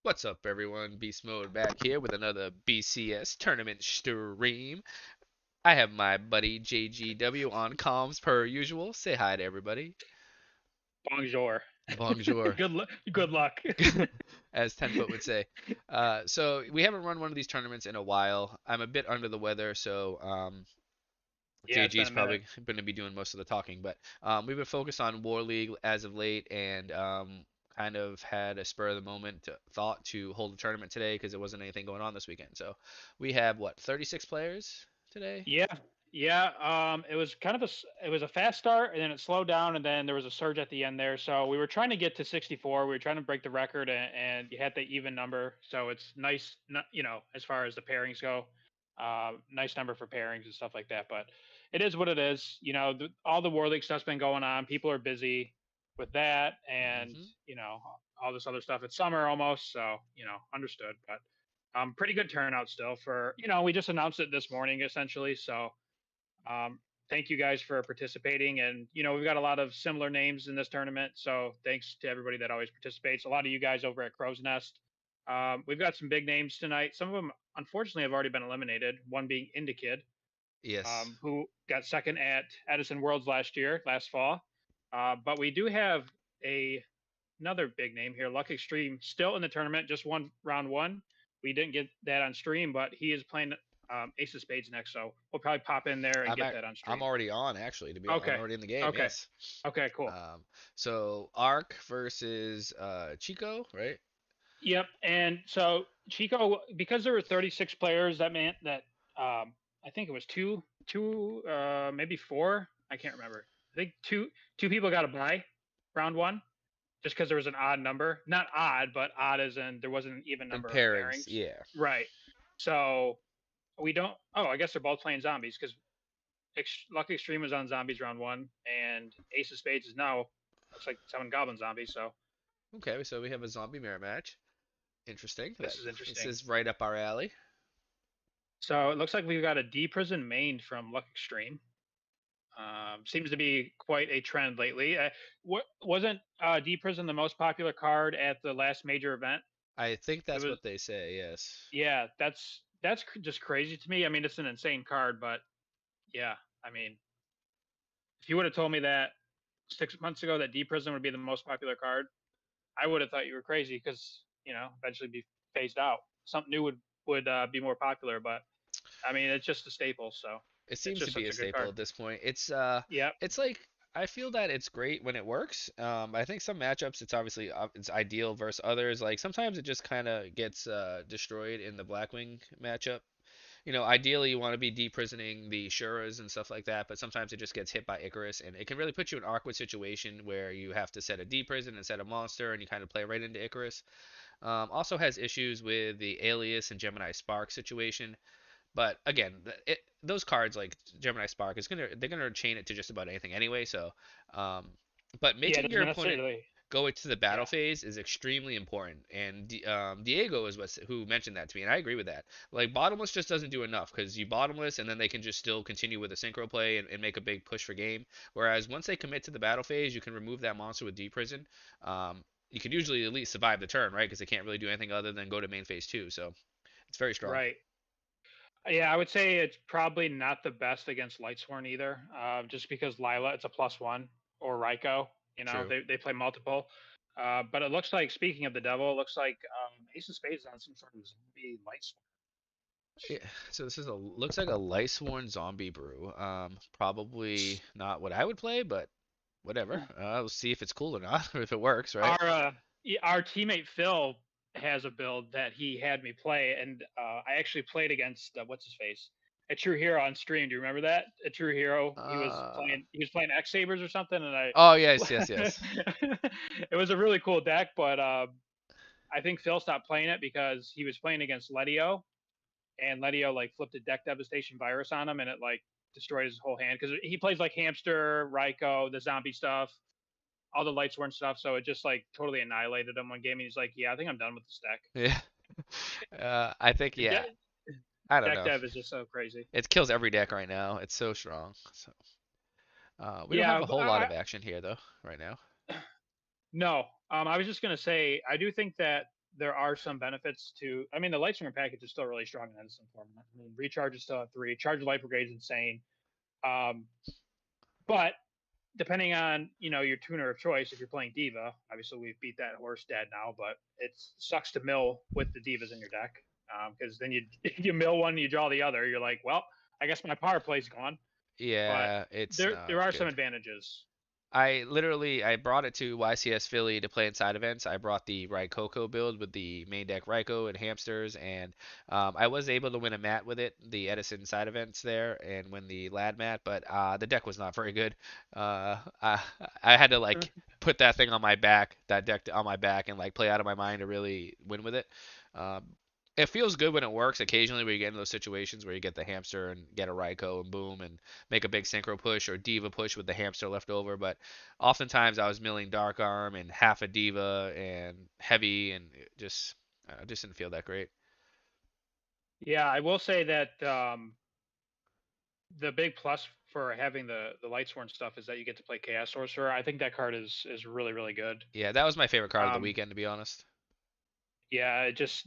What's up, everyone? Beast Mode back here with another BCS tournament stream. I have my buddy JGW on comms per usual. Say hi to everybody. Bonjour. Bonjour, Good luck. as 10 Foot would say. So we haven't run one of these tournaments in a while. I'm a bit under the weather, so Yeah, it's been JG's a minute. probably going to be doing most of the talking. But we've been focused on War League as of late, and kind of had a spur of the moment thought to hold a tournament today because there wasn't anything going on this weekend. So we have what, 36 players today? Yeah, yeah. It was kind of it was a fast start, and then it slowed down, and then there was a surge at the end there. So we were trying to get to 64. We were trying to break the record, and you had the even number. So it's nice, as far as the pairings go. Nice number for pairings and stuff like that. But it is what it is. All the War League stuff's been going on. People are busy with that, and Hmm. all this other stuff. It's summer almost, so understood. But pretty good turnout still for we just announced it this morning essentially. So um, thank you guys for participating, and we've got a lot of similar names in this tournament. So thanks to everybody that always participates. A lot of you guys over at Crow's Nest. We've got some big names tonight. Some of them unfortunately have already been eliminated. One being Indikid, Yes. who got second at Edison Worlds last fall. But we do have a another big name here, Luck Extreme, still in the tournament, just won round one. We didn't get that on stream, but he is playing Ace of Spades next, so we'll probably pop in there and I'm get at, that on I'm stream. already on actually. To be honest, I'm Okay, already in the game. okay, Yes. okay, cool. So Ark versus Chico, right? Yep. And so Chico, because there were 36 players, that meant that I think it was maybe four. I can't remember. I think two people got a bye round one, just because there was an odd number. Not odd, but odd as in there wasn't an even And number of pairings, pairings. yeah. Right. So we don't. Oh, I guess they're both playing zombies because Lucky Extreme was on zombies round one, and Ace of Spades is now looks like seven goblin zombies. So Okay, so we have a zombie mirror match. Interesting. this That is this interesting. is right up our alley. So it looks like we've got a D prison main from Luck Extreme. Seems to be quite a trend lately. Wasn't D prison the most popular card at the last major event? I think It that's was. what they say. Yes. Yeah, just crazy to me. I mean, it's an insane card, but yeah, I mean, if you would have told me that 6 months ago that D prison would be the most popular card, I would have thought you were crazy because eventually be phased out. Something new would be more popular, but I mean, it's just a staple. So It it's seems to just be such a a good staple card. at this point. Yep. It's like I feel that it's great when it works. I think some matchups it's obviously it's ideal versus others. Like sometimes it just kind of gets destroyed in the Blackwing matchup. Ideally you want to be deprisoning the Shuras and stuff like that, but sometimes it just gets hit by Icarus, and it can really put you in an awkward situation where you have to set a deprison and set a monster, and you kind of play right into Icarus. Also has issues with the Alias and Gemini Spark situation. But again, those cards like Gemini Spark they're gonna chain it to just about anything anyway. So, um, but Yeah, making it your doesn't opponent necessarily. go into the battle Yeah. phase is extremely important. And Diego is who mentioned that to me, and I agree with that. Like bottomless just doesn't do enough because you bottomless, and then they can just still continue with a synchro play and make a big push for game. Whereas once they commit to the battle phase, you can remove that monster with D prison. You can usually at least survive the turn, right? Because they can't really do anything other than go to main phase two. So it's very strong. Right. Yeah, I would say it's probably not the best against Lightsworn either, just because Lila, it's a +1, or Raiko, True. they play multiple. But it looks like, speaking of the devil, it looks like Ace of Spades is on some sort of zombie Lightsworn. Yeah, so this is a looks like a Lice-Worn zombie brew. Probably not what I would play, but whatever. We'll see if it's cool or not, or if it works, right? Our teammate Phil has a build that he had me play, and I actually played against what's his face, a True Hero on stream. Do you remember that? A True Hero. Uh, He was playing X Sabers or something, and I. oh yes, yes, yes. It was a really cool deck, but I think Phil stopped playing it because he was playing against Letio, and Letio like flipped a deck devastation virus on him, and it like destroyed his whole hand because he plays like Hamster, Raiko, the zombie stuff, all the Lightsworn stuff. So it just like totally annihilated him one game. And he's like, "Yeah, I think I'm done with this deck." Yeah. I think yeah. De- I don't deck know. dev is just so crazy. It kills every deck right now. It's so strong. So we don't have Yeah, a whole lot of action here though right now. no. I was just gonna say, I do think that there are some benefits to. I mean, the Lightsworn package is still really strong in Edison format. I mean, recharge is still at 3. Charge of Life Brigade is insane. Um, but depending on your tuner of choice, if you're playing Diva, obviously we've beat that horse dead now. But it sucks to mill with the Divas in your deck because then you you mill one, you draw the other. You're like, well, I guess my power play's gone. But Yeah, it's there not are some good. advantages. I brought it to YCS Philly to play in side events. I brought the Raikoko build with the main deck Raiko and hamsters, and I was able to win a mat with it, the Edison side events there, and win the lad mat, but the deck was not very good. Uh, I I had to like put that thing on my back, that deck on my back, and like play out of my mind to really win with it. Um, it feels good when it works. Occasionally, where you get in those situations where you get the hamster and get a Raiko and boom and make a big synchro push or diva push with the hamster left over, but oftentimes I was milling Dark Arm and half a Diva and heavy, and it just didn't feel that great. Yeah, I will say that the big plus for having the Lightsworn stuff is that you get to play Chaos Sorcerer. I think that card is really really good. Yeah, that was my favorite card of the Um, weekend, to be honest. yeah, just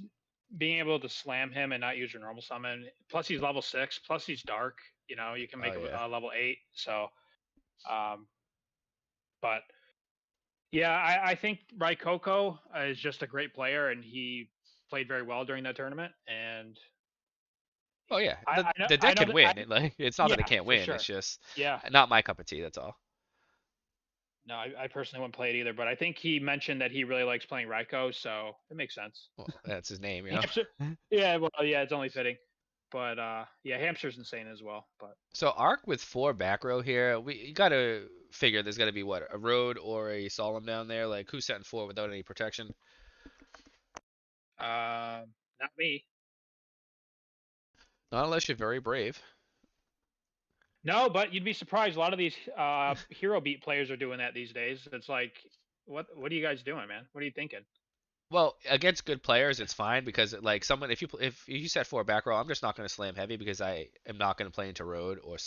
being able to slam him and not use your normal summon. Plus he's level 6. Plus he's dark. You can Oh make him yeah. level 8. So, um, but yeah, I think Raikoko is just a great player, and he played very well during that tournament. And Oh yeah. I, The I know the I deck know can that win. It's not yeah, that it can't for win. It's sure. just Yeah, not my cup of tea. That's all. no, I personally wouldn't play it either, but I think he mentioned that he really likes playing Raiko, so it makes sense. Well, that's his name, you know. Hamster, yeah, well, yeah, it's only fitting. But yeah, Hamster's insane as well. But So Arc with 4 back row here, you gotta figure there's gotta be what, a road or a solemn down there. Like who's setting 4 without any protection? not me. Not unless you're very brave. No, but you'd be surprised. A lot of these hero beat players are doing that these days. It's like, what are you guys doing, man? What are you thinking? Well, against good players, it's fine because like someone if you set 4 back row, I'm just not going to slam heavy because I am not going to play into road or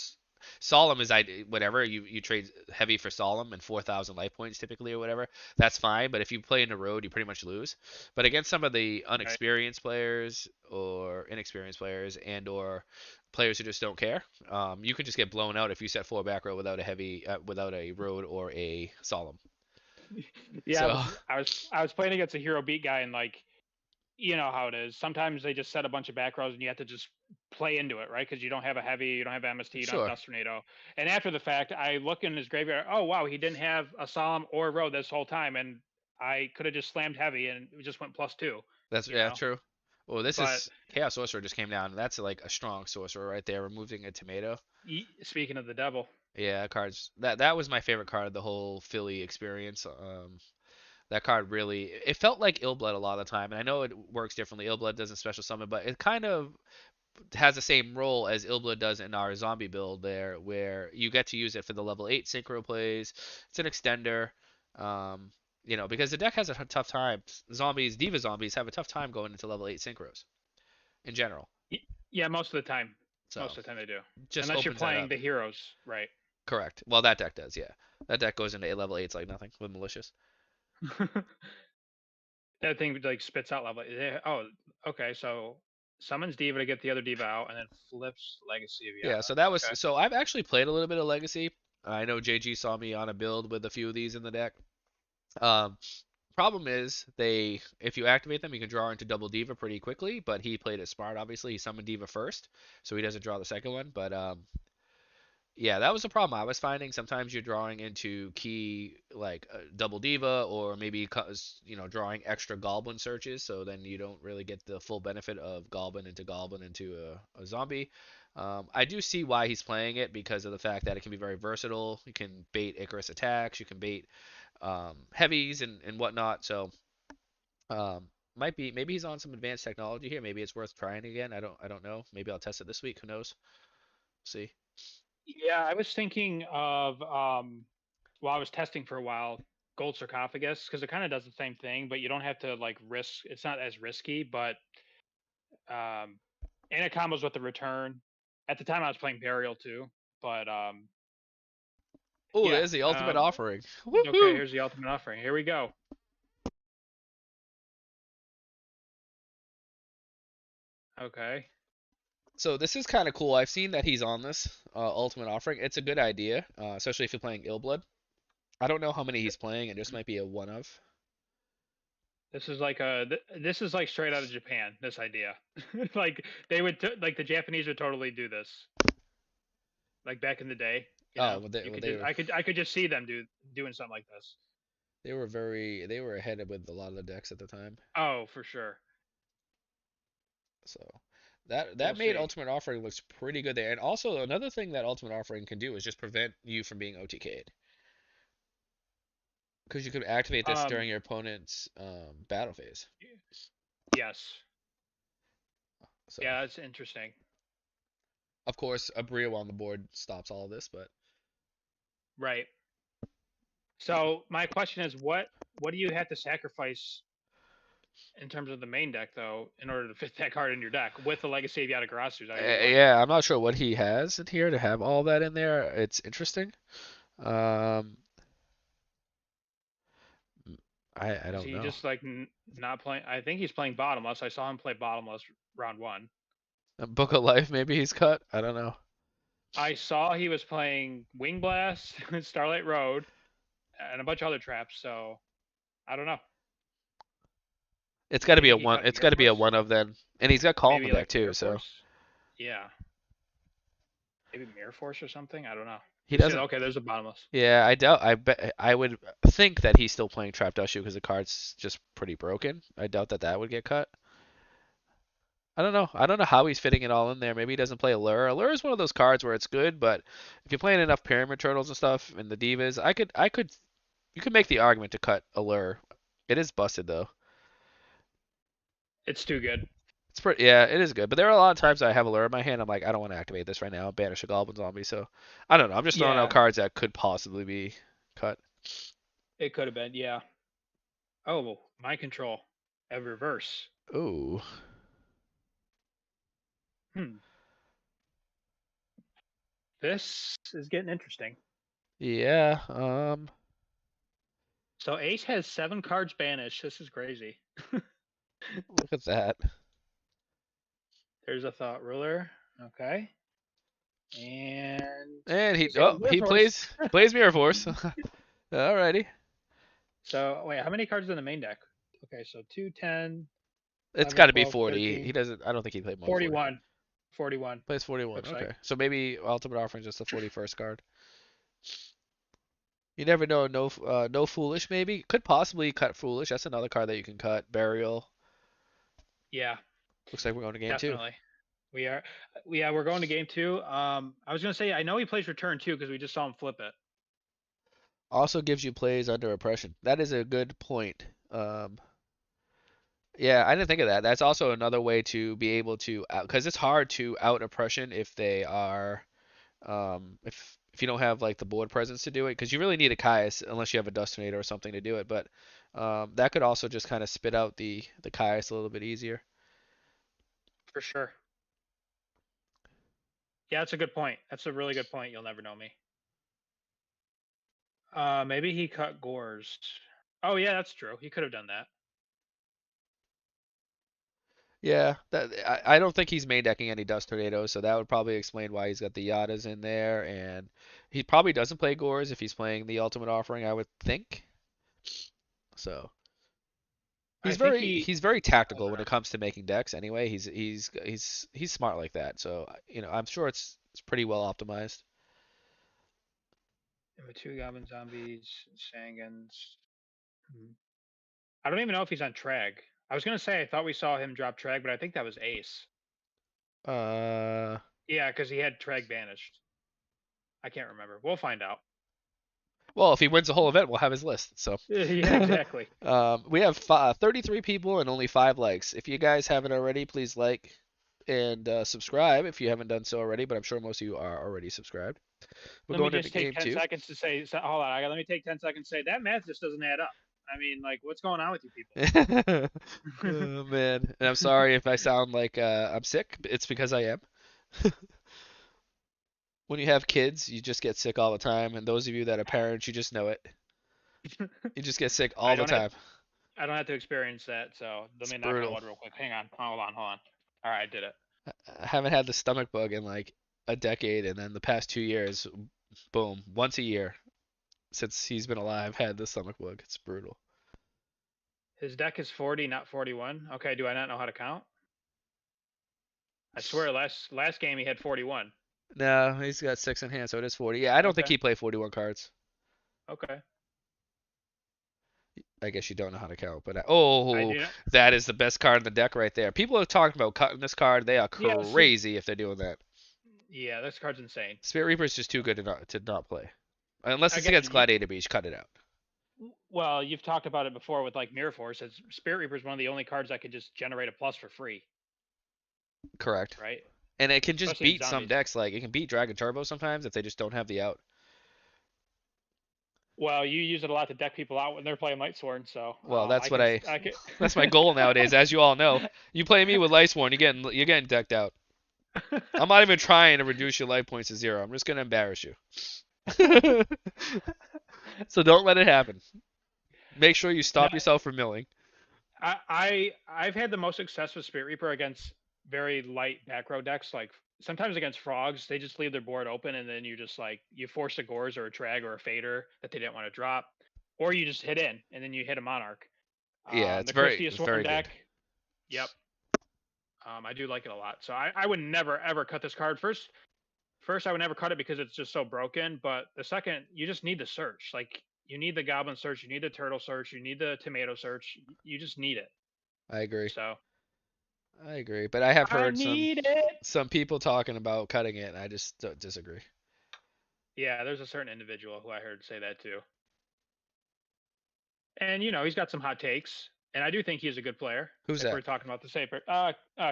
solemn is I whatever you trade heavy for solemn and 4,000 life points typically or whatever. That's fine, but if you play into road, you pretty much lose. But against some of the Right. unexperienced players or inexperienced players and or players who just don't care, you can just get blown out if you set 4 back row without a heavy without a road or a solemn. Yeah, So I was playing against a hero beat guy, and like, you know how it is. Sometimes they just set a bunch of back rows and you have to just play into it, right? Because you don't have a heavy, you don't have MST, you don't have sure. Dust Tornado. And after the fact, I look in his graveyard. Oh wow, he didn't have a solemn or a road this whole time, and I could have just slammed heavy and it just went +2. That's You yeah, know, true. Well, this but is Chaos Sorcerer just came down. That's like a strong sorcerer right there, removing a tomato. speaking of the devil, Yeah, cards. That was my favorite card of the whole Philly experience. That card really it felt like Illblood a lot of the time, and I know it works differently. Illblood doesn't special summon, but it kind of has the same role as Illblood does in our zombie build there, where you get to use it for the level 8 synchro plays. It's an extender. Um, because the deck has a tough time. Zombies, Diva zombies have a tough time going into level 8 synchros in general. yeah, most of the time, So they do, just unless you're opens that playing up. the heroes, right? Correct. Well, that deck does, yeah. That deck goes into level 8s like nothing with malicious. That thing like spits out level. Oh, okay. So summons diva to get the other diva out, and then flips legacy of Yeah, so Yada. Okay. I've actually played a little bit of Legacy. I know JG saw me on a build with a few of these in the deck. Um, problem is they if you activate them, you can draw into double Diva pretty quickly, but he played it smart obviously. He summoned Diva first, so he doesn't draw the second one, but yeah, that was a problem I was finding. Sometimes you're drawing into key like double diva, or maybe drawing extra goblin searches, so then you don't really get the full benefit of goblin into a zombie. I do see why he's playing it because of the fact that it can be very versatile. You can bait Icarus attacks, you can bait heavies and whatnot. So um, might be maybe he's on some advanced technology here. Maybe it's worth trying again. I don't know. Maybe I'll test it this week. Who knows? See. Yeah, I was thinking of well, I was testing for a while gold sarcophagus because it kind of does the same thing, but you don't have to like risk. It's not as risky, but um, and it combos with the return. At the time, I was playing burial too, but Oh, yeah. there's the ultimate Um, offering. okay, Woohoo! here's the ultimate offering. Here we go. Okay. So this is kind of cool. I've seen that he's on this Ultimate Offering. It's a good idea, especially if you're playing Illblood. I don't know how many he's playing. It just might be a one of. This is like straight out of Japan. This idea, like like the Japanese would totally do this. Like back in the day, Oh, well, they were I could just see them doing something like this. they were ahead with a lot of the decks at the time. Oh, for sure. So that We'll made see. Ultimate Offering looks pretty good there. And also another thing that Ultimate Offering can do is just prevent you from being OTK'd. Because you could activate this Um, during your opponent's battle phase. yes. So Yeah, that's interesting. of course a Brio on the board stops all of this, but Right. So my question is, what do you have to sacrifice in terms of the main deck though, in order to fit that card in your deck with the Legacy of Yatagarasu? I would like. yeah, I'm not sure what he has in here to have all that in there. It's interesting. Um, I Is don't he know. just like not playing? I think he's playing bottomless. I saw him play bottomless round one. Book of Life maybe he's cut. I don't know. I saw he was playing Wing Blast, Starlight Road, and a bunch of other traps. So I don't know. It's got to be a Maybe he one. cut It's Mirror got to be a Force. one of then. And he's got Call in the Maybe deck like too, Mirror so Force. Yeah, maybe Mirror Force or something. I don't know. he You see, doesn't. okay, there's a bottomless. Yeah, I doubt. I bet. I would think that he's still playing Trap Dushu because the card's just pretty broken. I doubt that that would get cut. I don't know. I don't know how he's fitting it all in there. Maybe he doesn't play Allure. Allure is one of those cards where it's good, but if you're playing enough Pyramid Turtles and stuff and the Divas, you could make the argument to cut Allure. It is busted though. It's too good. It's pretty, yeah, it is good. But there are a lot of times I have Allure in my hand. I'm like, I don't want to activate this right now. Banish a Goblin Zombie. So I don't know. I'm just throwing out Yeah, cards that could possibly be cut. it could have been. Yeah. Oh, Mind Control, a reverse. Ooh, Hmm. This is getting interesting. yeah. So Ace has 7 cards banished. This is crazy. Look at that. There's a Thought Ruler. Okay. And And he's got Mirror he Force. plays Mirror Force. Alrighty. So wait, how many cards in the main deck? Okay, so 2, 10, It's 11, got to be 12, 40. He 13, doesn't. I don't think he played more than 40. 41. 41, Plays 41. looks like. Okay. So maybe Ultimate Offering is just the 41st card. You never know. No Foolish maybe. Could possibly cut Foolish. That's another card that you can cut. Burial. Yeah, Looks like we're going to game two. definitely. We are. Yeah, we're going to game two. I was gonna say I know he plays return too because we just saw him flip it. Also gives you plays under oppression. That is a good point. Um, yeah, I didn't think of that. That's also another way to be able to, because it's hard to out oppression if they are, if you don't have like the board presence to do it, because you really need a Caius unless you have a Dust Tornado or something to do it. But that could also just kind of spit out the Caius a little bit easier. For sure. Yeah, that's a good point. That's a really good point. You'll never know me. Maybe he cut Gores. Oh yeah, that's true. He could have done that. Yeah, I don't think he's main decking any Dust Tornadoes, so that would probably explain why he's got the Yadas in there, and he probably doesn't play Gores if he's playing the Ultimate Offering, I would think. So I think he. he's very tactical when Uh, it comes to making decks. Anyway, he's smart like that. So I'm sure it's pretty well optimized. Two Goblin Zombies, Sangans. Hmm. I don't even know if he's on Trag. I was gonna say I thought we saw him drop Trag, but I think that was Ace. Uh, Yeah, because he had Trag banished. I can't remember. We'll find out. well, if he wins the whole event, we'll have his list. So Yeah, exactly. we have 33 people and only 5 likes. If you guys haven't already, please like and subscribe if you haven't done so already. But I'm sure most of you are already subscribed. We're Let me going into just take game 10 two. seconds to say, hold on. Let me take 10 seconds to say that math just doesn't add up. I mean, like, what's going on with you people? Oh man, and I'm sorry if I sound like I'm sick. It's because I am. When you have kids, you just get sick all the time, and those of you that are parents, you just know it. You just get sick I all the don't have time. I don't have to experience that, so let It's me knock on brutal. wood real quick. Hang on. Hold on. All right, I did it. I haven't had the stomach bug in like a decade, and then the past 2 years, boom, once a year since he's been alive, had the stomach bug. It's brutal. His deck is 40, not 41. Okay, do I not know how to count? I swear last game he had 41. No, he's got six in hand, so it is 40. Yeah, I don't think Okay. he played 41 cards. Okay. I guess you don't know how to count, but I oh, do not. that is the best card in the deck right there. People are talking about cutting this card. They are Yeah, this is, crazy if they're doing that. yeah, this card's insane. Spirit Reaper is just too good to not play. Unless it's Again, against Gladiator Beast, cut it out. well, you've talked about it before with like Mirror Force. It's Spirit Reaper is one of the only cards that could just generate a plus for free, Correct. right? And it can just Especially in beat some zombies. decks. Like it can beat Dragon Turbo sometimes if they just don't have the out. Well, you use it a lot to deck people out when they're playing Lightsworn, so Well, that's what I can. that's my goal nowadays. As you all know, you play me with Lightsworn, you're getting decked out. I'm not even trying to reduce your life points to zero. I'm just gonna embarrass you. So don't let it happen. Make sure you No, stop yourself from milling. I've had the most success with Spirit Reaper against very light back row decks. Like sometimes against frogs, they just leave their board open, and then you just like you force a Gores or a Trag or a Fader that they didn't want to drop, or you just hit in and then you hit a Monarch. Yeah, The Christia it's Swarm very good. deck, yep, I do like it a lot. So I would never ever cut this card. First I would never cut it because it's just so broken. But the second, you just need the search. Like you need the Goblin search, you need the Turtle search, you need the Tomato search. You just need it. I agree. So I agree. But I have I heard need it. some people talking about cutting it, and I just disagree. Yeah, there's a certain individual who I heard say that too. And he's got some hot takes, and I do think he's a good player. Who's If that? we're talking about the safer,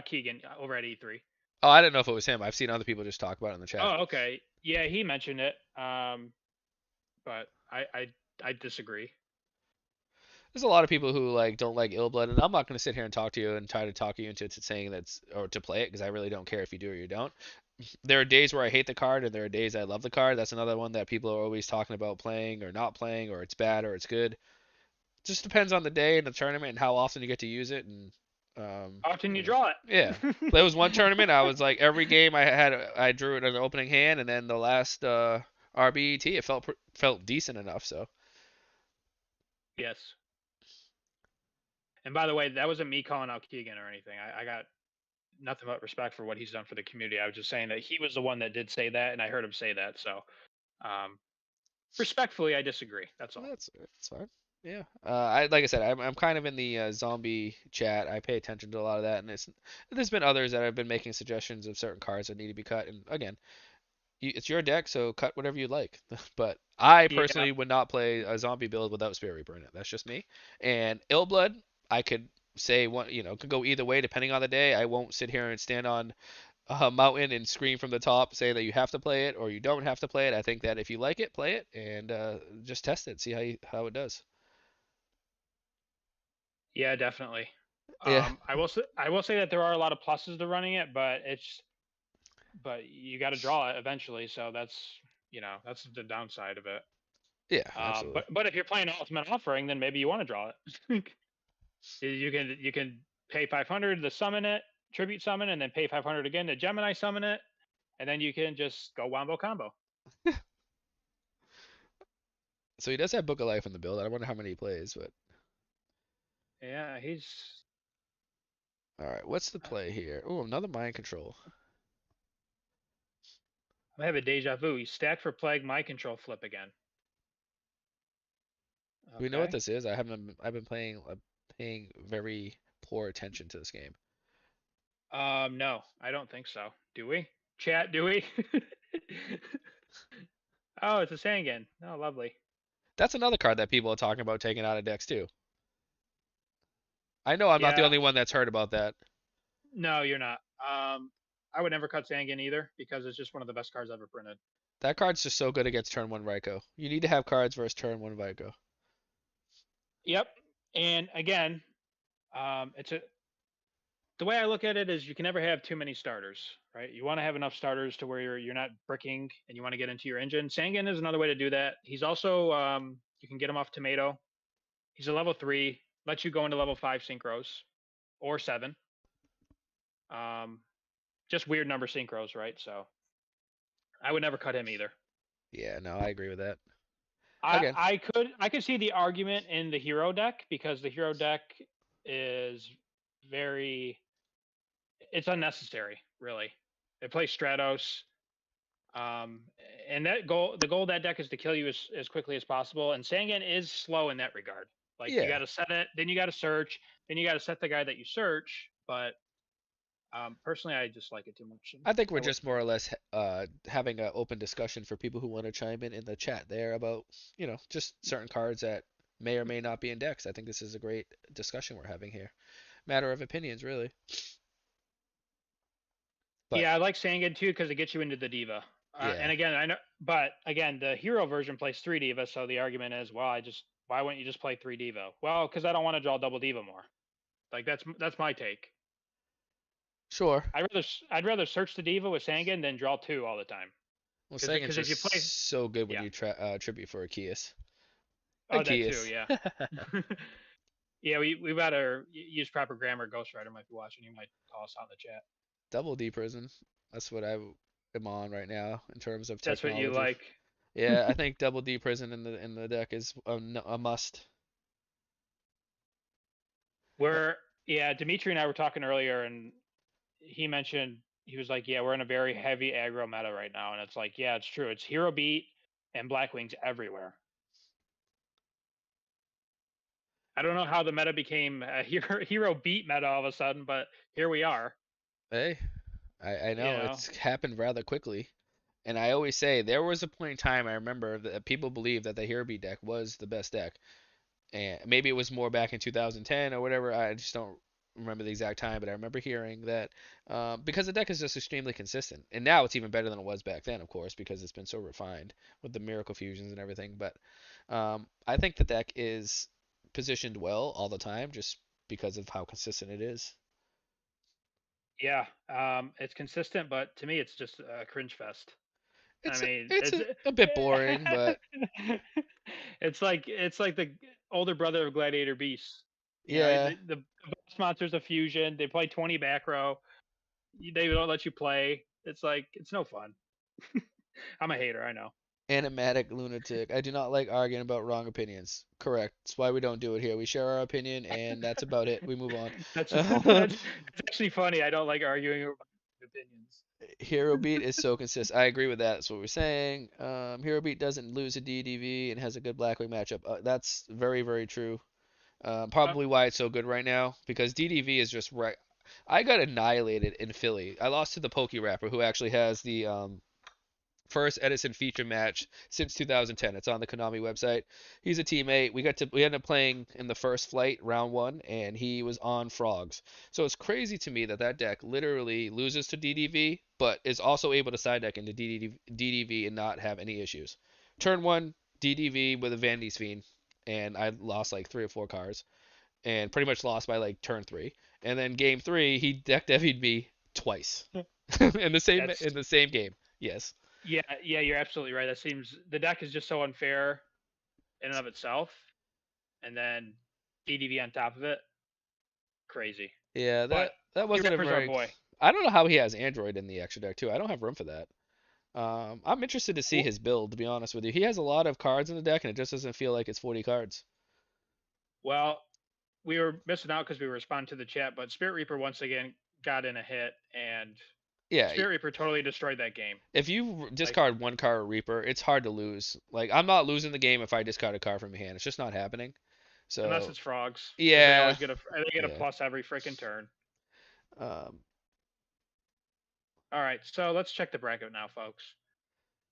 Keegan over at E3. Oh, I didn't know if it was him. I've seen other people just talk about it in the chat. Oh, okay. Yeah, he mentioned it. But I disagree. There's a lot of people who like don't like Illblood, and I'm not going to sit here and talk to you and try to talk you into saying that's or to play it because I really don't care if you do or you don't. There are days where I hate the card, and there are days I love the card. That's another one that people are always talking about playing or not playing, or it's bad or it's good. It just depends on the day and the tournament and how often you get to use it, and How often you you know, draw yeah. it? There was one tournament I was like every game I drew it as an opening hand, and then the last RBET it felt decent enough. So Yes. And by the way, that wasn't me calling out Keegan or anything. I got nothing but respect for what he's done for the community. I was just saying that he was the one that did say that, and I heard him say that. So, um, respectfully, I disagree. That's all. that's fine. Yeah. I like I said, I'm kind of in the zombie chat. I pay attention to a lot of that, and there's been others that have been making suggestions of certain cards that need to be cut. And again, it's your deck, so cut whatever you like. But I Yeah, personally would not play a zombie build without Spirit Reaper in it. That's just me. And Illblood, I could say one, could go either way depending on the day. I won't sit here and stand on a mountain and scream from the top saying that you have to play it or you don't have to play it. I think that if you like it, play it and just test it, see how it does. yeah, definitely. Yeah, I will say that there are a lot of pluses to running it, but you got to draw it eventually. So that's the downside of it. yeah, Um, absolutely. but but if you're playing Ultimate Offering, then maybe you want to draw it. You can pay 500 to summon it, tribute summon, and then pay 500 again to Gemini summon it, and then you can just go wombo combo. So he does have Book of Life in the build. I wonder how many he plays, but Yeah, he's. all right. What's the play here? Oh, another mind control. I have a deja vu. He's stacked for plague, my control flip again. Do we know what Okay. this is? I've been paying very poor attention to this game. No, I don't think so. Do we? Chat, do we? Oh, it's a Sangan. Oh, lovely. That's another card that people are talking about taking out of decks too. I know I'm not the Yeah, only one that's heard about that. no, you're not. I would never cut Sangan either because it's just one of the best cards ever printed. That card's just so good against turn one Raikou. You need to have cards versus turn one Raikou. Yep. And again, it's a the way I look at it is you can never have too many starters, right? You want to have enough starters to where you're not bricking and you want to get into your engine. Sangan is another way to do that. He's also you can get him off Tomato. He's a level 3, lets you go into level 5 synchros or 7. Um, just weird number synchros, right? So I would never cut him either. Yeah, no, I agree with that. I Again, I could see the argument in the hero deck because the hero deck is very it's unnecessary, really. It plays Stratos, um, and the goal of that deck is to kill you as quickly as possible. And Sangan is slow in that regard. Like you yeah. got to set it, then you got to search, then you got to set the guy that you search. But personally, I just like it too much, and I think we're I wouldn't just cut more or it. less having an open discussion for people who want to chime in the chat there about, just certain cards that may or may not be in decks. I think this is a great discussion we're having here. Matter of opinions, really. But Yeah, I like Sangan too because it gets you into the diva. yeah, And again, I know, but again, the hero version plays three diva, so the argument is, well, why wouldn't you just play three diva? Well, because I don't want to draw double diva more. Like that's my take. sure. I'd rather search the diva with Sangan than draw two all the time. Well, Sagan's Because if you play, just so good when yeah, you tribute for Arceus. oh that too, Arceus. yeah, yeah. We better use proper grammar. Ghost Rider might be watching. He might call us out in the chat. Double D prison. That's what am on right now in terms of That's what you technology. like. Yeah, I think double D prison in the deck is a must. Uh, We're yeah. Dimitri and I were talking earlier, and he mentioned he was like, "Yeah, we're in a very heavy aggro meta right now," and it's like, yeah, it's true. It's hero beat and Blackwings everywhere. I don't know how the meta became a hero beat meta all of a sudden, but here we are. Hey, I You know know, it's happened rather quickly. And I always say there was a point in time I remember that people believed that the Hero Beat deck was the best deck. And maybe it was more back in 2010 or whatever. I just don't remember the exact time, but I remember hearing that because the deck is just extremely consistent. And now it's even better than it was back then, of course, because it's been so refined with the Miracle Fusions and everything. But I think the deck is positioned well all the time just because of how consistent it is. yeah, it's consistent, but to me, it's just a cringe fest. I It's mean, it's it's a bit boring, but it's like the older brother of Gladiator Beast. You know, yeah. the boss monster's a fusion. They play 20 back row. They don't let you play. It's like it's no fun. I'm a hater, I know. Animatic lunatic. I do not like arguing about wrong opinions. Correct. That's why we don't do it here. We share our opinion, and that's about it. We move on. That's actually funny. I don't like arguing about opinions. Hero Beat is so consistent. I agree with that. That's what we're saying. Hero Beat doesn't lose a DDV and has a good Blackwing matchup. That's very, very true. Uh, Probably why it's so good right now because DDV is just right. I got annihilated in Philly. I lost to the Poke Rapper, who actually has the first Edison feature match since 2010. It's on the Konami website. He's a teammate. We ended up playing in the first flight, round one, and he was on frogs. So it's crazy to me that that deck literally loses to DDV, but is also able to side deck into DDV and not have any issues. Turn one, DDV with a Vandy's Fiend, and I lost like 3 or 4 cards, and pretty much lost by like turn three. And then game three, he deck devied me twice in that's the same game. Yes. yeah, yeah. You're absolutely right. That seems the deck is just so unfair in and of itself, and then DDV on top of it, crazy. Yeah, But that P wasn't a Rapper's our very. boy. I don't know how he has Android in the extra deck too. I don't have room for that. I'm interested to see W- his build. To be honest with you, he has a lot of cards in the deck, and it just doesn't feel like it's 40 cards. Well, we were missing out because we were responding to the chat, but Spirit Reaper once again got in a hit, and Yeah, Spirit Reaper totally destroyed that game. if you Like, discard one card Reaper, it's hard to lose. Like I'm not losing the game if I discard a card from your hand. It's just not happening. unless So it's frogs, because yeah, they get a yeah. plus every freaking turn. Um, All right, so let's check the bracket now, folks.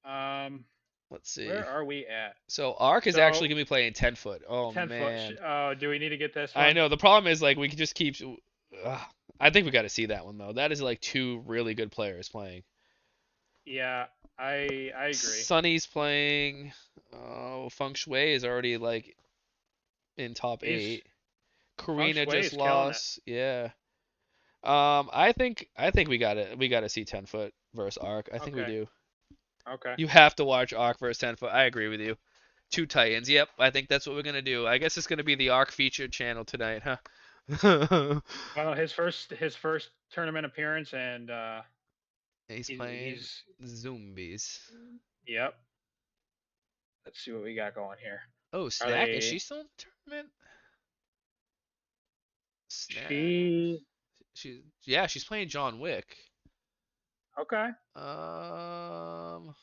Um, let's where see. are we at? So Arc is actually So gonna be playing 10 foot. Oh 10 foot. man, Oh, do we need to get this I one? know. The problem is like we can just keep. I think we got to see that one though. That is like two really good players playing. Yeah, I agree. Sunny's playing. Oh, Feng Shui is already like in top He's eight. Feng Karina Shui just is killing it. lost. Yeah. I think we gotta see 10 foot versus Arc. I think we Okay, do. okay. You have to watch Arc versus 10 foot. I agree with you. Two Titans. Yep. I think that's what we're gonna do. I guess it's gonna be the Arc featured channel tonight, huh? Well, his first tournament appearance, and He's playing he's zombies. yep. Let's see what we got going here. Oh, Are Snack, is she they? still in the tournament? Snack. She She's playing John Wick. okay? Um,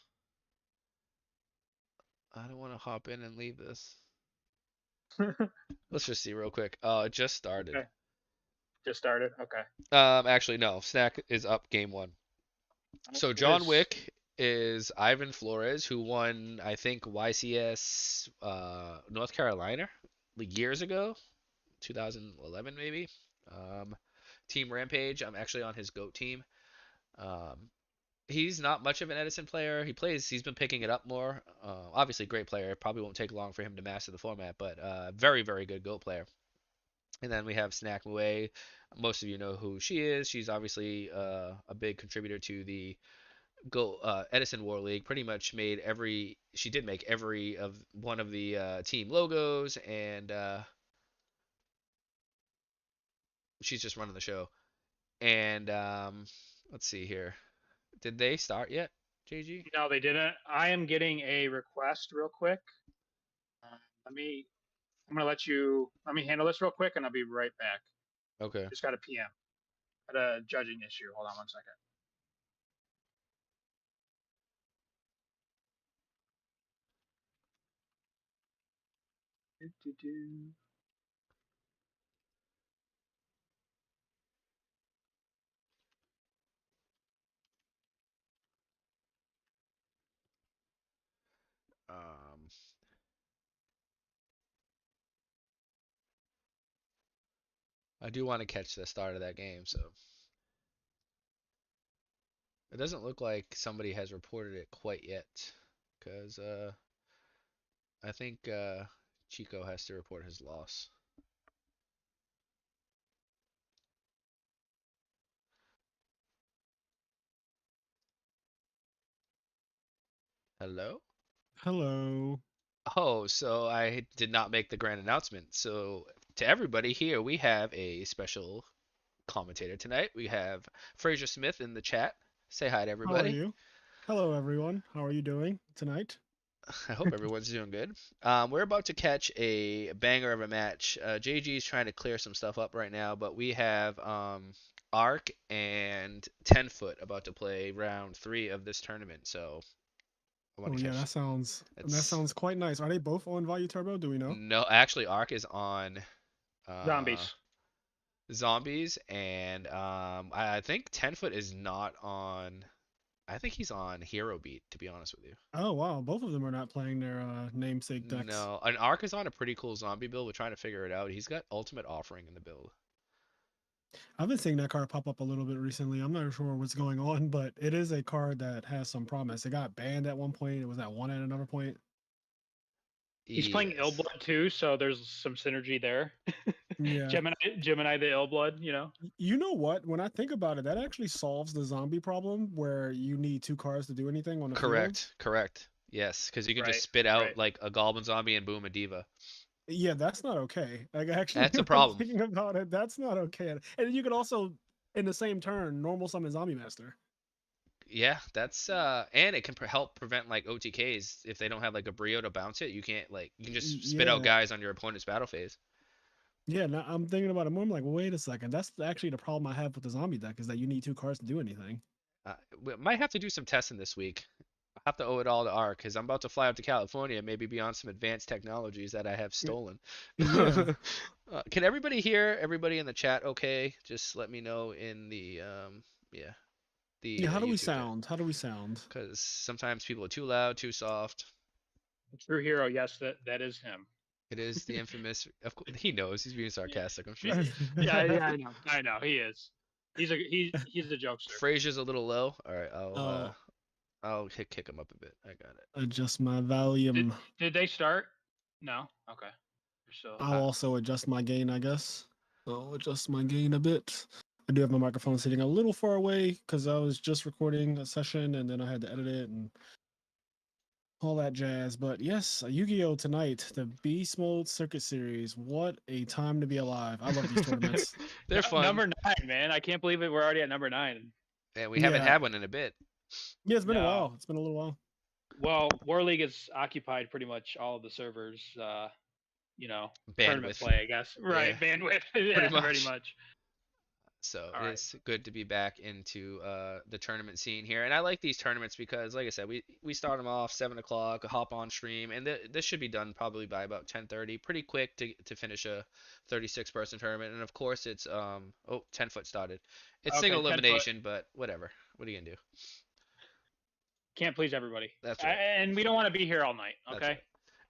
I don't want to hop in and leave this. Let's just see real quick. It just started. Okay, just started. Okay, Actually no, Snack is up game one. So it John is. Wick is Ivan Flores, who won, I think, YCS North Carolina like years ago, 2011 maybe. Um, Team Rampage. I'm actually on his GOAT team. Um, he's not much of an Edison player. He's been picking it up more. Obviously, great player. Probably won't take long for him to master the format, but very, very good GOAT player. And then we have Snack Mue. Most of you know who she is. She's obviously a big contributor to the Go Edison War League. Pretty much made every. She did make every of one of the team logos, and she's just running the show. And let's see here. Did they start yet, JG? No, they didn't. I am getting a request real quick. Uh, let me. I'm gonna let you. Let me handle this real quick, and I'll be right back. Okay. Just got a PM. Got a judging issue. Hold on one second. Do. Um, I do want to catch the start of that game, so it doesn't look like somebody has reported it quite yet, because I think Chico has to report his loss. Hello? Hello. Oh, so I did not make the grand announcement. So to everybody here, we have a special commentator tonight. We have Fraser Smith in the chat. Say hi to How are everybody. you? Hello, everyone. How are you doing tonight? I hope everyone's doing good. We're about to catch a banger of a match. JG is trying to clear some stuff up right now, but we have Arc and 10 Foot about to play round three of this tournament. So I want Oh to yeah, catch. that It's sounds quite nice. Are they both on Value Turbo? Do we know? no, actually, Arc is on uh, Zombies. Zombies, and I think 10 Foot is not on. I think he's on Hero Beat, to be honest with you. Oh wow, both of them are not playing their namesake decks. No, an Arc is on a pretty cool zombie build. We're trying to figure it out. He's got Ultimate Offering in the build. I've been seeing that card pop up a little bit recently. I'm not sure what's going on, but it is a card that has some promise. It got banned at one point. It was at one at another point. He's playing Yes. Illblood too, so there's some synergy there. Yeah. Gemini the Illblood. You know. You know what? When I think about it, that actually solves the zombie problem where you need two cards to do anything on the field. Correct. Correct. Yes, because you can just Right. spit out Right. like a Goblin Zombie and boom, a Diva. Yeah, that's not okay. Like actually, That's a when I'm problem. thinking about it, that's not okay. And you could also, in the same turn, normal summon Zombie Master. Yeah, that's and it can help prevent like OTKs if they don't have like a Brio to bounce it. You can just spit out Yeah, guys on your opponent's battle phase. yeah. Now I'm thinking about it more. I'm like, wait a second. That's actually the problem I have with the zombie deck is that you need two cards to do anything. We might have to do some testing this week. I have to owe it all to Ark because I'm about to fly out to California, maybe be on some advanced technologies that I have Y- stolen. Yeah, Can everybody hear everybody in the chat? Okay, just let me know in the yeah yeah. How do we YouTube chat sound? How do we sound? because sometimes people are too loud, too soft. True hero. Yes, that is him. It is the infamous. Of course, he knows he's being sarcastic. I'm sure. Yeah. I know. I know. He is. He's a jokester. Fraser's a little low. All right, Oh, I'll kick him up a bit. I got it. adjust my Did volume. did they start? No. Okay. They're still. I'll also adjust my gain, I guess. I'll adjust my gain a bit. I do have my microphone sitting a little far away because I was just recording a session and then I had to edit it. And all that jazz. But yes, Yu-Gi-Oh tonight, the Beast Mode Circuit Series. What a time to be alive! I love these tournaments. They're fun. Number 9, man. I can't believe it. We're already at number 9. And we haven't Yeah, had one in a bit. yeah, it's been a No. while. It's been a little while. Well, War League has occupied pretty much all of the servers. Tournament Bandwidth. play, I guess. Right, Yeah, bandwidth. Yeah, pretty pretty much. much. So All it right. is good to be back into the tournament scene here, and I like these tournaments because, like I said, we start them off 7 o'clock, hop on stream, and this should be done probably by about 10:30, pretty quick to finish a 36-person tournament. And of course, it's 10 foot started. It's Okay, single 10 foot. elimination, but whatever. What are you gonna do? Can't please everybody. That's right. And we don't want to be here all night. That's Okay. right.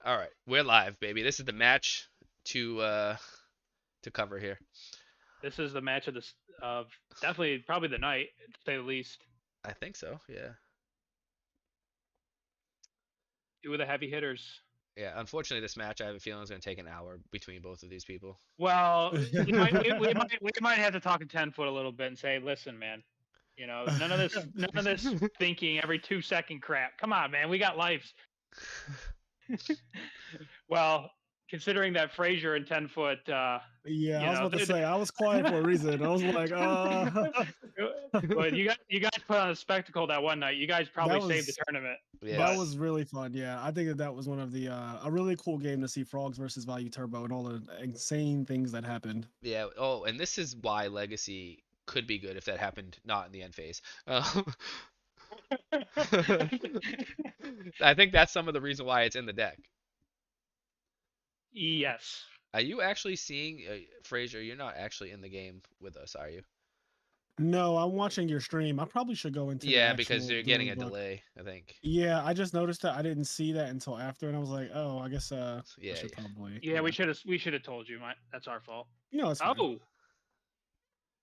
All right, we're live, baby. This is the match to cover here. This is the match of definitely probably the night, to say the least. I think so. Yeah. Two of the heavy hitters. Yeah. Unfortunately, this match I have a feeling is gonna take an hour between both of these people. Well, we might have to talk to 10 foot a little bit and say, listen, man, none of this thinking every 2 second crap. Come on, man, we got lives. Well, considering that Fraser and 10 foot, Yeah, I was about to say I was quiet for a reason. I was like, Well, you guys put on a spectacle that one night. You guys probably saved the was tournament. Yeah. that was really fun. Yeah, I think that was one of the a really cool game to see Frogs versus Value Turbo and all the insane things that happened. Yeah. Oh, and this is why Legacy could be good if that happened not in the end phase. I think that's some of the reason why it's in the deck. Yes. Are you actually seeing Fraser? You're not actually in the game with us, are you? No, I'm watching your stream. I probably should go into the Yeah, because actual you're getting game a book. delay, I think. Yeah, I just noticed that. I didn't see that until after, and I was like, oh, I guess I Yeah. should probably. Yeah, we should have told you. That's our fault. It's fine. Oh.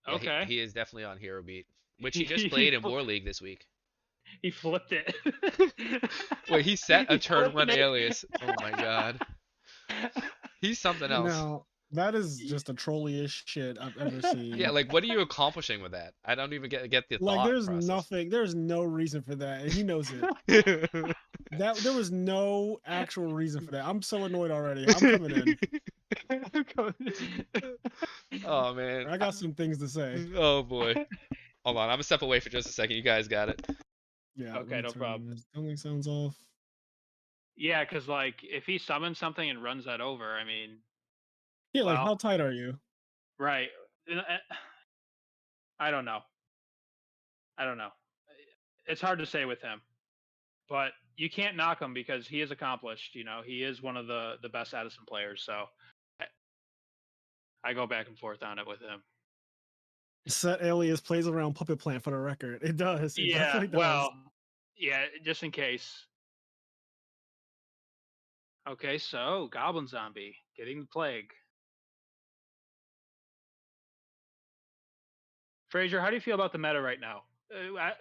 Yeah, Okay. he is definitely on Hero Beat, which he just played in War League this week. He flipped it. Wait, he set a He turn flipped one it. alias. Oh my god. He's something else. Now, that is just a trolly-ish shit I've ever seen. Yeah, like what are you accomplishing with that? I don't even get the Like thought there's process. there's no reason for that, and he knows it. That there was no actual reason for that. I'm so annoyed already. I'm coming in. Oh man. I got some things to say. Oh boy. Hold on, I'm gonna step away for just a second. You guys got it. Yeah. Okay, let me no turn problem. this Only sounds off. Yeah, because like if he summons something and runs that over, I mean, Yeah, like well, how tight are you? right? I don't know. I don't know. It's hard to say with him, but you can't knock him because he is accomplished. He is one of the best Edison players. So I go back and forth on it with him. Set alias plays around Puppet Plant for the record. It does. It Yeah. definitely does. Well. Yeah. Just in case. Okay. So Goblin Zombie getting the plague. Fraser, how do you feel about the meta right now?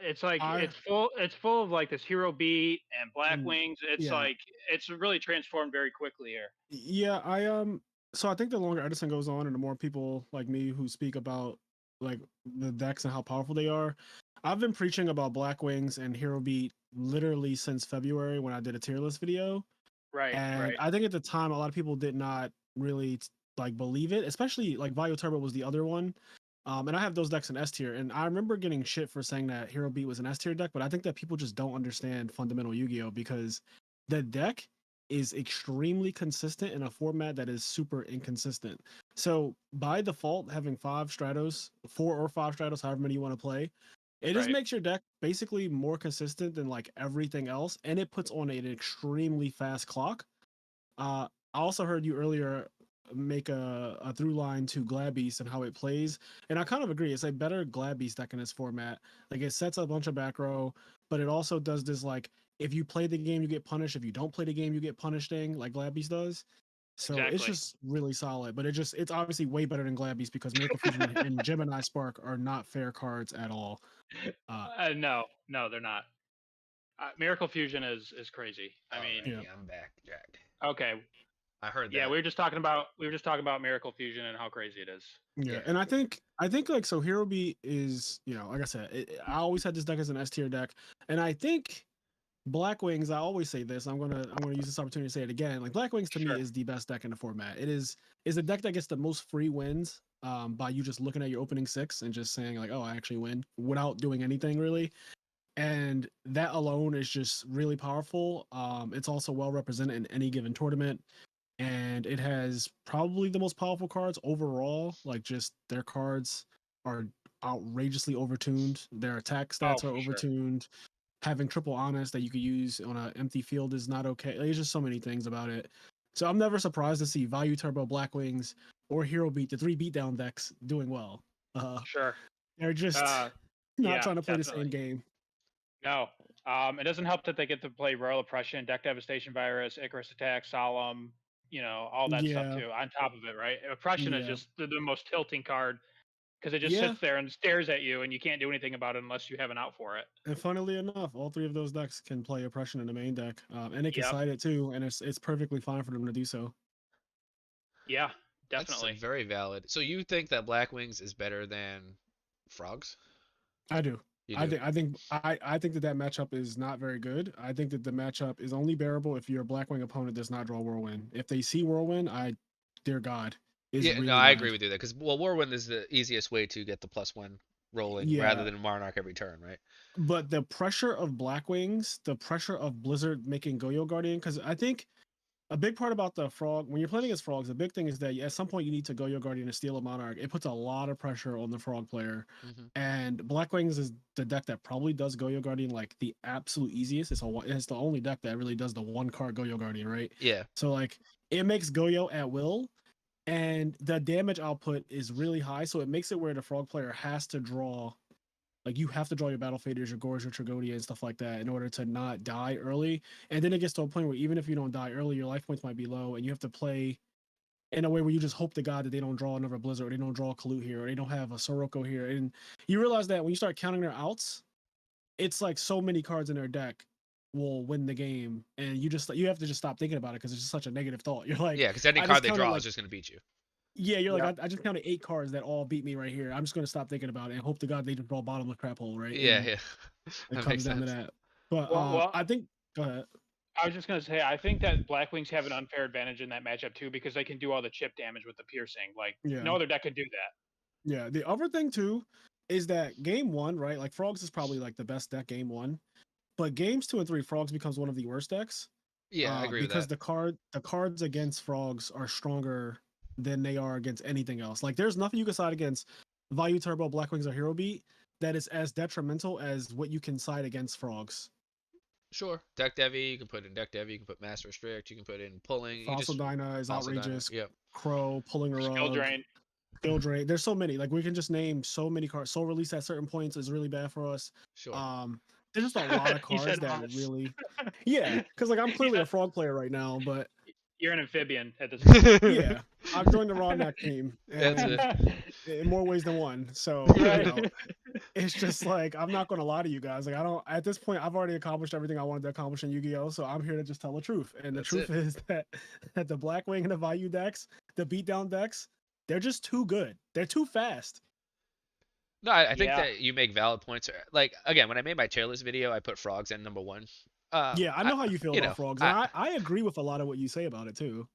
It's like it's full of like this Hero Beat and Black Wings. It's yeah. like it's really transformed very quickly here. Yeah, so I think the longer Edison goes on and the more people like me who speak about like the decks and how powerful they are, I've been preaching about Black Wings and Hero Beat literally since February when I did a tier list video. Right. And Right. I think at the time a lot of people did not really like believe it, especially like Value Turbo was the other one. And I have those decks in S tier, and I remember getting shit for saying that Hero Beat was an S tier deck, but I think that people just don't understand fundamental Yu-Gi-Oh because the deck is extremely consistent in a format that is super inconsistent. So by default, having 4 or 5 Stratos, however many you want to play, it just makes your deck basically more consistent than like everything else, and it puts on an extremely fast clock. I also heard you earlier make a through line to Glad Beast and how it plays, and I kind of agree. It's a better Glad Beast deck in this format. Like it sets a bunch of back row, but it also does this like if you play the game you get punished, if you don't play the game you get punished thing, like Glad Beast does. So it's just really solid, but it's obviously way better than Glad Beast because Miracle Fusion and Gemini Spark are not fair cards at all. No, they're not. Miracle Fusion is crazy. I mean, yeah. I'm back, Jack. Okay. I heard that. Yeah, we were just talking about Miracle Fusion and how crazy it is. Yeah, and I think like so Hero Beat is like I said, I always had this deck as an S tier deck, and I think Black Wings, I always say this. I'm gonna use this opportunity to say it again. Like Black Wings to me Sure. is the best deck in the format. It is a deck that gets the most free wins by you just looking at your opening six and just saying like, oh, I actually win without doing anything really. And that alone is just really powerful. It's also well represented in any given tournament, and it has probably the most powerful cards overall. Like just their cards are outrageously overtuned. Their attack Oh, stats are for sure. overtuned. Having triple honest that you could use on an empty field is not okay. There's just so many things about it. So I'm never surprised to see Value Turbo, Black Wings, or Hero Beat, the three beatdown decks, doing well. Sure. They're just Uh, not yeah, trying to play the definitely. same game. No. It doesn't help that they get to play Royal Oppression, Deck Devastation Virus, Icarus Attack, Solemn, all that stuff Yeah, too, on top of it, right? Oppression is yeah, just the most tilting card because it just yeah. sits there and stares at you, and you can't do anything about it unless you have an out for it. And funnily enough, all three of those decks can play Oppression in the main deck, and they can Yep. side it too, and it's perfectly fine for them to do so. Yeah, That's definitely. very valid. So you think that Black Wings is better than Frogs? I do. You I do? think I think I think that matchup is not very good. I think that the matchup is only bearable if your Blackwing opponent does not draw Whirlwind. If they see Whirlwind, dear God, is Yeah, no, really I agree bad. with you there because Warwind is the easiest way to get the +1 rolling rather Yeah, than Monarch every turn, right? but the pressure of Blackwings, the pressure of Blizzard making Goyo Guardian, because I think a big part about the frog when you're playing against frogs, the big thing is that at some point you need to go your guardian to steal a monarch. It puts a lot of pressure on the frog player, Hmm. and Black Wings is the deck that probably does go your guardian like the absolute easiest. It's the only deck that really does the one card go your guardian, right? Yeah, So like it makes Goyo at will, and the damage output is really high. So it makes it where the frog player has to draw like you have to draw your battle faders, your gores, your Tragodia, and stuff like that in order to not die early. And then it gets to a point where even if you don't die early, your life points might be low, and you have to play in a way where you just hope to God that they don't draw another Blizzard, or they don't draw a Kalut here, or they don't have a Soroko here. And you realize that when you start counting their outs, it's like so many cards in their deck will win the game, and you have to just stop thinking about it because it's just such a negative thought. You're like, yeah, because any I card just they counted draw is like just gonna beat you. yeah, you're like, Yep. I just counted 8 cards that all beat me right here. I'm just gonna stop thinking about it and hope to God they just draw bottomless crap hole, right? Yeah, And yeah, it that comes makes down to sense. that. But Well, I think go ahead. I was just gonna say, I think that Black Wings have an unfair advantage in that matchup too because they can do all the chip damage with the piercing. Like Yeah. no other deck could do that. Yeah. The other thing too is that game one, right? Like Frogs is probably like the best deck game one. But games two and three, Frogs becomes one of the worst decks. Yeah, I agree with Because that. the cards against Frogs are stronger than they are against anything else. Like there's nothing you can side against Value Turbo, Black Wings, or Hero Beat that is as detrimental as what you can side against Frogs. Sure, Deck Devi, you can put in Deck Devi, you can put Master Restrict, you can put in Pulling, you Fossil just Dyna is Fossil Diner. outrageous. Yep, Crow, pulling a Skill rug, drain. Drain. There's so many. Like we can just name so many cards. Soul release at certain points is really bad for us. sure. Um, there's just a lot of He cards said that us. really, yeah. Because like I'm He's clearly a frog player right now, but you're an amphibian at this point. yeah, I've joined the raw neck team, That's and it. in more ways than one. So Right. it's just like I'm not going to lie to you guys. Like I don't. At this point, I've already accomplished everything I wanted to accomplish in Yu-Gi-Oh. So I'm here to just tell the truth, and the That's truth it. is that the Blackwing and the Value decks, the beatdown decks, they're just too good. They're too fast. No, I think Yeah. that you make valid points. Like again, when I made my tier list video, I put Frogs in #1. Yeah, I I, know how you feel you about know, frogs, and I, I agree with a lot of what you say about it too.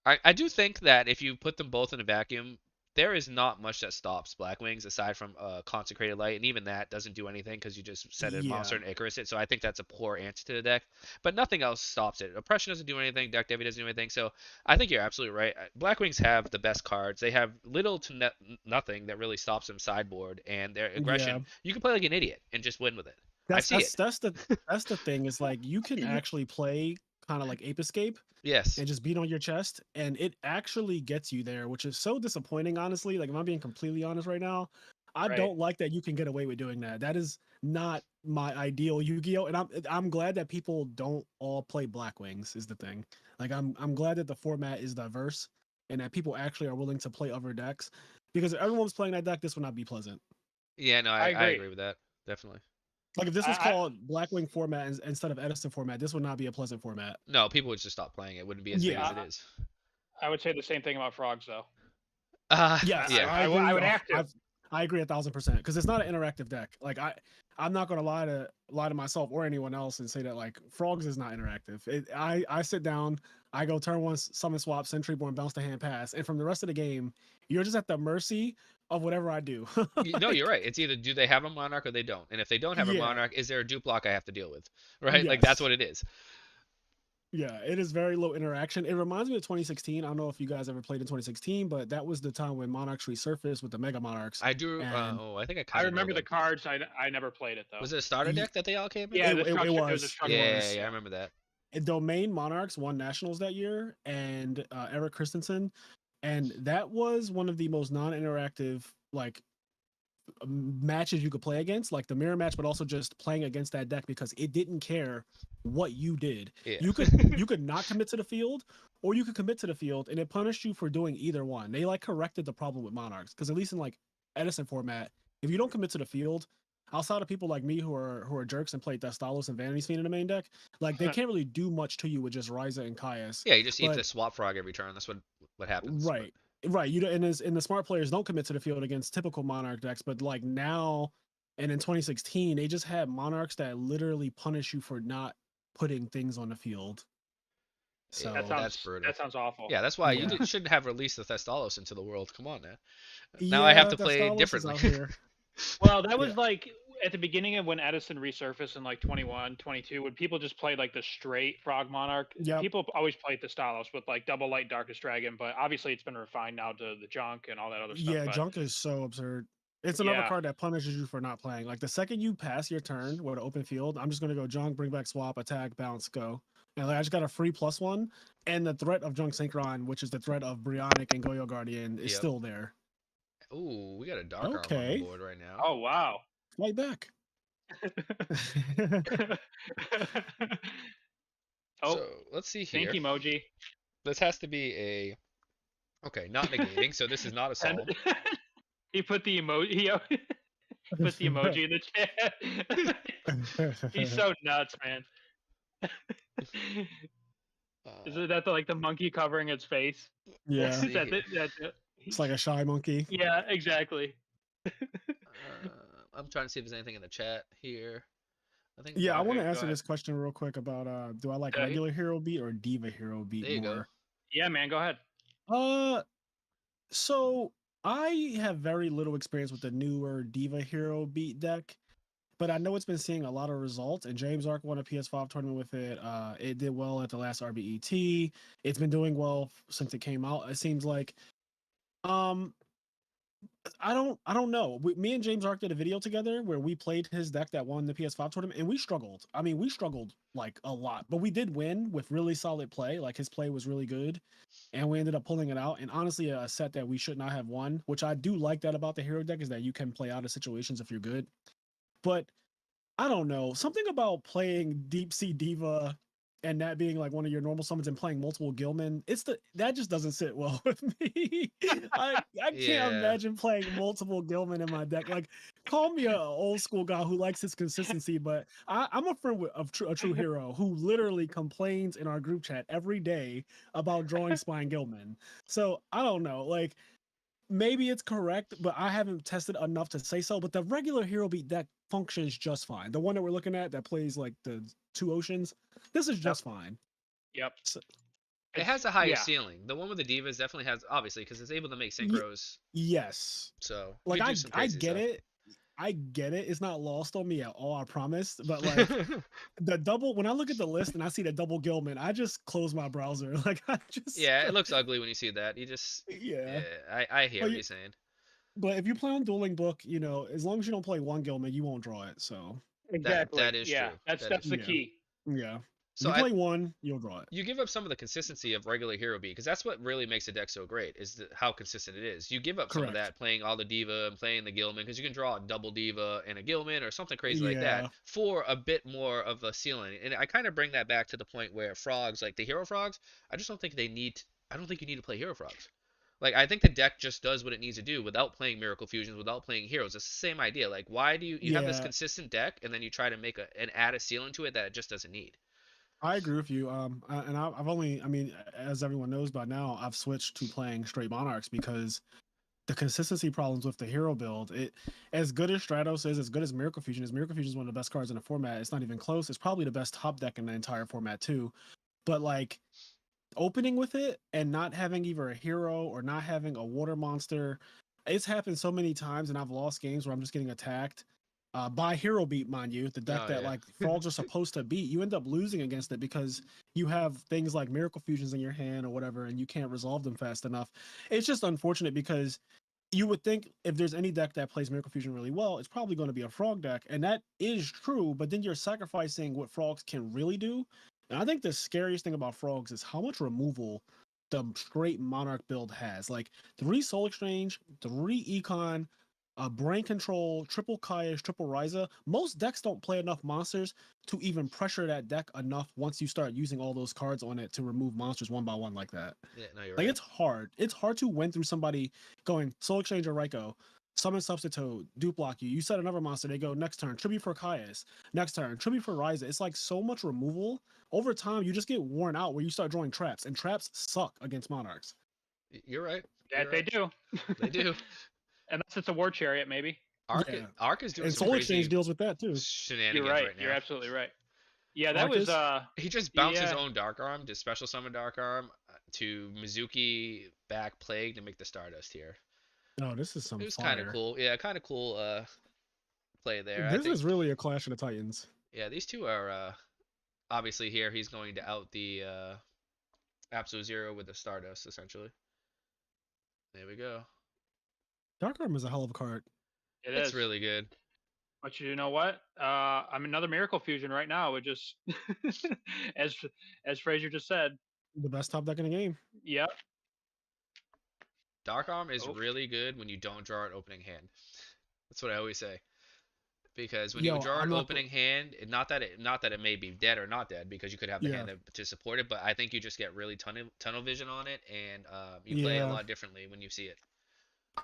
I do think that if you put them both in a vacuum, there is not much that stops Black Wings aside from Consecrated Light, and even that doesn't do anything because you just set a monster Yeah, and Icarus it. So I think that's a poor answer to the deck. But nothing else stops it. Oppression doesn't do anything. Deck Devi doesn't do anything. So I think you're absolutely right. Black Wings have the best cards. They have little to nothing that really stops them sideboard, and their yeah. aggression. You can play like an idiot and just win with it. I see it. That's the thing. Is like you can actually play kind of like Ape Escape Yes. and just beat on your chest, and it actually gets you there, which is so disappointing. Honestly, like if I'm being completely honest right now, I Right. don't like that you can get away with doing that. That is not my ideal Yu-Gi-Oh, and I'm glad that people don't all play Black Wings. Is the thing. Like I'm glad that the format is diverse and that people actually are willing to play other decks. Because if everyone was playing that deck, this would not be pleasant. Yeah. No, I I agree. agree with that. Definitely. Like if this was I called Blackwing format instead of Edison format, this would not be a pleasant format. No, people would just stop playing. It wouldn't be as big as Yeah. it is. I would say the same thing about frogs though. Yes, Yeah. I I agree. would have to. I agree 1,000% because it's not an interactive deck. Like I'm not gonna lie to myself or anyone else and say that like Frogs is not interactive. I sit down, I go turn one, summon swap, Sentry Born, bounce the hand, pass, and from the rest of the game, you're just at the mercy of whatever I do. No, you're Like, right. It's either do they have a monarch or they don't. And if they don't have a yeah, monarch, is there a dupe block I have to deal with? Right? Like that's yes. what it is. Yeah, it is very low interaction. It reminds me of 2016. I don't know if you guys ever played in 2016, but that was the time when Monarchs resurfaced with the Mega Monarchs. I do. And I think I I kind of know remember the them. cards. I never played it though. Was it a starter y- deck that they all came in? Yeah, the it structure. It was a was. It structure deck. Yeah, was. yeah, I Yeah. remember that. Domain Monarchs won nationals that year, and Eric Christensen, and that was one of the most non-interactive like matches you could play against, like the mirror match, but also just playing against that deck because it didn't care what you did. Yeah. You could not commit to the field, or you could commit to the field, and it punished you for doing either one. They like corrected the problem with Monarchs because at least in like Edison format, if you don't commit to the field, outside of people like me who are jerks and play Thestalos and Vanity's Fiend in the main deck, like they can't really do much to you with just Ryza and Caius. Yeah, you just eat But the swap frog every turn. That's what happens. But right. Right. You don't, and the smart players don't commit to the field against typical Monarch decks, but like now and in 2016, they just had Monarchs that literally punish you for not putting things on the field. yeah, So that's brutal. That sounds awful. Yeah, that's why you yeah. shouldn't have released the Thestalos into the world. Come on, man. Now I have Yeah, to that play Stalos is differently. out here. Well, that Yeah. was like at the beginning of when Edison resurfaced in like 21, 22, when people just played like the straight Frog Monarch. Yep. People always played the Stalos with like double light Darkest Dragon, but obviously it's been refined now to the junk and all that other stuff. Yeah, But junk is so absurd. It's another yeah, card that punishes you for not playing. Like the second you pass your turn with an open field, I'm just gonna go junk, bring back swap, attack, bounce, go. And like, I just got a free +1, and the threat of junk synchron, which is the threat of Brionic and Goyo Guardian, is Yep. still there. Ooh, we got a dark arm on the Okay, board right now. oh wow. fight back. Oh, So let's see stink here. emoji. This has to be a okay, not negating. So this is not a And solve. he put the emoji. He put the emoji in the chat. He's so nuts, man. Is Uh, that like the monkey covering its face? Yeah, let's see here. That's it? it's like a shy monkey. Yeah, exactly. I'm trying to see if there's anything in the chat here. I think Yeah, I Mark. want to Okay, go answer ahead. this question real quick about do I like Okay. regular hero beat or diva hero beat There you go. more? Yeah, man, go ahead. So I have very little experience with the newer diva hero beat deck, but I know it's been seeing a lot of results. And James Ark won a PS5 tournament with it. It did well at the last RBET. It's been doing well since it came out. It seems like. Um, I don't know. Me and James Ark did a video together where we played his deck that won the PS5 tournament, and we struggled. I mean, we struggled like a lot, but we did win with really solid play. Like his play was really good, and we ended up pulling it out. And honestly, a set that we should not have won, which I do like that about the hero deck, is that you can play out of situations if you're good. But I don't know. Something about playing Deep Sea Diva and that being like one of your normal summons and playing multiple Gilman, that just doesn't sit well with me. I can't Yeah. imagine playing multiple Gilman in my deck. Like, call me a old school guy who likes his consistency, but I'm a friend a true hero who literally complains in our group chat every day about drawing Spine Gilman. So I don't know. Like, maybe it's correct, but I haven't tested enough to say so. But the regular hero beat deck functions just fine. The one that we're looking at that plays like the two oceans, this is just fine. Yep. So, It has a higher yeah. ceiling. The one with the divas definitely has, obviously, because it's able to make Ye- synchros. yes, So you like could do some I crazy get stuff. it. I get it. It's not lost on me at all. I promise. But like the double, when I look at the list and I see the double Gilman, I just close my browser. Like I just Yeah, it looks ugly when you see that. You just, yeah. I hear But what you're saying. but if you play on Dueling Book, as long as you don't play one Gilman, you won't draw it. So Exactly. That is Yeah, true. that's That is the yeah, true. key. yeah. If So you play one, you'll draw it. you give up some of the consistency of regular hero beat because that's what really makes a deck so great is how consistent it is. You give up some of Correct. that playing all the diva and playing the Gilman because you can draw a double diva and a Gilman or something crazy like that Yeah. for a bit more of a ceiling. And I kind of bring that back to the point where frogs, like the hero frogs, I just don't think they need. I don't think you need to play hero frogs. Like I think the deck just does what it needs to do without playing miracle fusions, without playing heroes. It's the same idea. Like why do you have this Yeah, consistent deck and then you try to make and add a ceiling to it that it just doesn't need. I agree with you. And I've only, I mean, as everyone knows by now, I've switched to playing straight monarchs because the consistency problems with the hero build. It as good as Stratos is, as good as Miracle Fusion is. Miracle Fusion is one of the best cards in the format. It's not even close. It's probably the best top deck in the entire format too. But like opening with it and not having either a hero or not having a water monster, it's happened so many times, and I've lost games where I'm just getting attacked by hero beat, mind you, the deck Oh that yeah. like frogs are supposed to beat. You end up losing against it because you have things like Miracle Fusions in your hand or whatever, and you can't resolve them fast enough. It's just unfortunate because you would think if there's any deck that plays Miracle Fusion really well, it's probably going to be a frog deck, and that is true. But then you're sacrificing what frogs can really do. And I think the scariest thing about frogs is how much removal the straight Monarch build has. Like 3 Soul Exchange, 3 Econ, Brain Control, triple Kaiash, triple Ryza. Most decks don't play enough monsters to even pressure that deck enough once you start using all those cards on it to remove monsters one by one like that. Yeah, no, you're Like right. it's hard. It's hard to win through somebody going Soul Exchange or Raikou, summon Substitute, dupe block you. You set another monster, they go next turn, tribute for Kaius. Next turn, tribute for Ryza. It's like so much removal. Over time, you just get worn out where you start drawing traps, and traps suck against Monarchs. You're right. That You're they right. do. They do. Unless it's a war chariot, maybe. Yeah. Arc is doing And some Soul Exchange crazy deals with that too. You're shenanigans right. right now. You're absolutely right. Yeah, that Arcus? was He just bounced his yeah. own Dark Arm, just special summon Dark Arm to Mizuki back Plague to make the Stardust here. Oh, this is some It was kind of fire. cool. Yeah, kind of cool play there. I This think is really a Clash of the Titans. yeah, these two are obviously here he's going to out the Absolute Zero with the Stardust essentially. There we go. Dark Arm is a hell of a card. It It's is. really good. But you know what? I'm another Miracle Fusion right now. It just as Fraser just said. The best top deck in the game. Yep. Dark Arm is Oof. really good when you don't draw an opening hand. That's what I always say. Because when you Yo, draw I'm an not. opening hand, not that it may be dead or not dead, because you could have the Yeah. hand to support it, but I think you just get really tunnel vision on it, and you play a Yeah. lot differently when you see it.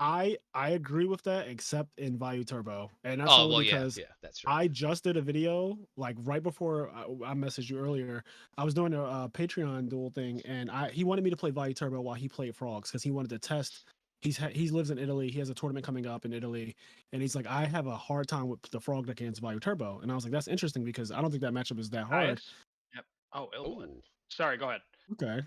I agree with that, except in Vayu Turbo, and that's Oh only well, yeah, because yeah, that's true. I just did a video like right before I messaged you earlier. I was doing a Patreon duel thing, and he wanted me to play Vayu Turbo while he played Frogs because he wanted to test. He lives in Italy. He has a tournament coming up in Italy, and he's like, I have a hard time with the Frog deck against Vayu Turbo, and I was like, that's interesting because I don't think that matchup is that hard. Highest? Yep. Oh, Illblood. Ooh, Sorry, go ahead. Okay.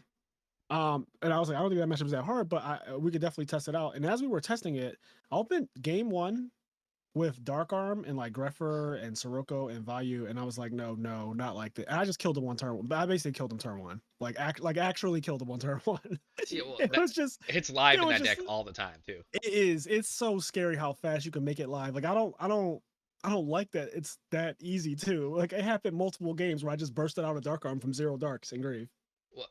And I was like, I don't think that matchup is that hard, but we could definitely test it out. And as we were testing it, I opened game one with Dark Arm and like Greffer and Sirocco and Vayu, and I was like, no, not like that. And I just killed him one turn. I basically killed him turn one, like actually killed him on turn one. yeah, well, It was just, it's live it in was that just, deck all the time too. it is. It's so scary how fast you can make it live. Like I don't like that. It's that easy too. Like it happened multiple games where I just bursted out a Dark Arm from 0 darks and grave. Well,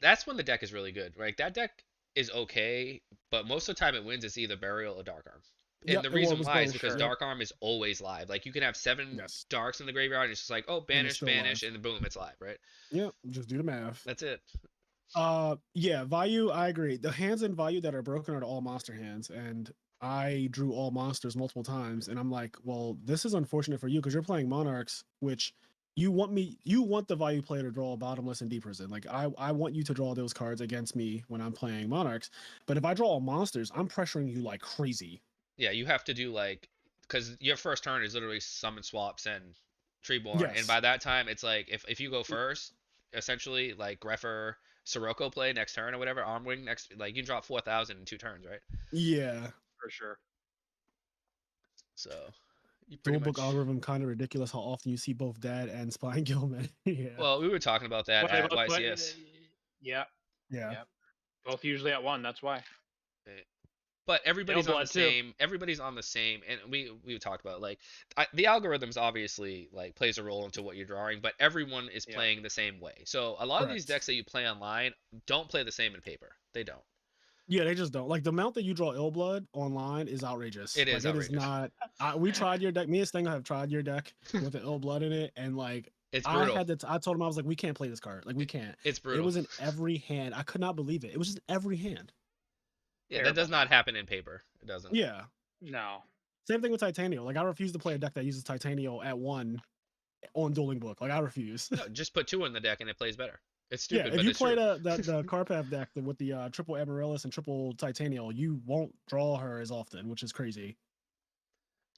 that's when the deck is really good, right? That deck is okay, but most of the time it wins. It's either Burial or Dark Arm. And Yep, the well, it reason was why is both. because Yep. Dark Arm is always live. Like you can have 7 Yes. darks in the graveyard, and it's just like, oh, And it's banish, still banish, live. and boom, it's live, right? Yep, just do the math. That's it. Yeah, Vayu, I agree. The hands in Vayu that are broken are all monster hands, and I drew all monsters multiple times, and I'm like, well, this is unfortunate for you because you're playing Monarchs, which you want the Vayu player to draw a bottomless and deep prison. Like I want you to draw those cards against me when I'm playing Monarchs, but if I draw all monsters, I'm pressuring you like crazy. Yeah, you have to do like, because your first turn is literally summon swaps and Treeborn, and Yes. by that time it's like if you go first, essentially like Greffer, Sirocco play next turn or whatever, Armwing next, like you can drop 4,000 in 2 turns, right? Yeah. For sure. So you pretty Dual book much. algorithm kind of ridiculous how often you see both Dad and Spine Gilman. Yeah. Well, we were talking about that Well, they at both play- YCS. Yeah. Yeah. Yep. Both usually at 1. That's why. But everybody's on the Illblood, too. same. Everybody's on the same, and we talked about like the algorithms obviously like plays a role into what you're drawing, but everyone is Yeah. playing the same way. So a lot of these Correct. decks that you play online don't play the same in paper. They don't. Yeah, they just don't. Like the amount that you draw Illblood online is outrageous. It is like, outrageous. It is not. We tried your deck. Me and Stinger have tried your deck with the Illblood in it, and like It's I brutal. had to. I told him I was like, we can't play this card. Like we can't. It's It brutal. was in every hand. I could not believe it. It was just every hand. Yeah, that does not happen in paper. It doesn't. Yeah. No. Same thing with Titanio. Like I refuse to play a deck that uses Titanio at 1 on Dueling Book. Like I refuse. No, just put 2 in the deck and it plays better. It's Yeah, stupid, if but you it's play true. the Carpath deck with the triple Amaryllis and triple Titanial, you won't draw her as often, which is crazy.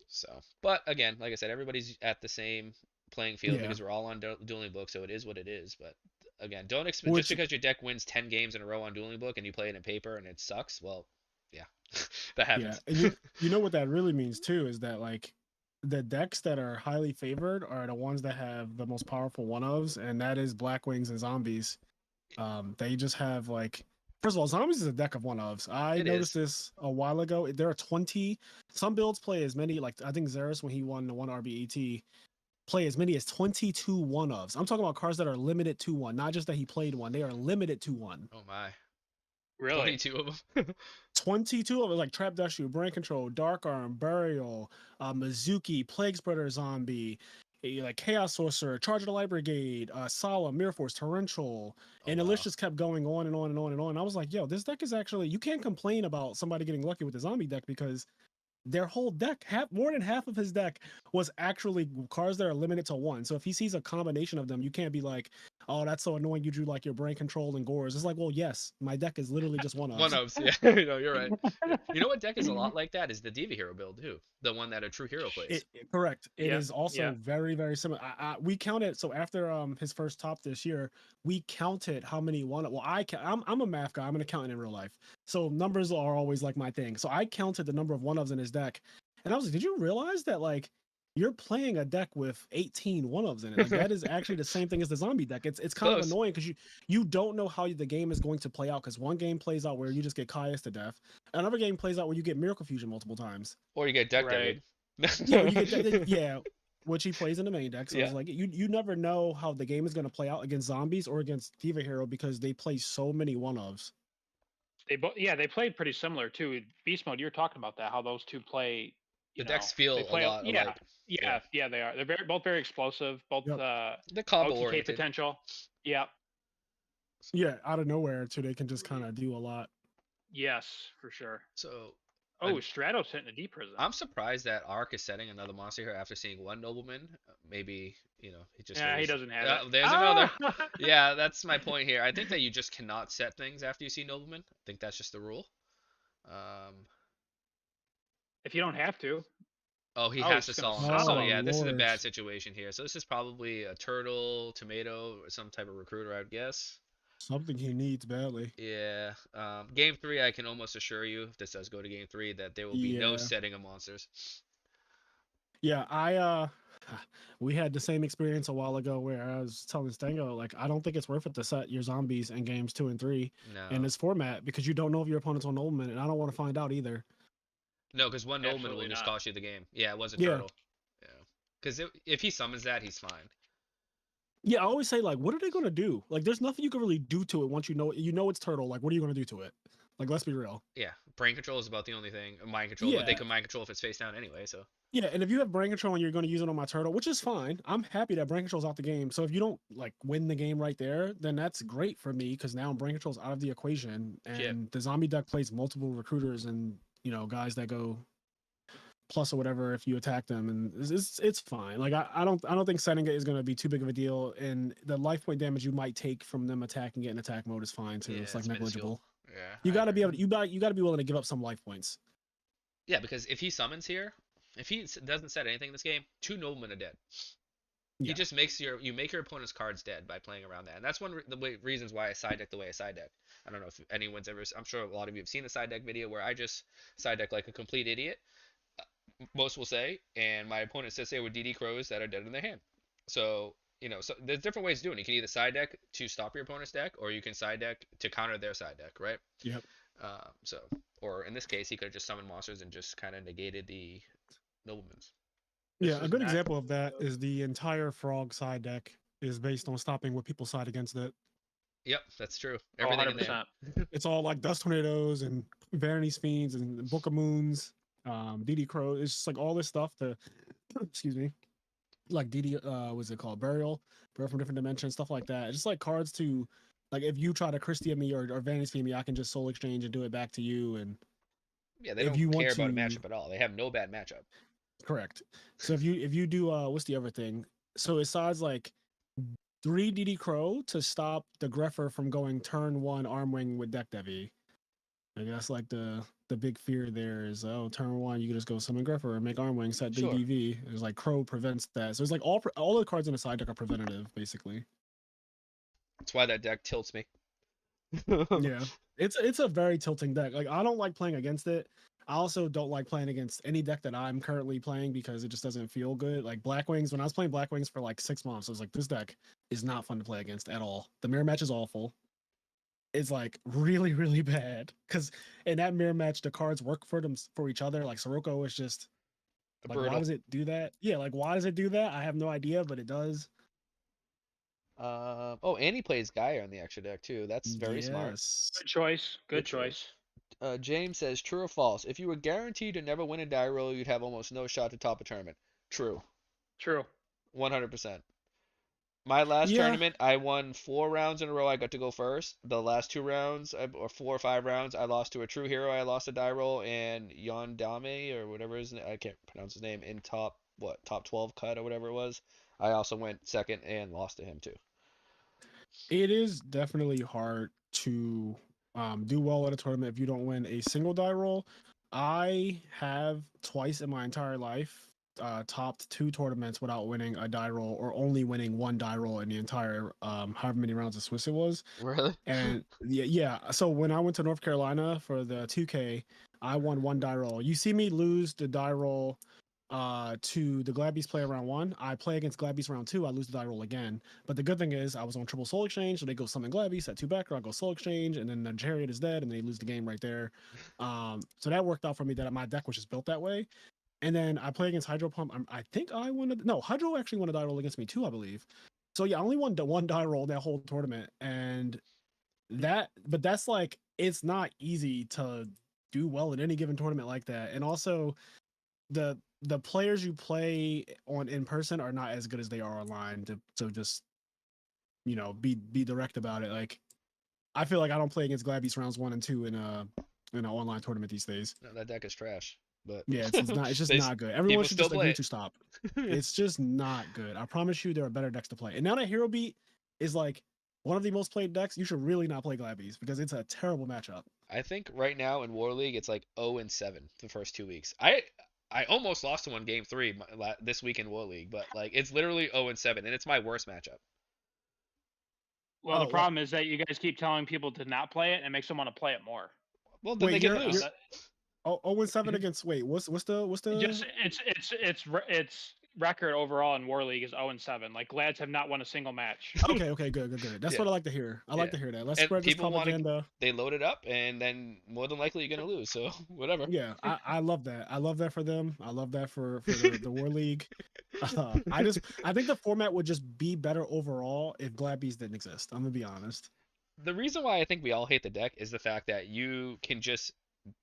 So, but again, like I said, everybody's at the same playing field Yeah, because we're all on Dueling Book, so it is what it is. But again, don't expect just which because your deck wins 10 games in a row on Dueling Book and you play it in paper and it sucks. Well, yeah, that yeah, happens. and you know what that really means too is that like the decks that are highly favored are the ones that have the most powerful one ofs, and that is Black Wings and Zombies. They just have like first of all, Zombies is a deck of one ofs. I It noticed is. this a while ago. There are 20. Some builds play as many. Like I think Xeris when he won the one RBET play as many as 22 one ofs. I'm talking about cards that are limited to one, not just that he played one. They are limited to one. Oh my, Really? 22 of them. 22 of it, like Trap Dushu, Brain Control, Dark Arm, Burial, Mizuki, Plague Spreader Zombie, like Chaos Sorcerer, Charge of the Light Brigade, Solemn, Mirror Force, Torrential, Oh and the list wow. just kept going on and on and on and on. I was like, yo, this deck is actually, you can't complain about somebody getting lucky with the zombie deck because their whole deck, more than half of his deck was actually cards that are limited to one. So if he sees a combination of them, you can't be like, oh, that's so annoying. You drew like your Brain Control and Gores. It's like, well, yes, my deck is literally just one One ofs. ofs, yeah. No, you're right. Yeah. You know what deck is a lot like that is the Diva Hero build too, the one that a true hero plays. Correct. It Yeah, is yeah. also very, very similar. We counted. So after his first top this year, we counted how many won. Well, I'm a math guy. I'm an accountant in real life, so numbers are always like my thing. So I counted the number of one ofs in his deck, and I was like, did you realize that like you're playing a deck with 18 one ofs in it? Like that is actually the same thing as the zombie deck. It's kind of Close. annoying because you don't know how the game is going to play out because one game plays out where you just get Caius to death, another game plays out where you get Miracle Fusion multiple times. Or you get deck Right. deaded. Yeah, or you get that. Yeah, which he plays in the main deck. So Yeah. it's like you never know how the game is going to play out against zombies or against Diva Hero because they play so many one ofs. They both, yeah, they played pretty similar too. Beast Mode, you were talking about that, how those two play. The decks feel They a play. lot Yeah, alike. Yeah. yeah, yeah. They are. They're both very explosive. Both Yep. The combo OTK oriented. potential. Yeah. Yeah, out of nowhere too, they can just kind of do a lot. Yes, for sure. So Oh, Stratos hitting a deep prison. I'm surprised that Ark is setting another monster here after seeing one nobleman. Maybe, he just Yeah, he knows. doesn't have it. There's another. Yeah, that's my point here. I think that you just cannot set things after you see nobleman. I think that's just the rule. Um, If you don't have to. oh, he Oh, has he's to gonna solemn it. So Oh solemn. yeah, this is a Lord. bad situation here. So this is probably a turtle, tomato, or some type of recruiter, I would guess. Something he needs badly. Yeah. Game three, I can almost assure you, if this does go to game three, that there will be no Yeah. setting of monsters. Yeah, we had the same experience a while ago where I was telling Stango, like, I don't think it's worth it to set your zombies in games 2 and 3 in No. this format because you don't know if your opponent's on Nobleman, and I don't want to find out either. No, because one nobleman will Absolutely just not. cost you the game. Yeah, it was a Yeah. turtle. Yeah. Because if he summons that, he's fine. Yeah, I always say like, what are they gonna do? Like, there's nothing you can really do to it once you know it's turtle. Like, what are you gonna do to it? Like, let's be real. Yeah. Brain control is about the only thing. Mind control, but they Yeah, can mind control if it's face down anyway, so. yeah. And if you have brain control and you're gonna use it on my turtle, which is fine, I'm happy that brain control's out the game. So if you don't like win the game right there, then that's great for me because now brain control's out of the equation, Yeah. and the zombie deck plays multiple recruiters and guys that go plus or whatever if you attack them, and it's fine. Like I don't think setting it is going to be too big of a deal, and the life point damage you might take from them attacking it in attack mode is fine too. Yeah, It's like it's minuscule. negligible. Yeah, You I got to agree. be able to you got to be willing to give up some life points. Yeah, because if he summons here, if he doesn't set anything in this game, two noblemen are dead. He Yeah, just makes you make your opponent's cards dead by playing around that, and that's one the reasons why I side deck the way I side deck. I don't know if anyone's ever. I'm sure a lot of you have seen the side deck video where I just side deck like a complete idiot. Most will say, and my opponent sits there with DD crows that are dead in their hand. So so there's different ways to do it. You can either side deck to stop your opponent's deck, or you can side deck to counter their side deck, right? yep. So, or in this case, he could have just summoned monsters and just kind of negated the noblemen's. This Yeah, a is good not. example of that is the entire frog side deck is based on stopping what people side against it. Yep, that's true. Oh, Everything in there. 100%. It's all like Dust Tornadoes and Vanity's Fiends and Book of Moons, DD Crow. It's just like all this stuff to, excuse me, like DD, what's it called? Burial from Different Dimensions, stuff like that. It's just like cards to, like if you try to Christie me or Vanity's Fiend me, I can just Soul Exchange and do it back to you. And Yeah, they if don't you want care about a to, matchup at all. They have no bad matchup. correct. So if you do, what's the other thing? So besides like 3 DD Crow to stop the Greffer from going turn 1 Armwing with Deck Devi. I guess like the big fear there is, oh, turn 1 you can just go summon Greffer and make Armwing, set Sure. DDV. It's like Crow prevents that. So it's like all the cards in the side deck are preventative, basically. That's why that deck tilts me. Yeah, it's a very tilting deck. Like I don't like playing against it. I also don't like playing against any deck that I'm currently playing because it just doesn't feel good. Like Black Wings, when I was playing Black Wings for like 6 months, I was like, this deck is not fun to play against at all. The mirror match is awful. It's like really, really bad because in that mirror match, the cards work for each other. Like Sirocco is just like, why Brutal. does it do that? Yeah, like why does it do that? I have no idea, but it does. Oh, and he plays Gaia on the extra deck too. That's very smart. Yes. Good choice. Good choice. James says, true or false? If you were guaranteed to never win a die roll, you'd have almost no shot to top a tournament. True. True. 100%. My last Yeah. tournament, I won 4 rounds in a row. I got to go first. The last 2 rounds, or 4 or 5 rounds, I lost to a true hero. I lost a die roll, and Yondame, or whatever his name, I can't pronounce his name, in top 12 cut or whatever it was. I also went second and lost to him too. It is definitely hard to do well at a tournament if you don't win a single die roll. I have twice in my entire life topped 2 tournaments without winning a die roll or only winning 1 die roll in the entire however many rounds of Swiss it was. Really? And yeah. So when I went to North Carolina for the 2K, I won 1 die roll. You see me lose the die roll to the Glad Beast play round 1. I play against Glad Beast round 2. I lose the die roll again. But the good thing is I was on triple soul exchange, so they go summon Glad Beast at 2 backer. I go soul exchange, and then the chariot is dead, and they lose the game right there. So that worked out for me. That my deck was just built that way. And then I play against Hydro Pump. I think I won. No, Hydro actually won a die roll against me too, I believe. So yeah, I only won the 1 die roll that whole tournament, and but that's like it's not easy to do well in any given tournament like that. And also the players you play on in person are not as good as they are online to just be direct about it. Like I feel like I don't play against Glad Beast rounds 1 and 2 in an online tournament these days. No, that deck is trash. But Yeah, it's just not good. Everyone people should still just play agree it. to stop. It's just not good. I promise you there are better decks to play. And now that Hero Beat is like one of the most played decks, you should really not play Glad Beast because it's a terrible matchup. I think right now in War League it's like 0-7 the first 2 weeks. I almost lost to one game 3 this week in War League, but like it's literally 0-7 and it's my worst matchup. Well, Oh, the problem is that you guys keep telling people to not play it, and it makes them want to play it more. Well, then Wait, they get you're- loose. you're- 0-7 against what's the Just it's record overall in War League is 0-7. Like Glads have not won a single match. Okay, good. That's Yeah. what I like to hear. I like Yeah. to hear that. Let's And spread this people wanna- propaganda. They load it up and then more than likely you're gonna lose. So whatever. Yeah, I love that. I love that for them. I love that for the War League. I think the format would just be better overall if Glad Beast didn't exist. I'm gonna be honest. The reason why I think we all hate the deck is the fact that you can just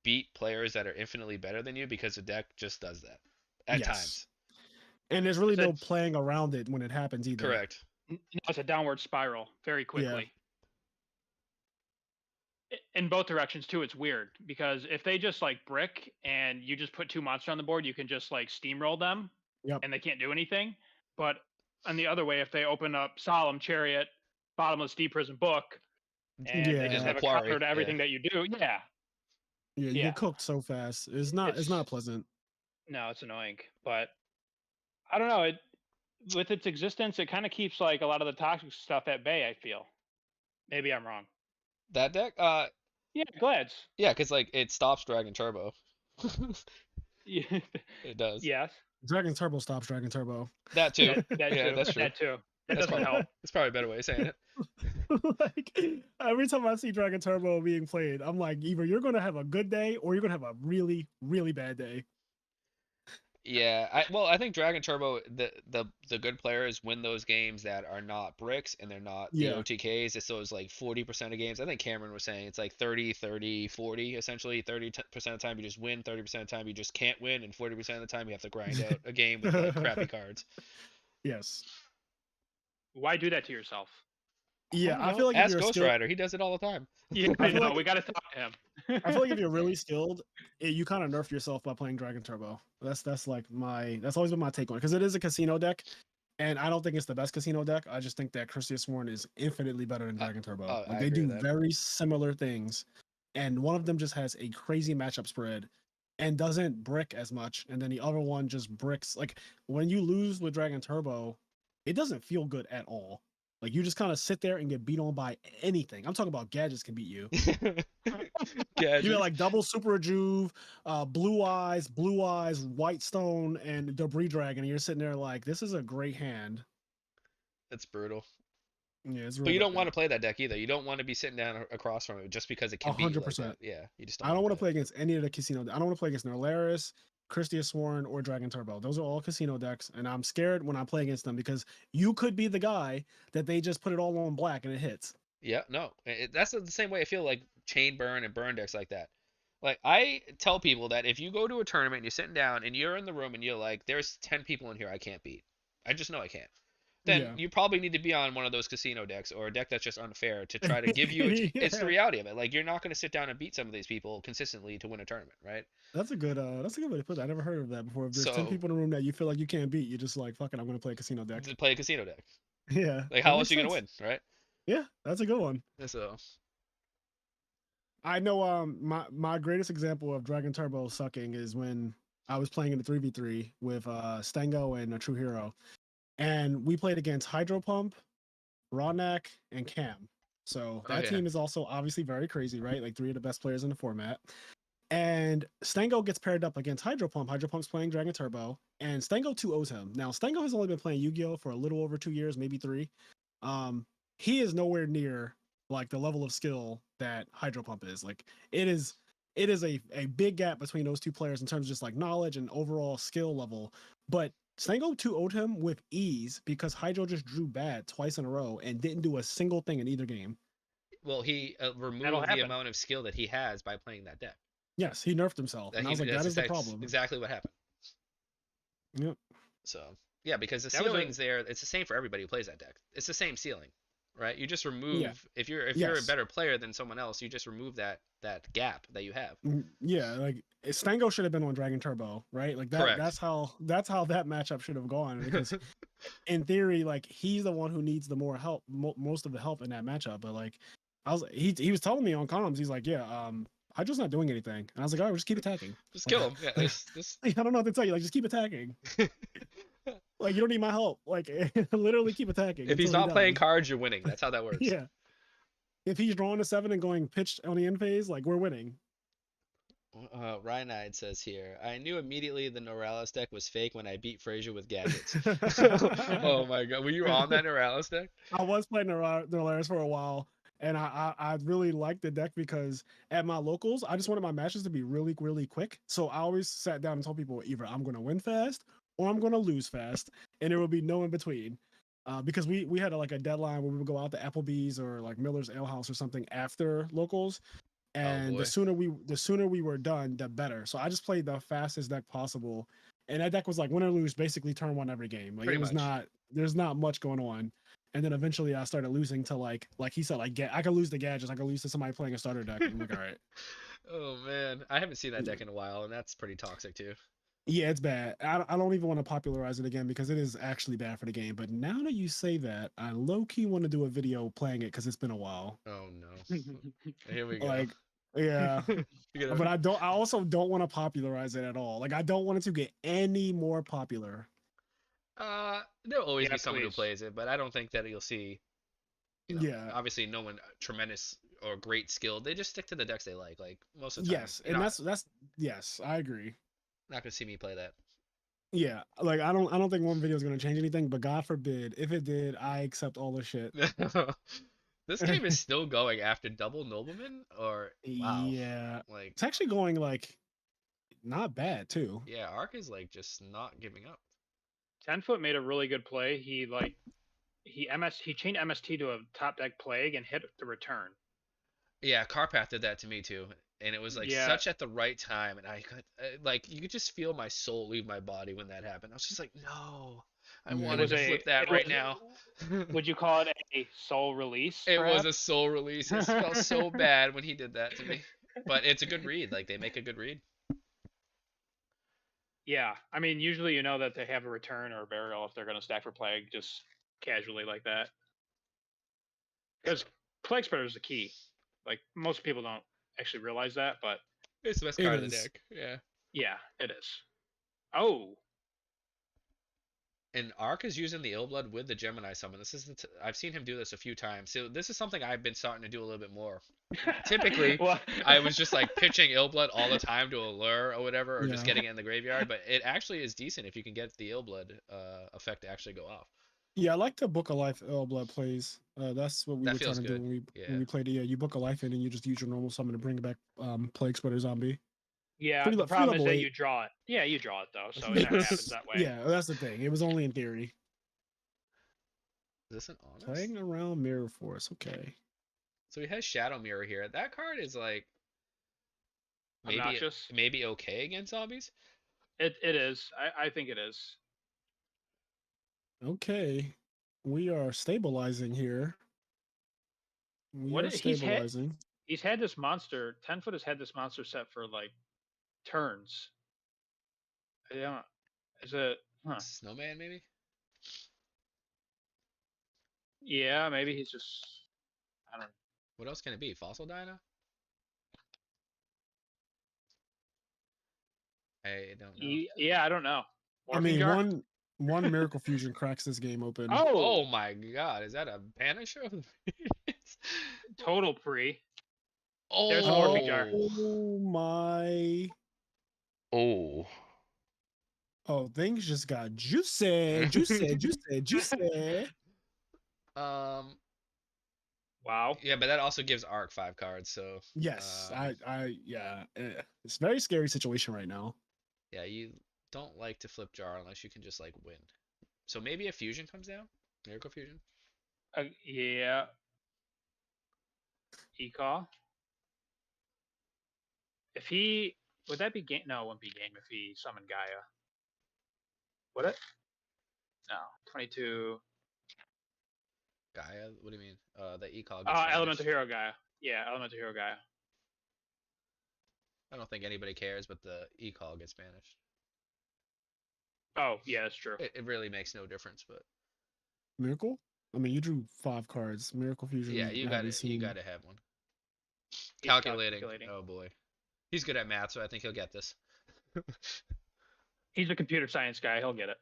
beat players that are infinitely better than you because the deck just does that at Yes. times. And there's really no That's- playing around it when it happens either. Correct. No, it's a downward spiral very quickly. In both directions too. It's weird because if they just like brick and you just put 2 monsters on the board, you can just like steamroll them, Yep. and they can't do anything. But on the other way, if they open up Solemn Chariot, Bottomless Deep Prison Book, and they Yeah. just have a Quarry, counter to everything that you do, Yeah, you Yeah. get cooked so fast. It's not pleasant. no, it's annoying. But I don't know. It with its existence, it kind of keeps like a lot of the toxic stuff at bay. I feel. Maybe I'm wrong. That deck? Yeah, Glads. Yeah, because like it stops Dragon Turbo. Yeah. It does. Yes. Dragon Turbo stops Dragon Turbo. That too. That Yeah, too. that's true. That too. That That's doesn't probably, help. that's probably a better way of saying it. Like every time I see Dragon Turbo being played, I'm like, either you're gonna have a good day or you're gonna have a really, really bad day. Yeah, I think Dragon Turbo, the good players win those games that are not bricks and they're not the Yeah. OTKs. It's those like 40% of games. I think Cameron was saying it's like 30, 30, 40 essentially. 30% of the time you just win, 30% of the time you just can't win, and 40% of the time you have to grind out a game with like crappy cards. Yes. Why do that to yourself? Yeah, I don't feel like if Ask you're Ghost skilled, Rider, he does it all the time. Yeah, I feel no, like- we got to talk to him. I feel like if you're really skilled, you kind of nerf yourself by playing Dragon Turbo. That's always been my take on it because it is a casino deck. And I don't think it's the best casino deck. I just think that Christia Sworn is infinitely better than I, Dragon Turbo. oh, Like I they agree do with that. very similar things, and one of them just has a crazy matchup spread and doesn't brick as much, and then the other one just bricks. Like when you lose with Dragon Turbo, it doesn't feel good at all. Like you just kind of sit there and get beat on by anything. I'm talking about gadgets can beat you. You get Gadgets. like double super rejuve, blue eyes, white stone, and debris dragon, and you're sitting there like, this is a great hand. It's brutal. Yeah, it's But real you don't want bad. to play that deck either. You don't want to be sitting down across from it just because it A can beat you hundred like that. percent. Yeah, you just don't I want don't to want play to it. play against any of the casino. I don't want to play against Nerlaris, Christia Sworn, or Dragon Turbo. Those are all casino decks, and I'm scared when I play against them because you could be the guy that they just put it all on black and it hits. Yeah, no, that's the same way I feel like chain burn and burn decks like that. Like I tell people that if you go to a tournament and you're sitting down and you're in the room and you're like, there's 10 people in here I can't beat. I just know I can't. Then Yeah. you probably need to be on one of those casino decks or a deck that's just unfair to try to give you it's the Yeah. reality of it. Like you're not going to sit down and beat some of these people consistently to win a tournament, right? That's a good way to put that. I never heard of that before. If there's 10 So people in a room that you feel like you can't beat, you're just like, fuck it, I'm gonna play a casino deck. to play a casino deck. Yeah, Like that how else makes are you going sense. to win, right? Yeah, that's a good one. So I know my greatest example of Dragon Turbo sucking is when I was playing in the 3v3 with Stango and a True Hero. And we played against Hydro Pump, Rawnak, and Cam. So oh that yeah. team is also obviously very crazy, right? Like three of the best players in the format. And Stango gets paired up against Hydro Pump. Hydro Pump's playing Dragon Turbo, and Stango 2-0s him. Now, Stango has only been playing Yu-Gi-Oh! For a little over 2 years, maybe three. He is nowhere near like the level of skill that Hydro Pump is. Like it is a big gap between those two players in terms of just like knowledge and overall skill level. But Stango 2-0'd him with ease because Hydro just drew bad twice in a row and didn't do a single thing in either game. Well, he That'll removed the happen. amount of skill that he has by playing that deck. Yes, he nerfed himself. And I was like, that is the problem. Exactly what happened. Yep. So yeah, because the That was a ceiling's there. It's the same for everybody who plays that deck. It's the same ceiling, right? You just Yeah. remove if you're a Yes. better player than someone else, you just remove that gap that you have. Yeah, like Stango should have been on Dragon Turbo, right? Like that. Correct. That's how that matchup should have gone. Because in theory, like he's the one who needs the more help, most of the help in that matchup. But like, he was telling me on comms, he's like, yeah, Hydra's not doing anything, and I was like, all right, just keep attacking. Just Like, kill him. Yeah, like, this. I don't know what to tell you. Like, just keep attacking. Like, you don't need my help. Like, literally keep attacking. If he's until he not playing dies. cards, you're winning. That's how that works. Yeah. If he's drawing a 7 and going pitched on the end phase, like we're winning. Ryanide says here, I knew immediately the Noralis deck was fake when I beat Fraser with gadgets. Oh my god, were you on that Noralis deck? I was playing Nerlaris for a while, and I really liked the deck because at my locals, I just wanted my matches to be really, really quick. So I always sat down and told people either I'm going to win fast or I'm going to lose fast, and there would be no in between. Because we had like a deadline where we would go out to Applebee's or like Miller's Ale House or something after locals, Oh and boy. the sooner we were done, the better. So I just played the fastest deck possible, and that deck was like win or lose, basically turn one every game. Like Pretty it was much. not there's not much going on. And then eventually I started losing to like he said, like I could lose the gadgets, I could lose to somebody playing a starter deck. And I'm like, all right, Oh man, I haven't seen that deck in a while, and that's pretty toxic too. yeah, it's bad. I don't even want to popularize it again because it is actually bad for the game. But now that you say that, I low key want to do a video playing it because it's been a while. Oh no. Here we go. Like, yeah. You But gonna- I also don't want to popularize it at all. Like I don't want it to get any more popular. There'll always Yeah, be someone who please. plays it, but I don't think that you'll see. Yeah. Obviously, no one tremendous or great skill. They just stick to the decks they like. Like most of the time. Yes, You're and not, that's yes, I agree. not gonna see me play that. Yeah, like I don't think one video is gonna change anything, but God forbid if it did, I accept all the shit. This game is still going after Double Nobleman, or wow, Yeah, like it's actually going like not bad too. yeah, Ark is like just not giving up. 10-foot made a really good play. He chained MST to a top deck plague and hit the return. Yeah, Carpath did that to me too, and it was like Yeah. such at the right time, and I could like you could just feel my soul leave my body when that happened. I was just like, no, I Yeah. wanted to flip that it right was- now. Would you call it a soul release? It was a perhaps? soul release. It felt so bad when he did that to me, but it's a good read. Like they make a good read. Yeah, I mean, usually you know that they have a return or a burial if they're going to stack for plague, just casually like that. So Because plague spreader is the key. Like most people don't actually realize that, but it's the best It card of the is. deck. Yeah. yeah, it is. Oh, And Ark is using the Illblood with the Gemini summon. This is I've seen him do this a few times. So this is something I've been starting to do a little bit more. Typically, well, I was just like pitching Illblood all the time to a lure or whatever, or just Yeah. getting it in the graveyard. But it actually is decent if you can get the Illblood effect to actually go off. Yeah, I like the Book of Life Blood plays. That's what we That were trying feels to do good. when Yeah. we played it. Yeah, you book a life in and you just use your normal summon to bring back Plague Spreader Zombie. yeah, the Free problem is level that you 8. draw it. Yeah, you draw it though, so it never happens Yes. that way. Yeah, that's the thing. It was only in theory. Is this an honest? Playing around Mirror Force. Okay. So he has Shadow Mirror here. That card is like Obnoxious. maybe okay against zombies. It is. I think it is. Okay. We are stabilizing here. We What are stabilizing. he's had this monster. 10-foot has had this monster set for like turns. I don't. Is it? Huh. Snowman maybe. Yeah, maybe he's just. I don't. What else can it be? Fossil Dino? I don't know. Yeah, I don't know. I Morphing mean, jar. one Miracle Fusion cracks this game open. Oh, Oh my god, is that a Banisher? total pre. Oh. There's a morphing jar. Oh my. Oh. Oh, things just got juicy, juicy, juicy, juicy. Um. Wow. Yeah, but that also gives Arc 5 cards, so. Yes, yeah. It's a very scary situation right now. Yeah, you don't like to flip jar unless you can just like win. So maybe a fusion comes down? Miracle Fusion? Yeah. E-call. If he would that be game? No, it wouldn't be game if he summoned Gaia. Would it? No. 22. Gaia? What do you mean? The E-Call gets Elemental banished. Hero Gaia. Yeah, Elemental Hero Gaia. I don't think anybody cares, but the E-Call gets banished. Oh, yeah, that's true. It really makes no difference, but Miracle? I mean, you drew 5 cards. Miracle Fusion. yeah, I you haven't gotta seen. have one. He's Calculating. calculating. Oh boy. He's good at math, so I think he'll get this. He's a computer science guy. He'll get it.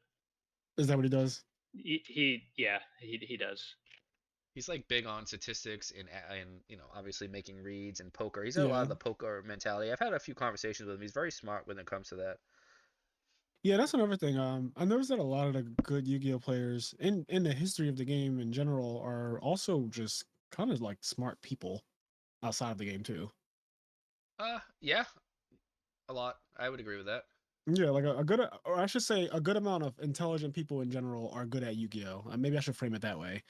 Is that what he does? He does. He's like big on statistics and obviously making reads and poker. He's got a lot of the poker mentality. I've had a few conversations with him. He's very smart when it comes to that. Yeah, that's another thing. I noticed that a lot of the good Yu-Gi-Oh players in the history of the game in general are also just kind of like smart people outside of the game too. Yeah, a lot. I would agree with that. Yeah, like a good, or I should say, a good amount of intelligent people in general are good at Yu-Gi-Oh. Maybe I should frame it that way,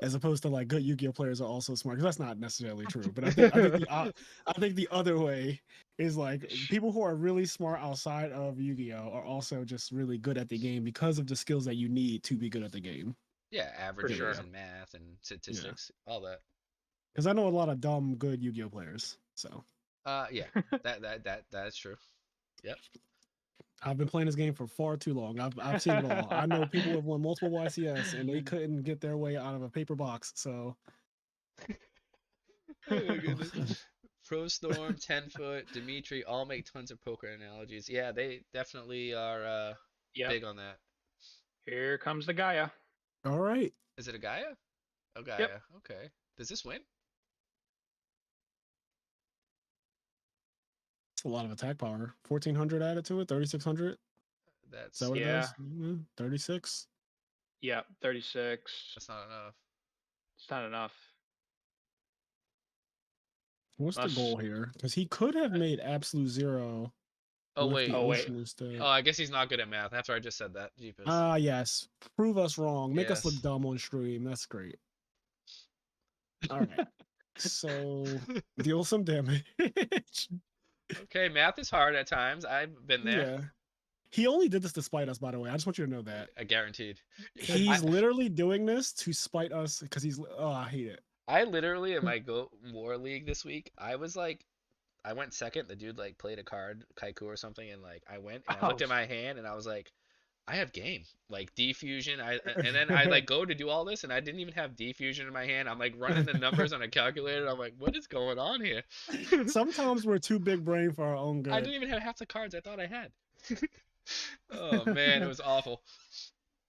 as opposed to like good Yu-Gi-Oh players are also smart, because that's not necessarily true. But I think the other way is like people who are really smart outside of Yu-Gi-Oh are also just really good at the game because of the skills that you need to be good at the game. Yeah, averages sure. and math and statistics, all that. Because I know a lot of dumb good Yu-Gi-Oh players. So Yeah, that's true. Yep. I've been playing this game for far too long. I've seen it all. I know people have won multiple YCS and they couldn't get their way out of a paper box. So Oh my goodness. Pro Storm, 10-foot, Dimitri, all make tons of poker analogies. Yeah, they definitely are Yep. big on that. Here comes the Gaia. all right. Is it a Gaia? Oh, Gaia. Yep. Okay. Does this win? It's a lot of attack power. 1400 added to it, 3600. That's Is that what it Yeah. does? 36. Yeah, 36. that's not enough. It's not enough. What's Must- the goal here? Because he could have made absolute zero. Oh with wait. the Oh, wait. ocean instead. Oh, I guess he's not good at math. After I just said that. Jeepers. Ah, yes. Prove us wrong. Make us look Yes. dumb on stream. That's great. All right. So deal some damage. Okay, math is hard at times. I've been there. Yeah. He only did this to spite us, by the way. I just want you to know that. Guaranteed. He's literally doing this to spite us because I hate it. I literally in my Go War League this week, I was like, I went second. The dude like played a card, Kaiku or something, and like I went and I Oh, looked at my hand and I was like, I have game. Like defusion. And then I like go to do all this and I didn't even have defusion in my hand. I'm like running the numbers on a calculator. I'm like, what is going on here? Sometimes we're too big brain for our own I good. didn't even have half the cards I thought I had. Oh man, it was awful.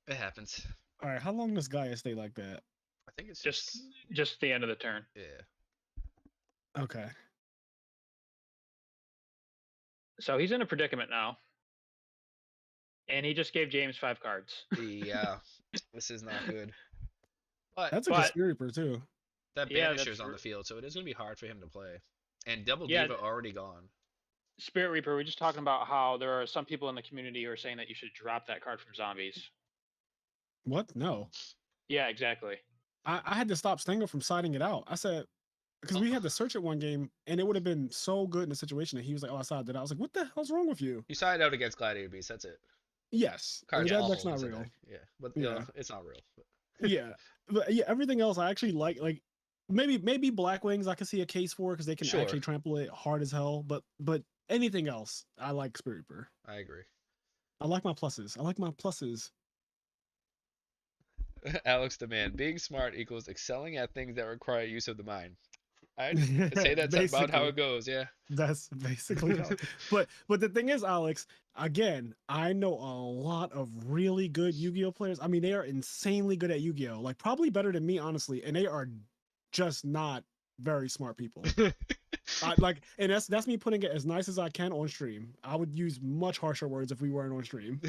It happens. All right, how long does Gaia stay like that? I think it's just the end of the turn. yeah. Okay. So he's in a predicament now, and he just gave James 5 cards. Yeah, this is not good. But That's a good Spirit Reaper too. that Yeah, Banisher's on the field, so it is going to be hard for him to play. And Double Yeah. Diva already gone. Spirit Reaper, we're just talking about how there are some people in the community who are saying that you should drop that card from zombies. What? No. Yeah, exactly. I had to stop Stinger from siding it out. I said, because we had to search it one game, and it would have been so good in the situation that he was like, "Oh, I sided it out." I was like, "What the hell's wrong with you?" You sided out against Gladiator Beast. That's it. Yes, Cards that awful deck's not in that real. deck. Yeah, but Yeah. it's not real. Yeah, but yeah, everything else I actually like maybe Black Wings I can see a case for because they can Sure. actually trample it hard as hell. But anything else, I like Spirit Reaper. I agree. I like my pluses. I like my pluses. Alex Demand. Being smart equals excelling at things that require use of the mind. I'd say that's about how Basically. it goes. Yeah. That's basically how. But the thing is, Alex, again, I know a lot of really good Yu-Gi-Oh players. I mean, they are insanely good at Yu-Gi-Oh, like probably better than me, honestly, and they are just not very smart people. And that's me putting it as nice as I can on stream. I would use much harsher words if we weren't on stream.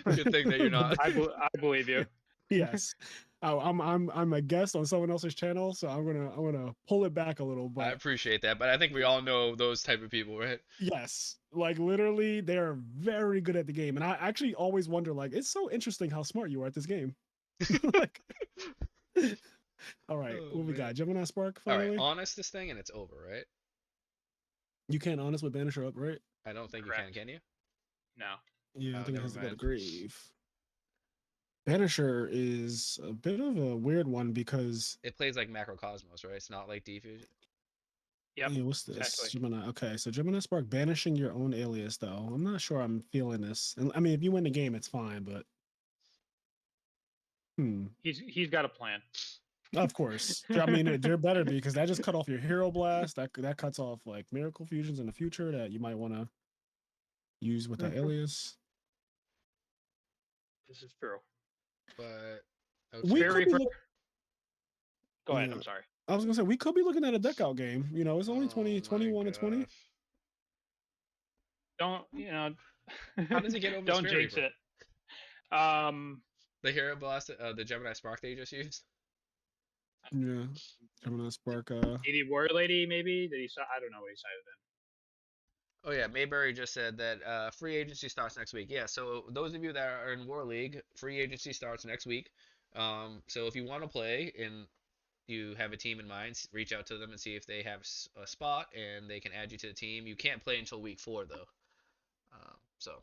Good thing that you're not. I believe you. Yes. I'm a guest on someone else's channel, so I'm gonna pull it back a little. I But appreciate that, but I think we all know those type of people, right? yes, like literally, they are very good at the game, and I actually always wonder, like, it's so interesting how smart you are at this game. Like, all right, Oh, what we man. got? Gemini Spark. All Finally, right, honest this thing and it's over, right? you can't honest with Banisher up, right? I don't think Correct. you can you? No. Yeah, I Oh, think it never has to go to mind. grave. Banisher is a bit of a weird one because It plays like Macrocosmos, right? It's not like Defusion. Yep. hey, what's this? exactly. Gemini. Okay, so Gemini Spark banishing your own alias, though. I'm not sure I'm feeling this. And I mean, if you win the game, it's fine, but He's got a plan. of course. I mean, there better be because that just cut off your Hero Blast. That cuts off like Miracle Fusions in the future that you might want to use with that alias. This is true. But We Spirit could be Reaper. Go ahead. Yeah. I'm sorry. I was gonna say we could be looking at a deck out game. You know, it's only Oh my 21 to 20. gosh. Don't How does he get over Don't Spirit jinx Reaper? it. The Hero Blast, the Gemini Spark that you just used? Yeah, Gemini Spark. Maybe Warrior Lady. Maybe did he? I don't know what he sided in. Oh yeah, Mayberry just said that free agency starts next week. Yeah, so those of you that are in War League, free agency starts next week. So if you want to play and you have a team in mind, reach out to them and see if they have a spot and they can add you to the team. You can't play until week 4 though. So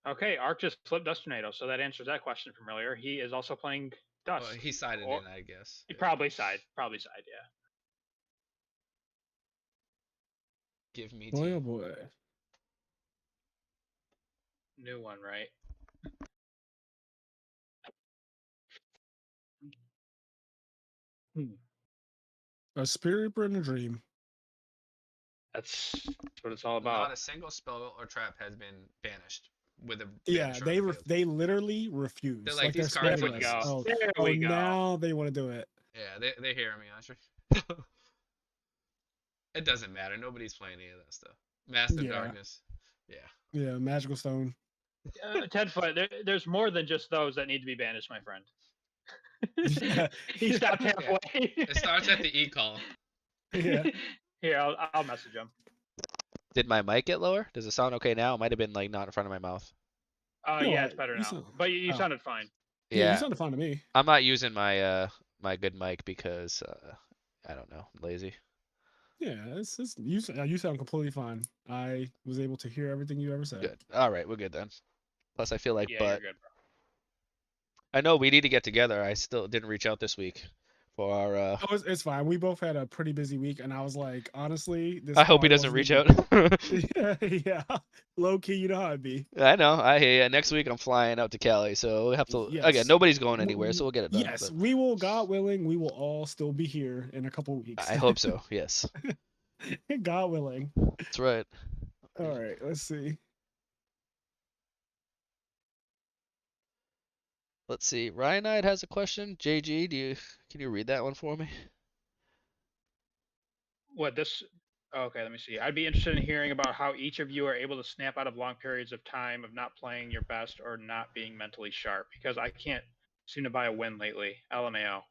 Okay, Ark just flipped Dust Tornado, so that answers that question from earlier. He is also playing Dust. well, he sided Or- in, I guess. He probably side, yeah. Give me Boy, oh team. boy. New one, right? A Spirit Reaper in a dream. That's what it's all Not about. a single spell or trap has been banished with a Yeah, banisher on the field. they literally refuse. They're like, these they're cards There we steadfast. go. Oh, There oh, we go. now they want to do it. Yeah, they hear me, Asher. It doesn't matter. Nobody's playing any of that stuff. Master Yeah. Darkness. Yeah. Yeah, Magical Stone. Ted Foot, there's more than just those that need to be banished, my friend. Yeah. He stopped halfway. It starts at the E column. Yeah. Here, I'll message him. Did my mic get lower? Does it sound okay now? It might have been like not in front of my mouth. Yeah, No, it's better you now. sound- But you oh. sounded fine. Yeah, you sounded fine to me. I'm not using my my good mic because I don't know, I'm lazy. Yeah, it's you sound completely fine. I was able to hear everything you ever said. Good. All right, we're good then. Plus, I feel like Yeah, butt. you're good, bro. I know we need to get together. I still didn't reach out this week for our. Oh, it's fine. We both had a pretty busy week, and I was like, honestly, this I hope he pod doesn't wasn't reach even. out. Yeah, yeah. Low key, you know how it be. I know. I hear ya. Next week I'm flying out to Cali, so we'll have to. Again, Yes. nobody's going anywhere, so we'll get it done. Yes, But we will, God willing, we will all still be here in a couple weeks. I hope so. Yes, God willing. that's right. All right, let's see. Let's see. Ryan Knight has a question. JG, can you read that one for me? What this? Okay, let me see. I'd be interested in hearing about how each of you are able to snap out of long periods of time of not playing your best or not being mentally sharp, because I can't seem to buy a win lately. LMAO.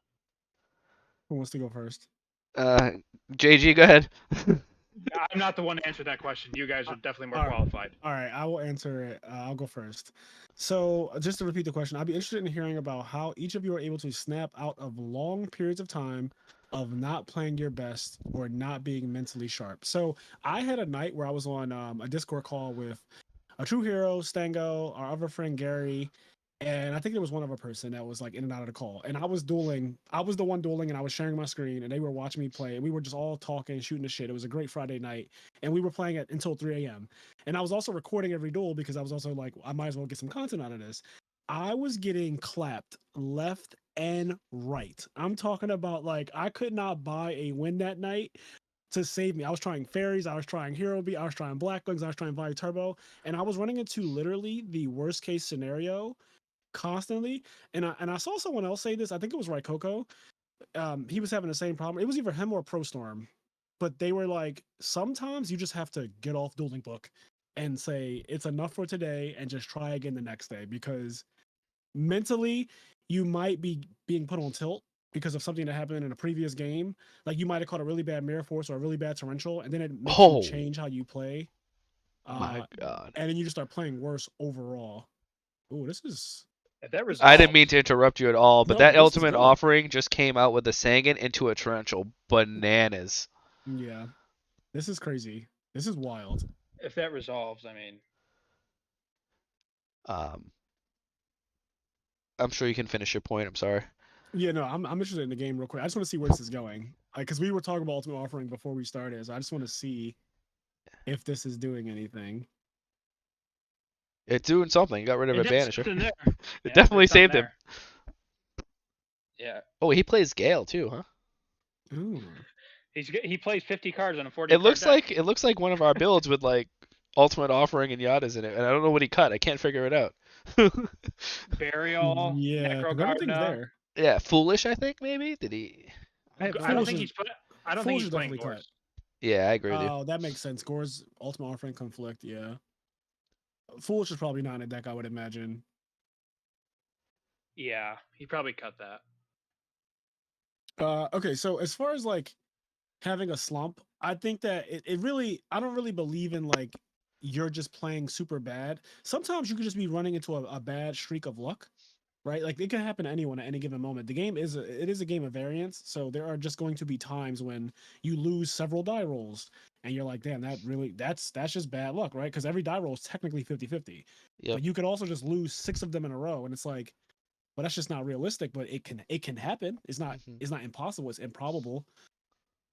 Who wants to go first? Uh, JG, go ahead. I'm not the one to answer that question. You guys are definitely more All right. qualified. All right, I will answer it. I'll go first. So, just to repeat the question, I'd be interested in hearing about how each of you are able to snap out of long periods of time of not playing your best or not being mentally sharp. So, I had a night where I was on a Discord call with a true hero, Stango, our other friend Gary, and I think there was one other person that was like in and out of the call. And I was dueling. I was the one dueling, and I was sharing my screen, and they were watching me play. And we were just all talking, shooting the shit. It was a great Friday night, and we were playing it until 3 a.m. And I was also recording every duel because I was also like, I might as well get some content out of this. I was getting clapped left and right. I'm talking about like I could not buy a win that night to save me. I was trying fairies, I was trying hero beat, I was trying black wings, I was trying Valley Turbo, and I was running into literally the worst case scenario constantly. And I saw someone else say this. I think it was Raikoko. He was having the same problem. It was either him or Pro Storm, but they were like, sometimes you just have to get off dueling book and say it's enough for today and just try again the next day, because mentally you might be being put on tilt because of something that happened in a previous game. Like you might have caught a really bad Mirror Force or a really bad Torrential, and then it makes you Oh change how you play. my Uh, God. and then you just start playing worse overall. Oh, this is If that I didn't mean resolves, to interrupt you at all, but no, that this is ultimate good. offering just came out with a Sangan into a torrential bananas. Yeah, this is crazy. This is wild. I mean, Um, I'm sure you can finish your point. I'm sorry. Yeah, no, I'm interested in the game real quick. I just want to see where this is going. Like, because we were talking about Ultimate Offering before we started, so I just want to see if this is doing anything. It's doing something. You got rid of it a did banisher. something there. It Yeah, it definitely did something saved him. there. Yeah, Oh, he plays Gale too, huh? Ooh. he plays 50 cards on a 40 It card looks deck. like one of our builds with like ultimate offering and Yadas in it, and I don't know what he cut. I can't figure it out. Burial, Yeah, because everything's Necrogardener. there. Yeah, foolish. I think maybe did he? I don't Foolish think is he's put. I don't think Foolish he's is playing definitely cut. Gores. Yeah, I agree with you. Oh, that makes sense. Gore's Ultimate Offering Conflict, yeah. Foolish is probably not in a deck, I would imagine. Yeah, he probably cut that. Okay, so as far as like having a slump, I think that it really, I don't really believe in like you're just playing super bad. Sometimes you could just be running into a bad streak of luck, right? Like it can happen to anyone at any given moment. The game is it is a game of variance, so there are just going to be times when you lose several die rolls and you're like, damn, that really that's just bad luck, right? Because every die roll is technically 50-50. Yep. But you could also just lose 6 of them in a row, and it's like, well, that's just not realistic, but it can happen. Hmm. It's not impossible, it's improbable.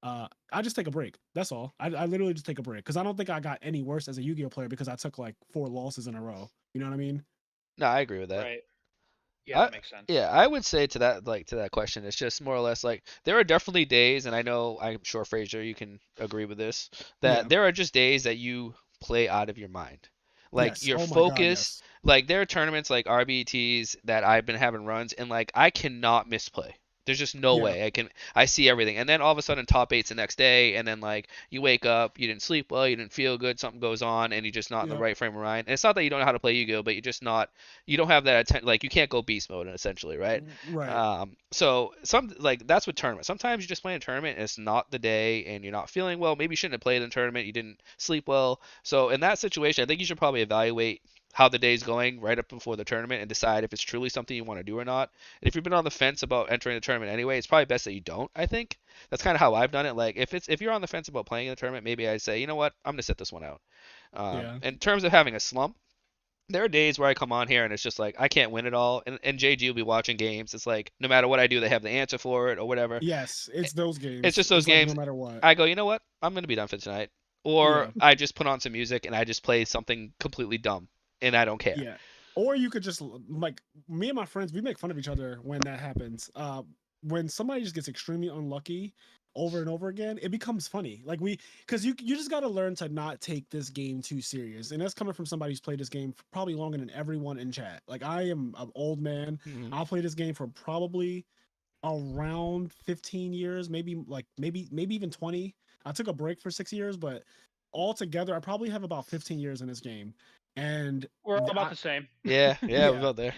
I just take a break. That's all. I literally just take a break because I don't think I got any worse as a Yu-Gi-Oh player because I took like 4 losses in a row. You know what I mean? No, I agree with that. Right. Yeah, I that makes sense. yeah, I would say to that question, it's just more or less like there are definitely days, and I know I'm sure Fraser, you can agree with this, that Yeah. there are just days that you play out of your mind. Like Yes. your Oh my God. focus, Yes. like there are tournaments like RBTs that I've been having runs, and like I cannot misplay. There's just no Yeah. way I see everything. And then all of a sudden top eight's the next day, and then like you wake up, you didn't sleep well, you didn't feel good, something goes on, and you're just not in the Yeah. right frame of mind. And it's not that you don't know how to play Yu-Gi-Oh, but you're just not, you don't have that like you can't go beast mode essentially, right? Right. So some like that's with tournaments. Sometimes you just play a tournament and it's not the day and you're not feeling well. Maybe you shouldn't have played in the tournament. You didn't sleep well. So in that situation, I think you should probably evaluate how the day's going right up before the tournament and decide if it's truly something you want to do or not. And if you've been on the fence about entering the tournament anyway, it's probably best that you don't, I think. That's kind of how I've done it. Like if you're on the fence about playing in the tournament, maybe I'd say, you know what, I'm gonna sit this one out. Yeah. In terms of having a slump, there are days where I come on here and it's just like I can't win it all, and JG will be watching games. It's like no matter what I do, they have the answer for it or whatever. Yes, it's those It's games. just those It's like no games. matter what. I go, you know what? I'm gonna be done for tonight. Or Yeah, I just put on some music and I just play something completely dumb, and I don't care. yeah. Or you could just like me and my friends, we make fun of each other when that happens. When somebody just gets extremely unlucky over and over again, it becomes funny. Like because you just got to learn to not take this game too serious, and that's coming from somebody who's played this game for probably longer than everyone in chat. Like I am an old man. Mhm. I'll play this game for probably around 15 years, maybe even 20. I took a break for 6 years, but altogether, I probably have about 15 years in this game. And We're all about I, the same. Yeah, yeah, we're yeah, about there.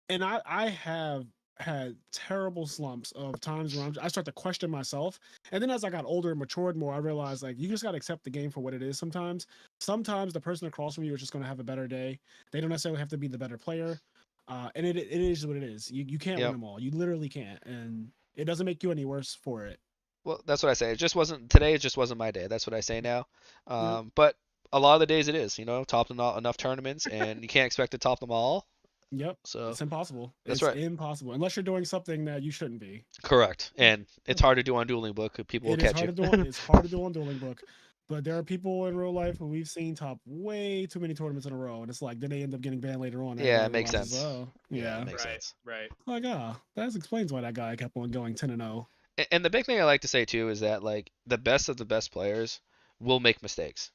and I have had terrible slumps of times where I start to question myself. And then as I got older and matured more, I realized like you just got to accept the game for what it is sometimes. Sometimes the person across from you is just going to have a better day. They don't necessarily have to be the better player. And it is what it is. You can't win Yep. them all. You literally can't. And it doesn't make you any worse for it. Well, that's what I say. It just wasn't today. It just wasn't my day. That's what I say now. Yep. But a lot of the days it is. Topped enough tournaments, and you can't expect to top them all. Yep. So It's impossible. that's It's right. impossible unless you're doing something that you shouldn't be. Correct. And it's hard to do on Dueling Book. People will It is catch hard you. to do. It's hard to do on Dueling Book, but there are people in real life who we've seen top way too many tournaments in a row, and it's like then they end up getting banned later on. And Yeah, it everybody makes realizes, sense. oh, Yeah, it yeah, makes Right, sense. right. like that explains why that guy kept on going 10-0. And the big thing I like to say too is that like the best of the best players will make mistakes.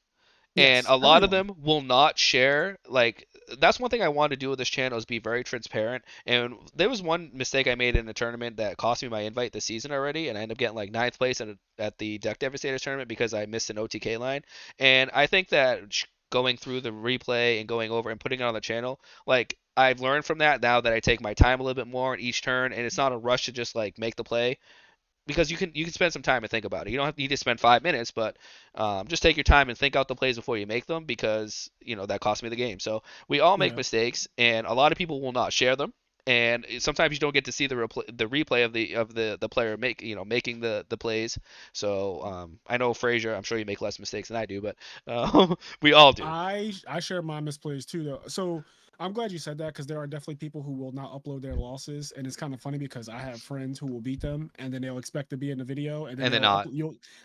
And Yes, a lot of everyone. them will not share. Like that's one thing I want to do with this channel is be very transparent. And there was one mistake I made in a tournament that cost me my invite this season already, and I ended up getting like ninth place at the Deck Devastators tournament because I missed an OTK line. And I think that going through the replay and going over and putting it on the channel, like I've learned from that now that I take my time a little bit more in each turn, and it's not a rush to just like make the play because you can spend some time and think about it. You don't need to spend 5 minutes, but just take your time and think out the plays before you make them because that cost me the game. So we all make Yeah, mistakes, and a lot of people will not share them. And sometimes you don't get to see the replay of the player making the plays. So I know Fraser, I'm sure you make less mistakes than I do, but we all do. I share my misplays too though. So I'm glad you said that because there are definitely people who will not upload their losses, and it's kind of funny because I have friends who will beat them, and then they'll expect to be in the video, and then And then not.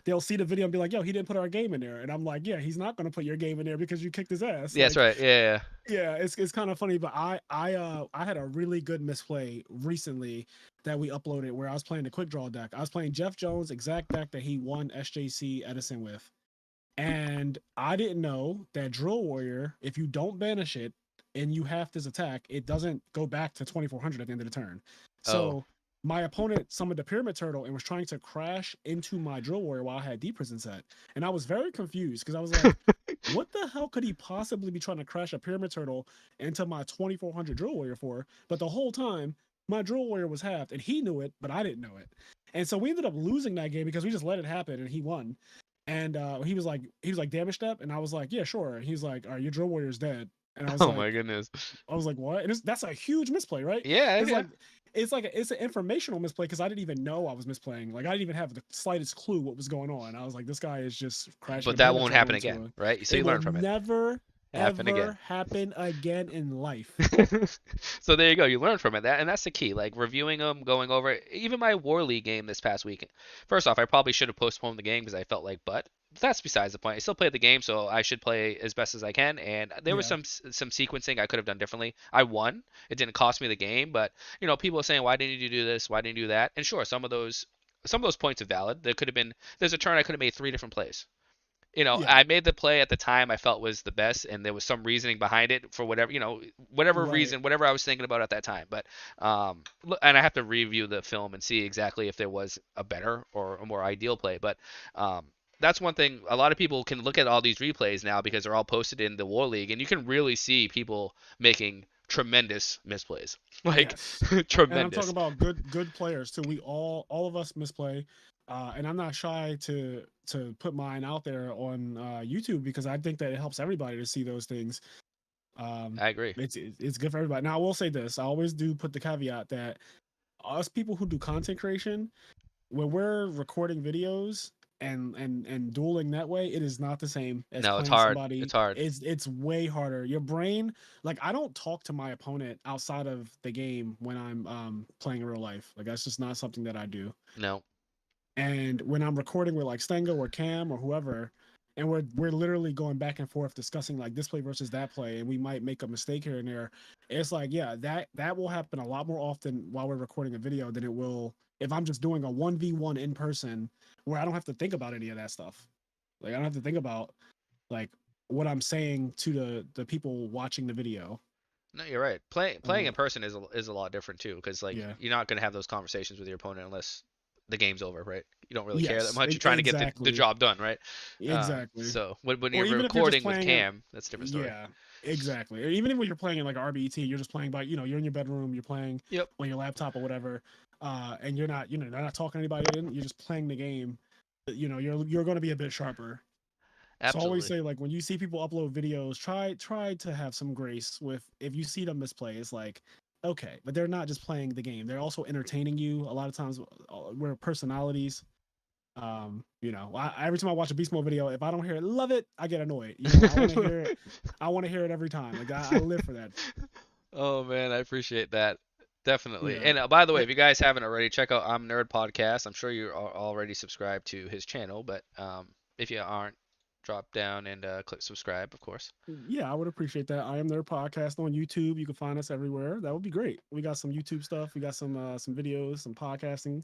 they'll see the video and be like, "Yo, he didn't put our game in there," and I'm like, "Yeah, he's not gonna put your game in there because you kicked his ass." Yeah, that's Like, right. Yeah, yeah, it's kind of funny, but I had a really good misplay recently that we uploaded where I was playing the quick draw deck. I was playing Jeff Jones' exact deck that he won SJC Edison with. And I didn't know that Drill Warrior, if you don't banish it and you half this attack, it doesn't go back to 2400 at the end of the turn. yeah. Oh. So my opponent summoned the Pyramid Turtle and was trying to crash into my Drill Warrior while I had Deep Prison set. And I was very confused because I was like, what the hell could he possibly be trying to crash a Pyramid Turtle into my 2400 Drill Warrior for? But the whole time, my Drill Warrior was halved and he knew it, but I didn't know it. And so we ended up losing that game because we just let it happen and he won. And he was like damage step, and I was like, yeah, sure. And he's like, all right, your Drill Warrior's dead. And Oh my goodness. what? And that's a huge misplay, right? Yeah, It's yeah. like it's an informational misplay because I didn't even know I was misplaying. Like I didn't even have the slightest clue what was going on. I was like, this guy is just crashing But a that pyramid won't turtle happen into again, a. right? So It you will learn from it. never Happen again. ever happen again in life. So there you go. You learn from it. That's the key. Like reviewing them, going over it. Even my War League game this past week. First off, I probably should have postponed the game because I felt like, but that's besides the point. I still played the game, so I should play as best as I can. And there was Yeah, some sequencing I could have done differently. I won. It didn't cost me the game, but people are saying, why didn't you do this? Why didn't you do that? And sure, some of those points are valid. There's a turn I could have made 3 different plays. yeah, I made the play at the time I felt was the best, and there was some reasoning behind it for whatever right. reason, whatever I was thinking about at that time. But and I have to review the film and see exactly if there was a better or a more ideal play. But um, that's one thing. A lot of people can look at all these replays now because they're all posted in the War League, and you can really see people making tremendous misplays, like Yes. And I'm talking tremendous. about good players too. We all of us misplay, and I'm not shy to put mine out there on YouTube because I think that it helps everybody to see those things. Um, I agree. it's good for everybody. Now I will say this: I always do put the caveat that us people who do content creation, when we're recording videos and dueling that way, it is not the same as No, it's playing hard. somebody. It's hard. It's way harder. Your brain, like I don't talk to my opponent outside of the game when I'm playing in real life. Like that's just not something that I do. No. And when I'm recording with like Stengo or Cam or whoever, and we're literally going back and forth discussing like this play versus that play, and we might make a mistake here and there. It's like, yeah, that will happen a lot more often while we're recording a video than it will if I'm just doing a 1v1 in person where I don't have to think about any of that stuff. Like I don't have to think about like what I'm saying to the people watching the video. No, you're right. Playing in Uh, person is a lot different too, because like yeah. you're not gonna have those conversations with your opponent unless the game's over, right? You don't really care that Yes. much. You're trying to get the Exactly. job done, right? Exactly. So when Or you're even if you're just recording with playing in, Cam, that's a different story. yeah, exactly. Or even when you're playing in like RBT, you're just playing by, you're in your bedroom, you're playing Yep. on your laptop or whatever, and you're not talking to anybody in, you're just playing the game. You're going to be a bit sharper. So I always Absolutely. say like when you see people upload videos, try to have some grace with if you see them misplay. It's like okay, but they're not just playing the game; they're also entertaining you. A lot of times, we're personalities. Every time I watch a beast mode video, if I don't hear it, love it, I get annoyed. I want to hear it. I want to hear it every time. Like I live for that. Oh man, I appreciate that. Definitely. Yeah. And by the way, if you guys haven't already, check out I'm Nerd Podcast. I'm sure you're already subscribed to his channel, but if you aren't, drop down and click subscribe, of course. Yeah, I would appreciate that. I am their podcast on YouTube. You can find us everywhere. That would be great. We got some YouTube stuff. We got some videos, some podcasting.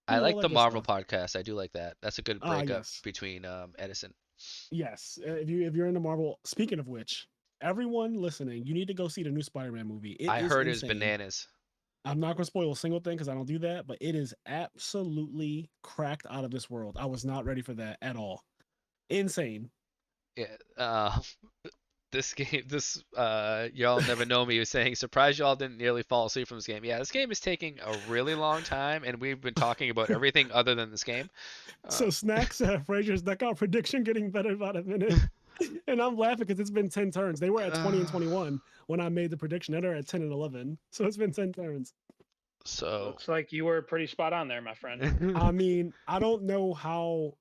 I All like that the good Marvel stuff. podcast. I do like that. That's a good Ah, breakup yes. between Edison. Yes. If you're into Marvel, speaking of which, everyone listening, you need to go see the new Spider-Man movie. It I is heard is insane. bananas. I'm not gonna spoil a single thing because I don't do that, but it is absolutely cracked out of this world. I was not ready for that at all. Insane. Yeah. This game, y'all never know me was saying, surprised y'all didn't nearly fall asleep from this game. Yeah, this game is taking a really long time, and we've been talking about everything other than this game. So Snacks Fraser's knockout prediction getting better by the minute. And I'm laughing because it's been 10 turns. They were at 20 and Uh, 21 when I made the prediction. Now they're at 10 and 11. So it's been 10 turns. so Looks like you were pretty spot on there, my friend. I mean, I don't know how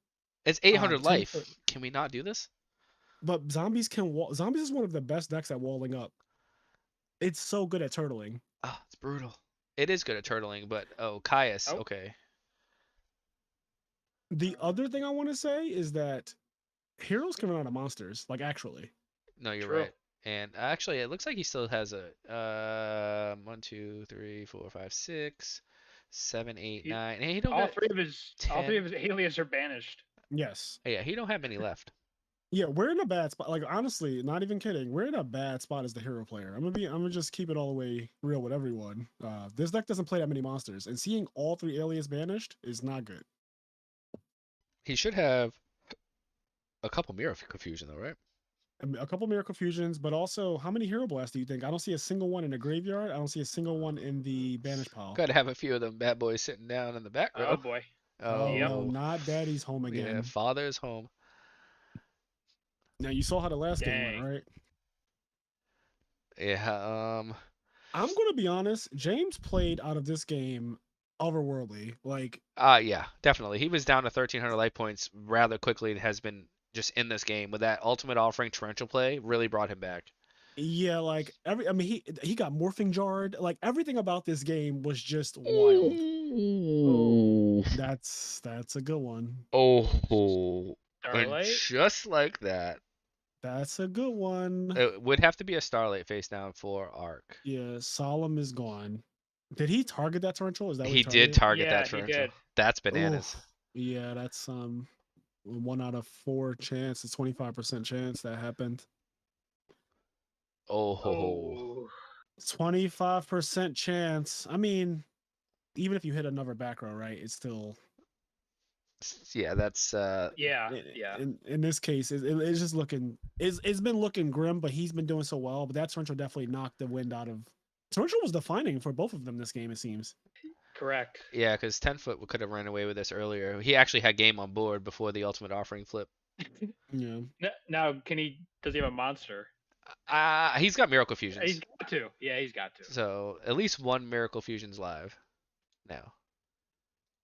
it's 800 10 life. Can we not do this? but zombies can wall. Zombies is one of the best decks at walling up. It's so good at turtling. Ah, it's brutal. It is good at turtling, but Caius, Oh, okay. The other thing I want to say is that heroes can run out of monsters, like actually. No, you're true. right. And actually, it looks like he still has a 1, 2, 3, 4, 5, 6, 7, 8, He, 9. And he don't all got three of his all three 10. of his alias are banished. Yes. Yeah, he don't have any left. Yeah, we're in a bad spot. Like honestly, not even kidding. We're in a bad spot as the hero player. I'm gonna just keep it all the way real with everyone. This deck doesn't play that many monsters, and seeing all three alias banished is not good. He should have a couple Mirror Confusion though, right? A couple Miracle Fusions, but also how many Hero Blasts do you think? I don't see a single one in the graveyard. I don't see a single one in the banish pile. Gotta have a few of them bad boys sitting down in the back Oh row. boy. Oh Yep. no, Oh, not Daddy's home yeah, again. father's home. Now you saw how the last game went, Dang. right? Yeah, I'm gonna be honest. James played out of this game otherworldly. Like yeah, definitely. He was down to 1,300 life points rather quickly and has been just in this game with that ultimate offering torrential play really brought him back. yeah, like I mean he got morphing jarred. Like everything about this game was just wild. Oh, That's a good one. Oh, and Starlight. just like that, That's a good one. it would have to be a Starlight face down for Arc. Yeah, Solemn is gone. Did he target that torrential? Is that what He he did targeted? target that Yeah, he torrential. did. That's Oh, bananas. yeah, that's 1 out of 4 chance, it's 25% chance that happened. Oh, ho, ho. Oh. 25% chance. I mean, even if you hit another back row, right? It's still Yeah, that's Yeah. Yeah. in this case, it's just looking. It's been looking grim, but he's been doing so well. But that torrential definitely knocked the wind out of. Torrential was defining for both of them this game. It seems. Correct. yeah, because 10-foot could have ran away with this earlier. He actually had game on board before the ultimate offering flip. Yeah. Now, does he have a monster? He's got Miracle He's Fusions. got to. Yeah, he's got to. So at least one Miracle Fusion's live now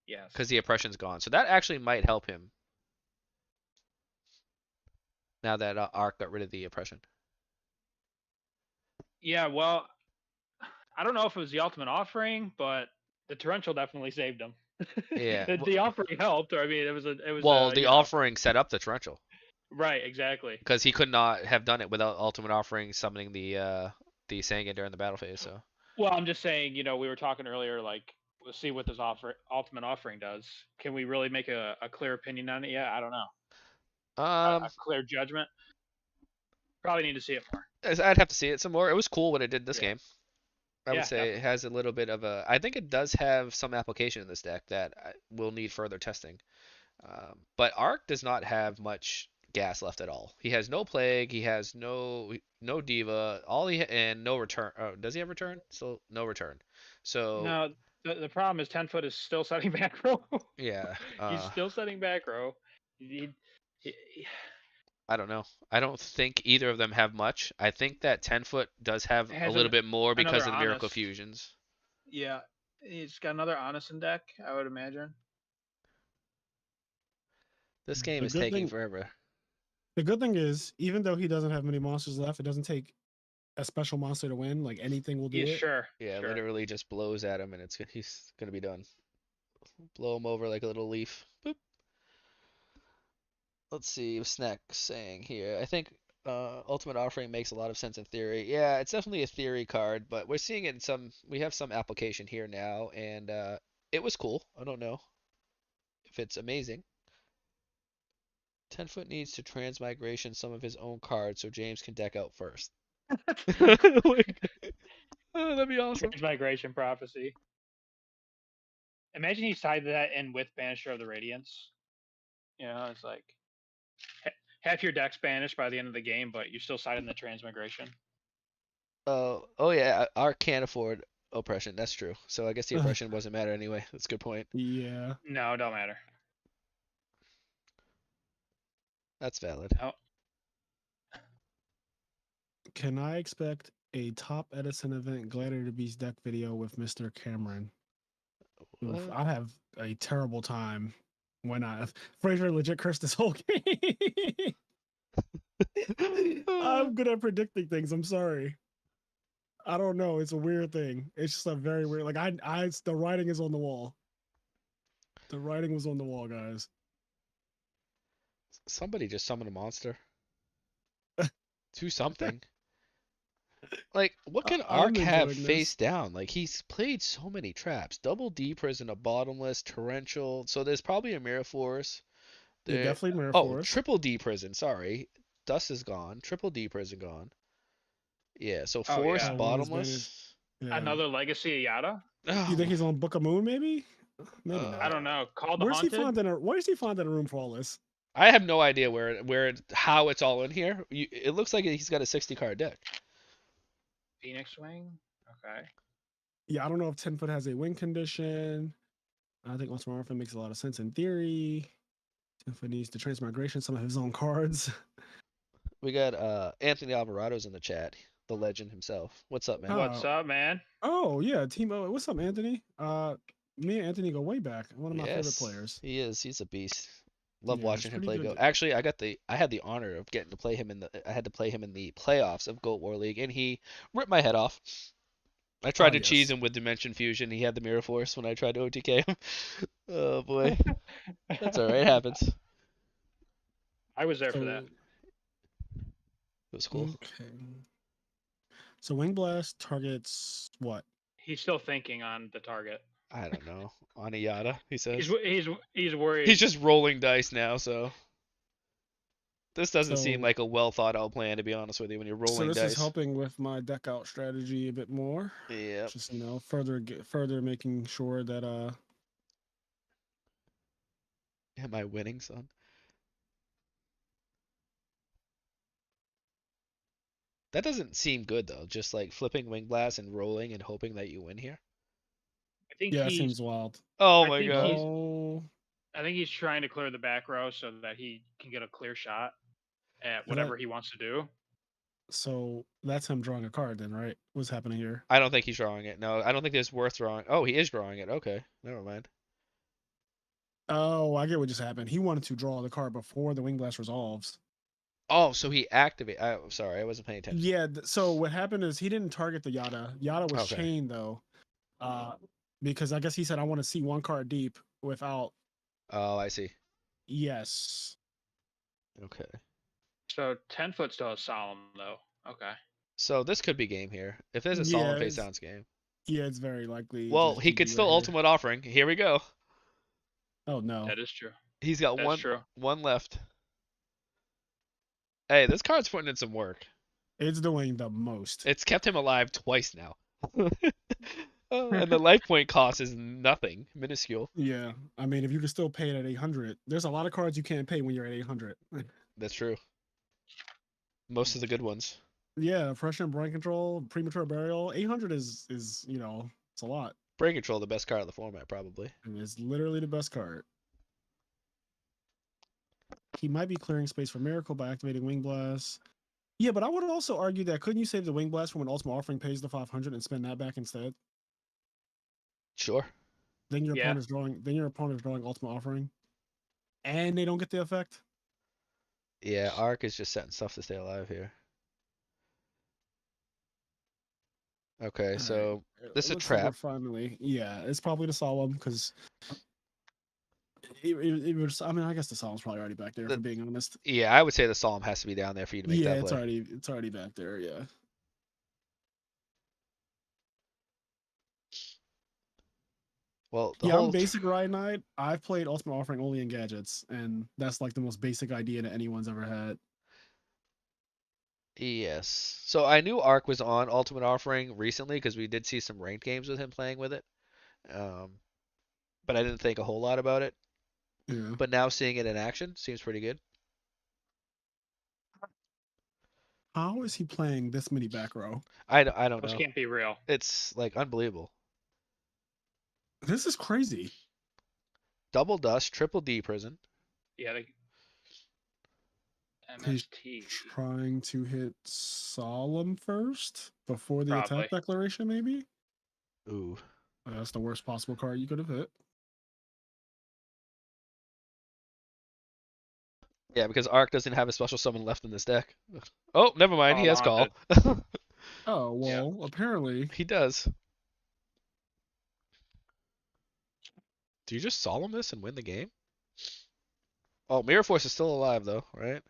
Yes. because the oppression's gone. So that actually might help him now that Arc got rid of the oppression. Yeah, well, I don't know if it was the ultimate offering, but the torrential definitely saved him. Yeah. The offering helped, or I mean, it was Well, the you know, offering set up the torrential right, exactly. because he could not have done it without ultimate offering summoning the Sangan during the battle phase. So. Well, I'm just saying, we were talking earlier, like, we'll see what this ultimate offering does. Can we really make a clear opinion on it yet? I don't know. A Um, clear judgment. Probably need to see it more. I'd have to see it some more. It was cool what it did this Yeah, game. I would yeah, say it definitely. has a little bit of a. I think it does have some application in this deck that will need further testing. But Arc does not have much gas left at all. He has no plague. He has no diva. And no return. Oh, does he have return? So no return. So No, the problem is 10 foot is still setting back row. yeah. He's still setting back row. He, he, I don't know. I don't think either of them have much. I think that 10-foot does have a has little bit more because another of the miracle honest. fusions. Yeah, he's got another honest in deck, I would imagine. This game The is good taking thing, forever. the good thing is, even though he doesn't have many monsters left, it doesn't take a special monster to win. Like anything will do Yeah, it. sure, Yeah, sure. literally just blows at him and he's gonna be done. Blow him over like a little leaf. Boop. Let's see what Snack's saying here. I think Ultimate Offering makes a lot of sense in theory. Yeah, it's definitely a theory card, but we're seeing it in some. We have some application here now, and it was cool. I don't know if it's amazing. 10-foot needs to transmigration some of his own cards so James can deck out first. Like, oh, that'd be awesome. Transmigration prophecy. Imagine he tied that in with Banisher of the Radiance. It's like half your deck's banished by the end of the game, but you're still siding the transmigration. Oh yeah, Ark can't afford oppression. That's true. So I guess the oppression wasn't matter anyway. That's a good point. Yeah. No, it don't matter. That's valid. Oh, Can I expect a top Edison event Gladiator Beast deck video with Mr. Cameron? Oof, What? I have a terrible time when Fraser legit cursed this whole game. I'm good at predicting things. I'm sorry. I don't know. It's a weird thing. It's just a very weird. Like the writing is on the wall. The writing was on the wall, guys. Somebody just summoned a monster. Do something. Like, what can I'm Ark have enjoying face this. down? Like, he's played so many traps. Double D prison, a bottomless, torrential. So there's probably a Mirror Force. Yeah, There. definitely Mirror Oh, Force. triple D prison. Sorry. Dust is gone. Triple D prison gone. Yeah, so oh Force, yeah. Oh, one is banished. bottomless. Yeah. Another Legacy of Yada? You think Oh, he's on Book of Moon? Maybe. Maybe I not. don't know. Call the Where's he Haunted? finding a? Where is he finding a room for all this? I have no idea how it's all in here. It looks like he's got a 60 card deck. Phoenix Wing? Okay. Yeah, I don't know if 10-foot has a win condition. I think Ultimate Orphan makes a lot of sense in theory. 10-foot needs to transmigration some of his own cards. We got Anthony Alvarado's in the chat, the legend himself. What's up, man? What's up, man? Oh yeah, team. What's up, Anthony? Me and Anthony go way back. One of my favorite Yes, players. he is. He's a beast. Love Yeah, it's watching him pretty play Go. good. Actually, I had the honor of getting to play him I had to play him in the playoffs of Goat War League, and he ripped my head off. I Ah, tried to cheese yes. him with Dimension Fusion. He had the Mirror Force when I tried to OTK him. Oh boy, that's all right. It happens. It I was there for that. So was cool. okay. So Wing Blast targets what? He's still thinking on the target. I don't know. Aniyata, he says. He's worried. He's just rolling dice now, so this doesn't seem So like a well thought out plan, to be honest with you, when you're so rolling this is dice. helping with my deck out strategy a bit more. Yep. Just further making sure that Am I winning, son? That doesn't seem good though. Just like flipping Wing Blast and rolling and hoping that you win here. I think yeah, it he's. seems wild. Oh I my think god. he's. Oh, I think he's trying to clear the back row so that he can get a clear shot at so that whatever he wants to do. so that's him drawing a card then, right? What's happening here? I don't think he's drawing it. No, I don't think there's worth drawing. Oh, he is drawing it. Okay, never mind. Oh, I get what just happened. He wanted to draw the card before the Wing Blast resolves. Oh, so he activated. I'm sorry, I wasn't paying attention. Yeah. So what happened is he didn't target the Yada. Yada was Okay. chained though, uh, because I guess he said I want to see one card deep without. Oh, I see. Yes. Okay. So 10-foot still has solemn though. Okay. So this could be game here. If there's a solemn Yeah. face down, it's game. Yeah. It's very likely Well, just he could GG still right here. ultimate offering. Here we go. Oh no. That is true. He's got That's true. one left. Hey, this card's putting in some work. It's doing the most. It's kept him alive twice now. And the life point cost is nothing, minuscule. Yeah. I mean, if you can still pay it at 800, there's a lot of cards you can't pay when you're at 800. That's true. Most of the good ones. Yeah. Oppression, brain control, premature burial. 800 is it's a lot. Brain Control, the best card of the format, probably. And it's literally the best card. He might be clearing space for Miracle by activating Wing Blast. Yeah, but I would also argue that couldn't you save the Wing Blast from when Ultimate Offering pays the 500 and spend that back instead? Sure. Then your Yeah. opponent's drawing. Then your opponent's drawing Ultimate Offering, and they don't get the effect. Yeah, Arc is just setting stuff to stay alive here. Okay, so this is a Looks like we're trap. finally, yeah, it's probably the Solemn because it was. I mean, I guess the Solemn's probably already back there. The- For being honest, Yeah, I would say the Solemn has to be down there for you to make yeah, that play. it's already back there. Yeah. Well, the Yeah, I'm whole basic Ride Knight. I've played Ultimate Offering only in gadgets, and that's like the most basic idea that anyone's ever had. Yes. So I knew Arc was on Ultimate Offering recently because we did see some ranked games with him playing with it. Um, but I didn't think a whole lot about it. Yeah. But now seeing it in action seems pretty good. How is he playing this many back row? I don't Those know. can't be real. It's like unbelievable. This is crazy. Double Dust, Triple D Prison. Yeah. He's MST. trying to hit Solemn first before the Probably. attack declaration, maybe? Ooh. That's the worst possible card you could have hit. Yeah, because Arc doesn't have a special summon left in this deck. Oh, never mind. He Oh, has Call. Oh, Yeah. well, apparently. He does. Do you just Solemn this and win the game? Oh, Mirror Force is still alive though, right?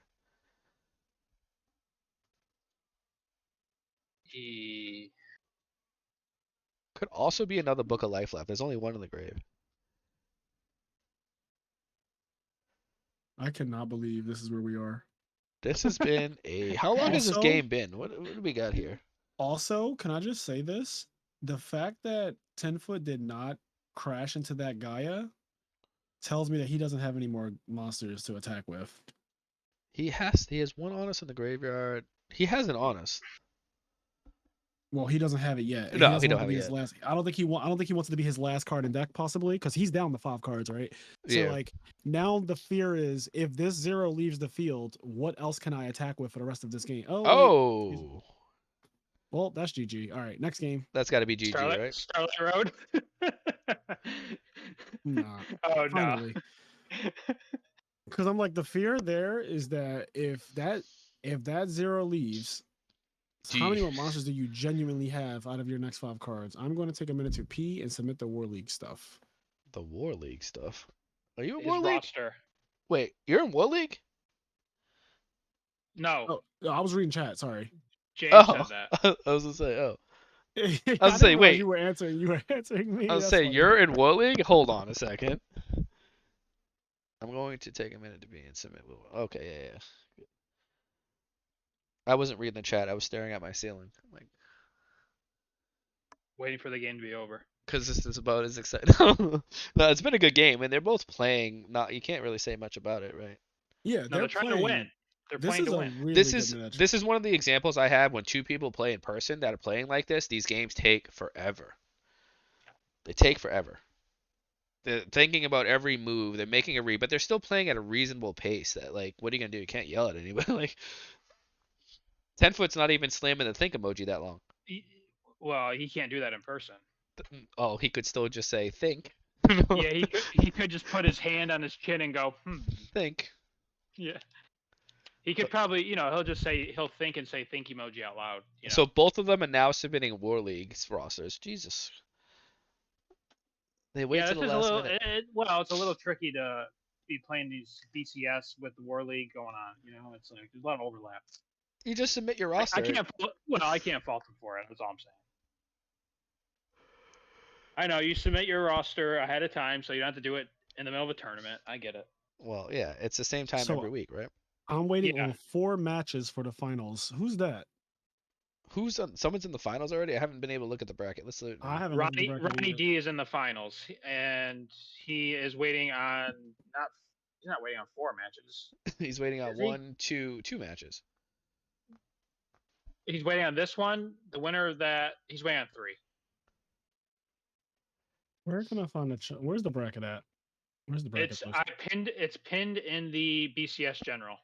E- Could also be another Book of Life left. There's only one in the grave. I cannot believe this is where we are. This has been a. How long has this Also- game been? What do we got here? Also, can I just say this? The fact that 10-foot did not crash into that Gaia tells me that he doesn't have any more monsters to attack with. He has one Honest in the graveyard. He has an Honest. Well, he doesn't have it yet. and No, doesn't he don't want to have be it his last. I don't think he wants it to be his last card in deck, possibly, because he's down the 5 cards, right? So Yeah. like now the fear is if this 0 leaves the field, what else can I attack with for the rest of this game? Oh, wait. Oh, Well, that's GG. All right, next game. that's got to be GG, Starlight, right? Starlight Road. Nah, Oh no. finally. Because I'm like the fear there is that if that 0 leaves, how many more monsters do you genuinely have out of your next 5 cards? I'm going to take a minute to pee and submit the War League stuff. The War League stuff. Are you in His War League? roster. Wait, you're in War League? No, Oh, I was reading chat. Sorry. James Oh, said that. I was gonna say, oh. I was didn't gonna say, realize wait. You were answering. You were answering me. I was That's say funny. you're in War League. Hold on a second. I'm going to take a minute to be in submit. Okay, yeah. I wasn't reading the chat. I was staring at my ceiling. I'm like, Waiting for the game to be over. because this is about as exciting. No, it's been a good game, and they're both playing. Not you can't really say much about it, right? Yeah, No, they're trying to win. They're This playing is to a win. really This good is match. this is one of the examples I have when two people play in person that are playing like this. These games take forever. They take forever. They're thinking about every move. They're making a read, but they're still playing at a reasonable pace. That like, what are you gonna do? You can't yell at anybody. Like, 10-foot's not even slamming the think emoji that long. Well, he can't do that in person. Oh, he could still just say think. Yeah, he could just put his hand on his chin and go, Think. Yeah. He could probably, he'll just say he'll think and say think emoji out loud. So both of them are now submitting War League's rosters. Jesus. They wait Yeah, till this the is a last little. minute. Well, it's a little tricky to be playing these BCS with the War League going on. It's like there's a lot of overlap. You just submit your I roster. can't. Well, I can't fault him for it. That's all I'm saying. I know you submit your roster ahead of time, so you don't have to do it in the middle of a tournament. I get it. Well, yeah, it's the same time every So week, right? I'm waiting Yeah. on 4 matches for the finals. Who's that? Someone's in the finals already? I haven't been able to look at the bracket. Let's look. I haven't looked at the bracket Ronnie either. D is in the finals, and he is waiting on not. He's not waiting on 4 matches. He's waiting on Is he? two matches. He's waiting on this one. The winner of that, he's waiting on 3. Where can I find the? Where's the bracket at? Where's the bracket? It's pinned in the BCS general.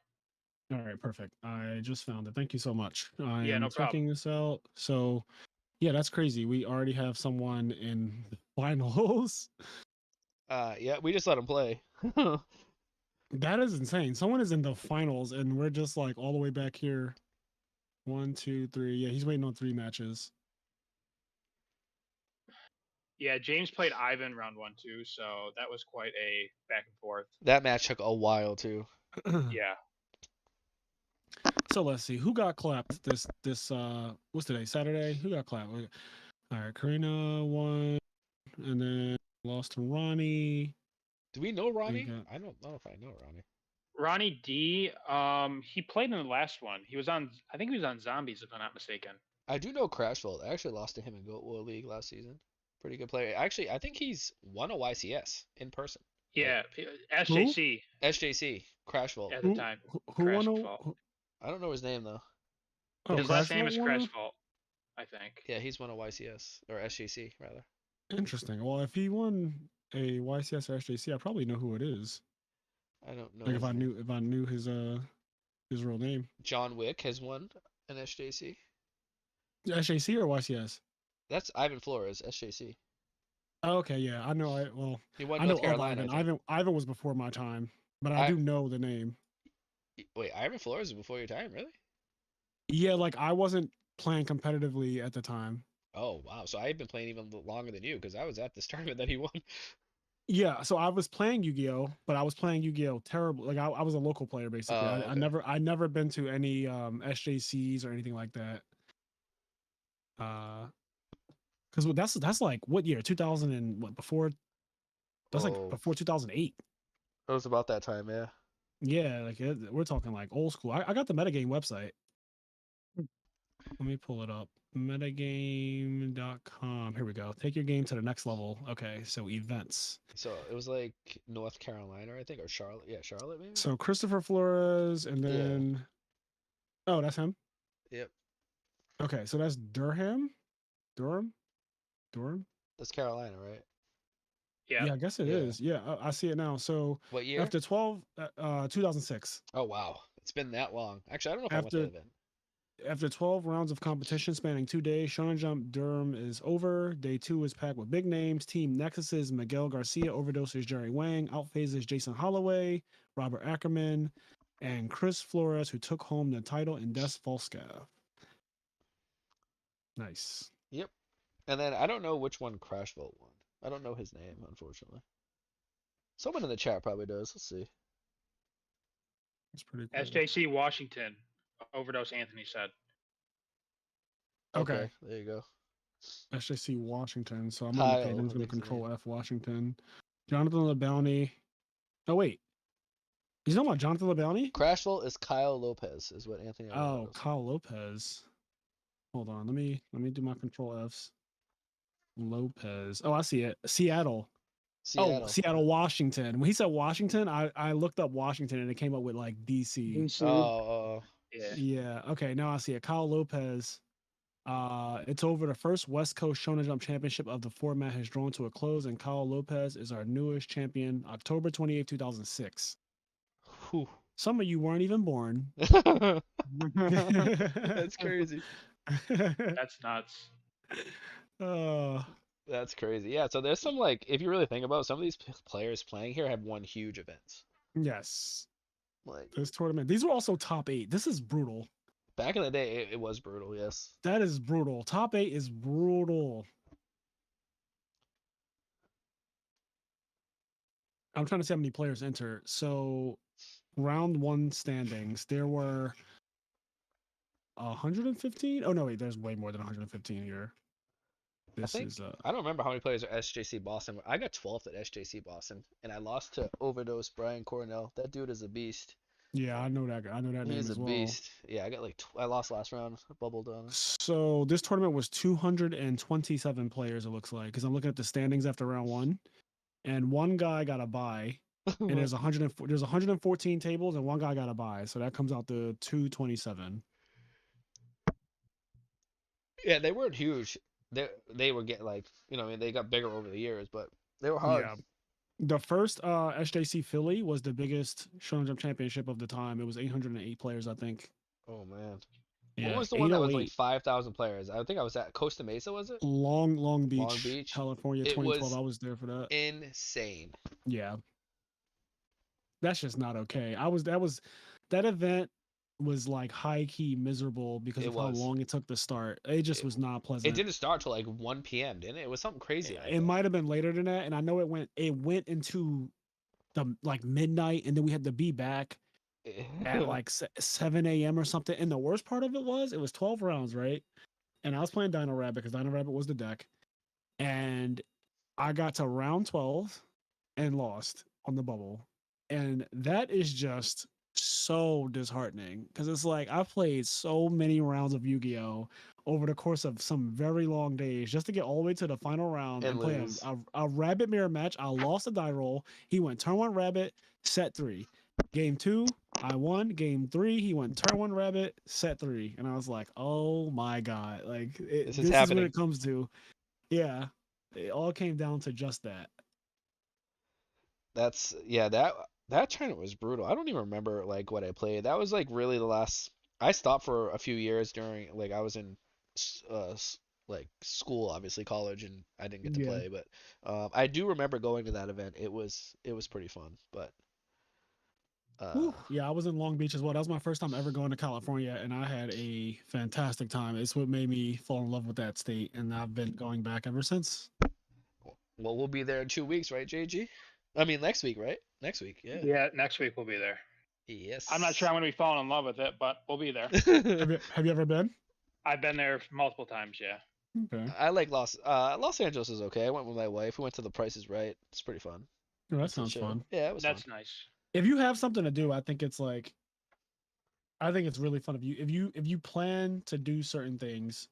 All right, perfect. I just found it. Thank you so much. I Yeah, am no problem. checking this out. So, yeah, that's crazy. We already have someone in the finals. Yeah, we just let him play. That is insane. Someone is in the finals, and we're just like all the way back here. 1, 2, 3. Yeah, he's waiting on 3 matches. Yeah, James played Ivan round 1 too, so that was quite a back and forth. That match took a while too. Yeah. So let's see who got clapped this what's today? Saturday? Who got clapped? All right, Karina won, and then lost to Ronnie. Do we know Ronnie? got- I don't know if I know Ronnie. Ronnie D, he played in the last one. I think he was on Zombies if I'm not mistaken. I do know Crashfold. I actually lost to him in Goat War League last season. Pretty good player. Actually, I think he's won a YCS in person. Yeah, SJC SJC, Crashfold. at the time. Who won? Crashfault. I don't know his name though. Oh, His last name Crashfault is won? Crashfault, I think. Yeah, he's won a YCS or SJC rather. Interesting. Well, if he won a YCS or SJC, I probably know who it is. I don't know. Like if I knew his real name. John Wick has won an SJC. SJC or YCS? That's Ivan Flores, SJC. Oh, okay, yeah, I know. He won I know North Carolina. of Ivan. Ivan was before my time, but I do know the name. Wait, Ivan Flores is before your time, really? Yeah, like I wasn't playing competitively at the time. Oh wow, so I've been playing even longer than you because I was at this tournament that he won. Yeah, so I was playing Yu-Gi-Oh, but I was playing Yu-Gi-Oh terrible. Like I was a local player basically. Oh, okay. I never been to any SJCs or anything like that. Because that's like what year? 2000 and what before? That's like before 2008. It was about that time, yeah. Yeah, like we're talking like old school. I got the metagame website. Let me pull it up. Metagame.com. Here we go. Take your game to the next level. Okay, so events. So it was like North Carolina, I think, or Charlotte. Yeah, Charlotte maybe. So Christopher Flores, and then oh, that's him. Yep. Okay, so that's Durham. That's Carolina, right? Yeah. Yeah, I guess it is. Yeah, I see it now. So what year? After 2006. Oh wow, it's been that long. Actually, I don't know if I went to that event. After 12 rounds of competition spanning 2 days, Shonen Jump Durham is over. Day 2 is packed with big names. Team Nexus's Miguel Garcia overdoses Jerry Wang, outphases Jason Holloway, Robert Ackerman, and Chris Flores, who took home the title in Des Volskav. Nice. Yep. And then I don't know which one Crashvolt won. I don't know his name, unfortunately. Someone in the chat probably does. Let's see. That's pretty cool. SJC Washington. Overdose Anthony said. Okay. There you go. SJC Washington. So I'm going to control F Washington. Jonathan LeBounty. Oh, wait. He's talking about Jonathan LeBounty? Crashvolt is Kyle Lopez, is what Anthony. Oh, Kyle Lopez. Hold on. Let me do my control Fs. Lopez. Oh, I see it. Seattle. Oh, Seattle, Washington. When he said Washington, I looked up Washington and it came up with like DC. Oh. Yeah. Yeah. Okay. Now I see it. Kyle Lopez. It's over. The first West Coast Shonen Jump Championship of the format has drawn to a close, and Kyle Lopez is our newest champion. October 28, 2006. Whew. Some of you weren't even born. That's crazy. That's nuts. That's crazy. Yeah, so there's some, like, if you really think about it, some of these players playing here have won huge events. Yes. Like This tournament. These were also top 8. This is brutal. back in the day, it was brutal. Yes. That is brutal. Top 8 is brutal. I'm trying to see how many players enter. So, round 1 standings, there were 115. Oh no, wait, there's way more than 115 here. I This think is I don't remember how many players are SJC Boston. I got 12th at SJC Boston, and I lost to Overdose Brian Cornell. That dude is a beast. yeah, I know that guy. I know that name He's a as well. beast. Yeah, I got like I lost last round, bubbled on. So this tournament was 227 players. It looks like because I'm looking at the standings after round 1, and one guy got a bye, and there's 114 tables, and one guy got a bye, so that comes out to 227. Yeah, they weren't huge. They were getting like I mean they got bigger over the years, but they were hard. Yeah. The first SJC Philly was the biggest Shonen Jump championship of the time. It was 808 players, I think. Oh man. What Yeah, was the one that was like 808. 5,000 players? I think I was at Costa Mesa, was it? Long Long Beach, Beach. California, It 2012. was I was there for that. insane. Yeah. That's just not okay. That event was like high key miserable because It of how was. long it took to start. It just It, was not it pleasant. didn't start till like 1 p.m., didn't it? It was something crazy like It that. might have been later than that, and I know it went into the like midnight, and then we had to be back at like 7 a.m. or something. And the worst part of it was 12 rounds, right? And I was playing Dino Rabbit because Dino Rabbit was the deck, and I got to round 12 and lost on the bubble. And that is just so disheartening because it's like I played so many rounds of Yu-Gi-Oh over the course of some very long days just to get all the way to the final round And and play lose. a rabbit mirror match. I lost a die roll. He went turn 1 rabbit, set 3. Game 2, I won. Game 3, he went turn 1 rabbit, set 3. And I was like, oh my God. Like, This is this is what happening. it comes to. Yeah. It all came down to just that. That's yeah, that tournament was brutal. I don't even remember like what I played. That was like really the last. I stopped for a few years during like I was in like school, obviously college, and I didn't get to Yeah. play. But I do remember going to that event. It was pretty fun. But uh, Whew. Yeah, I was in Long Beach as well. That was my first time ever going to California, and I had a fantastic time. It's what made me fall in love with that state, and I've been going back ever since. well, we'll be there in 2 weeks, right, JG? I mean next week, right? Next week, yeah. Yeah, next week we'll be there. I'm not sure Yes. I'm going to be falling in love with it, but we'll be there. Have you ever been? I've been there multiple times. Yeah. Okay. I like Los Angeles is okay. I went with my wife. We went to the Price is Right. It's pretty fun. Oh, that Went to the sounds show. fun. Yeah, it was fun. That's nice. If you have something to do, I think it's really fun. If you plan to do certain things,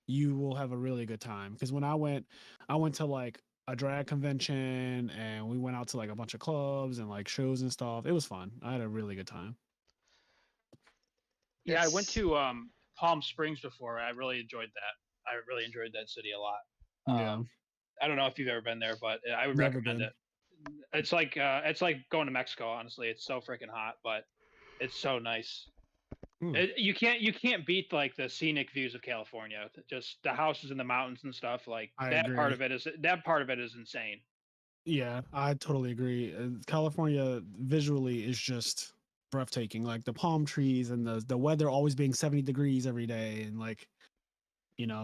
you will have a really good time. Because when I went to like a drag convention, and we went out to like a bunch of clubs and like shows and stuff. It was fun. I had a really good time. Yeah, I went It's to Palm Springs before. I really enjoyed that. I really enjoyed that city a lot. Yeah. I don't know if you've ever been there, but I would Never recommend been. it. It's like going to Mexico. Honestly, it's so freaking hot, but it's so nice. Hmm. You can't beat like the scenic views of California. Just the houses in the mountains and stuff. Like I that part agree. of it is insane. Yeah, I totally agree. California visually is just breathtaking. Like the palm trees and the weather always being 70 degrees every day, and like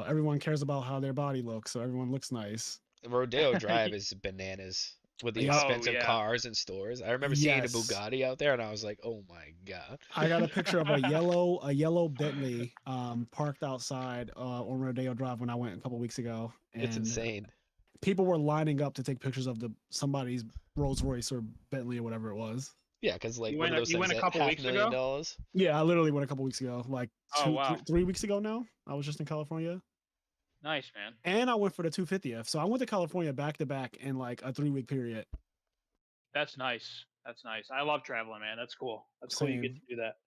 everyone cares about how their body looks, so everyone looks nice. Rodeo Drive is bananas with the Yep. Oh expensive yeah. cars and stores. I remember seeing a Yes. Bugatti out there, and I was like, "Oh my god!" I got a picture of a yellow Bentley parked outside on Rodeo Drive when I went a couple weeks ago, It's and insane. people were lining up to take pictures of somebody's Rolls Royce or Bentley or whatever it was. Yeah, because like You what went are those you things went a at couple half weeks million ago. dollars? Yeah, I literally went a couple weeks ago, like Oh two, wow. 3 weeks ago now. I was just in California, Nice man. and I went for the 250th. So I went to California back to back in like a 3 week period. That's nice. That's nice. I love traveling, man. That's cool. That's cool. You get Same. to do that.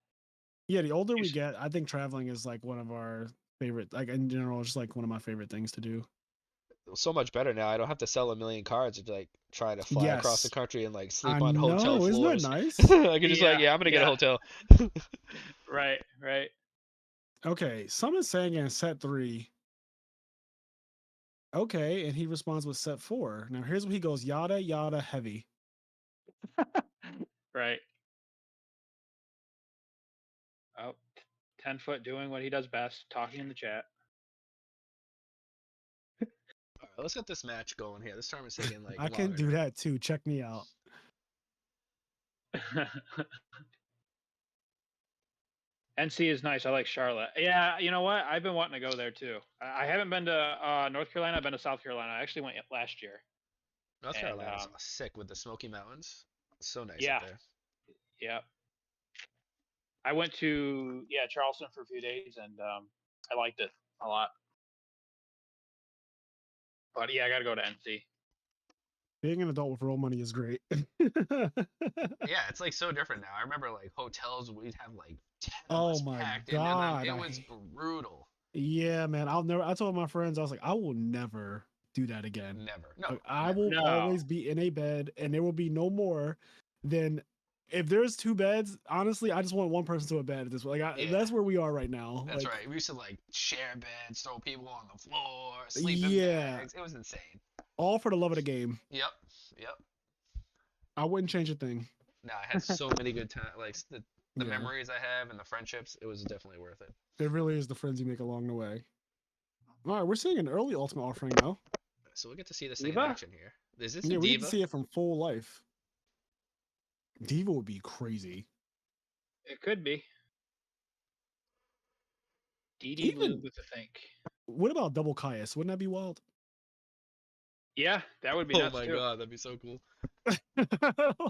Yeah, the older You we s- get, I think traveling is like one of our favorite, like in general, just like one of my favorite things to do. So much better now. I don't have to sell a million cards to like try to fly across the Yes, country and like I sleep on hotel know. Isn't that floors. nice? I could just like, Yeah. yeah, I'm gonna get a Yeah. hotel. Right. Right. Okay, Summon saying in set 3. Okay, and he responds with set 4. Now here's what he goes: yada yada heavy. Right. 10-foot doing what he does best, talking in the chat. All right, let's get this match going here. This tournament's taking like I can longer do now. that too. Check me out. NC is nice. I like Charlotte. Yeah, you know what? I've been wanting to go there too. I haven't been to North Carolina. I've been to South Carolina. I actually went last year. North And Carolina's sick with the Smoky Mountains. It's so nice up yeah, there. yeah. I went to Charleston for a few days, and I liked it a lot. But yeah, I got to go to NC. Being an adult with real money is great. Yeah, it's like so different now. I remember like hotels, we'd have like 10 of Oh us my packed in, and God. it was brutal. Yeah, man. I told my friends, I was like, I will never do that again. Never. No, Like, I never. will No. always be in a bed, and there will be no more than if there's two beds. Honestly, I just want one person to a bed at this point. Like, Yeah. that's where we are right now. That's like, right. We used to like share beds, throw people on the floor, sleep in Yeah. bags. It was insane. All for the love of the game. Yep. Yep. I wouldn't change a thing. No, I had so many good times. Like the Yeah. memories I have and the friendships, it was definitely worth it. It really is the friends you make along the way. All right, we're seeing an early Ultimate offering now. So we'll get to see this thing in Diva? action here. Is this Yeah, a we get Diva? to see it from full life. Diva would be crazy. It could be. DD Even- Lube, I think. What about double Caius? Wouldn't that be wild? Yeah, that would be Oh nuts my too. god, that'd be so cool.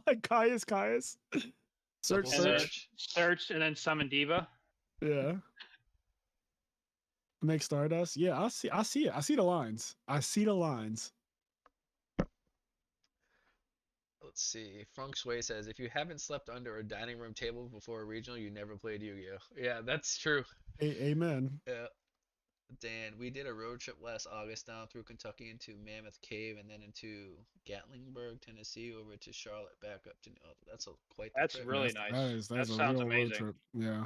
Like Caius. Search, Double search. Search and then summon Diva. Yeah. Make Stardust. Yeah, I see it. I see the lines. Let's see. Feng Shui says, if you haven't slept under a dining room table before a regional, you never played Yu-Gi-Oh. Yeah, that's true. Amen. Yeah. Dan, we did a road trip last August down through Kentucky into Mammoth Cave and then into Gatlinburg, Tennessee, over to Charlotte, back up to that's quite the That's trip. really That's- nice. That is a sounds real road amazing. trip. Yeah.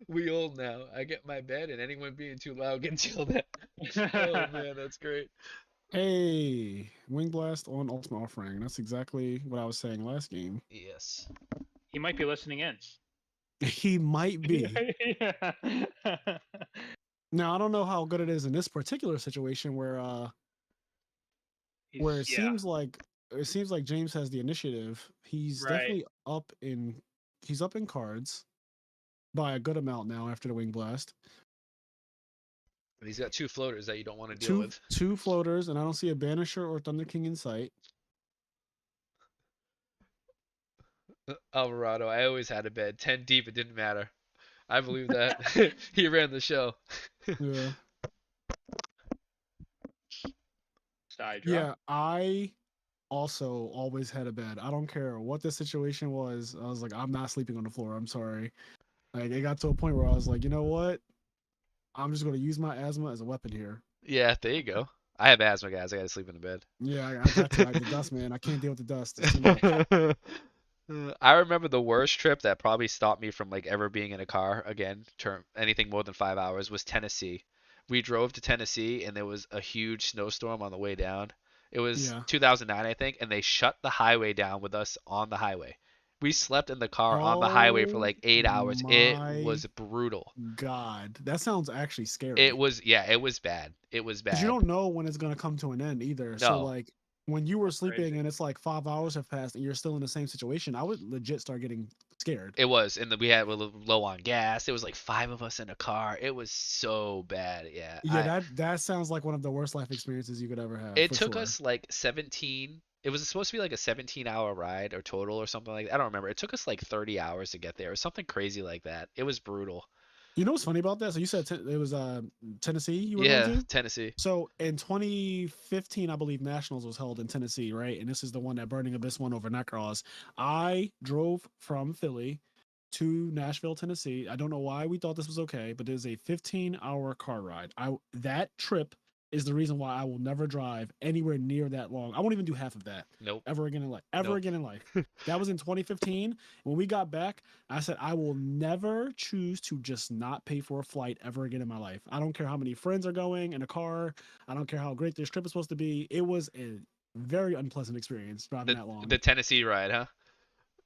We old now. I get my bed and anyone being too loud gets yelled at. Oh man, that's great. Hey, Wing Blast on Ultimate Offering. That's exactly what I was saying last game. Yes. He might be listening in. He might be. Yeah. Now I don't know how good it is in this particular situation where it Yeah. seems like James has the initiative. He's Right. definitely up in cards by a good amount now after the Wing Blast. And he's got two floaters that you don't want to deal with. Two floaters, and I don't see a Banisher or Thunder King in sight. Alvarado, I always had a bed 10 deep. It didn't matter. I believe that. He ran the show. Yeah. Side draw. Yeah, I also always had a bed. I don't care what the situation was. I was like, I'm not sleeping on the floor. I'm sorry. Like, it got to a point where I was like, you know what? I'm just going to use my asthma as a weapon here. Yeah, there you go. I have asthma, guys. I gotta sleep in the bed. Yeah, I got to. Like, the dust, man. I can't deal with the dust. It's too much. I remember the worst trip that probably stopped me from like ever being in a car again, anything more than 5 hours, was Tennessee. We drove to Tennessee and there was a huge snowstorm on the way down. It was Yeah. 2009, I think, and they shut the highway down with us on the highway. We slept in the car on the highway for like 8 hours. It was brutal. God, that sounds actually scary. It was bad. It was Because you bad. don't know when it's going to come to an end either. So, No. like, when you were sleeping Crazy. and it's like 5 hours have passed and you're still in the same situation, I would legit start getting scared. It was, and we had low on gas. It was like 5 of us in a car. It was so bad. Yeah. Yeah, that sounds like one of the worst life experiences you could ever have. It for took sure. us like 17. It was supposed to be like a 17-hour ride or total or something like that. I don't remember. It took us like 30 hours to get there or something crazy like that. It was brutal. You know what's funny about that? So you said it was Tennessee you were Yeah, going to? Tennessee. So in 2015, I believe Nationals was held in Tennessee, right? And this is the one that Burning Abyss won over Necros. I drove from Philly to Nashville, Tennessee. I don't know why we thought this was okay, but it is a 15-hour car ride. That trip is the reason why I will never drive anywhere near that long. I won't even do half of that Nope. ever again in life. Nope. Again in life. That was in 2015. When we got back, I said I will never choose to just not pay for a flight ever again in my life. I don't care how many friends are going in a car. I don't care how great this trip is supposed to be. It was a very unpleasant experience driving that long. The Tennessee ride, huh?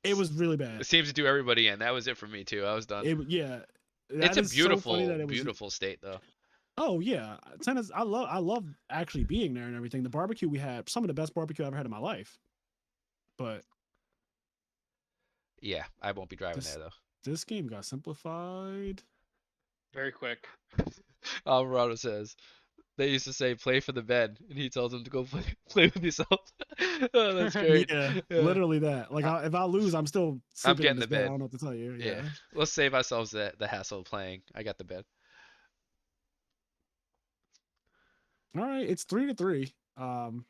It was really It bad. seems to do everybody in. That was it for me too. I was done. Yeah, It's that a is so funny beautiful, that it was. beautiful state though. Oh yeah, tennis. I love actually being there and everything. The barbecue we had, some of the best barbecue I've ever had in my life. But Yeah, I won't be driving this there though. this game got simplified. Very quick. Alvarado says they used to say play for the bed, and he tells them to go play play with yourself. Oh, that's great. Yeah, Yeah, literally that. Like I, if I lose, I'm still I'm sleeping in getting this the bed. I bed. don't know what to tell you. Yeah, Yeah. let's save ourselves the hassle of playing. I got the bed. All right, it's 3-3. You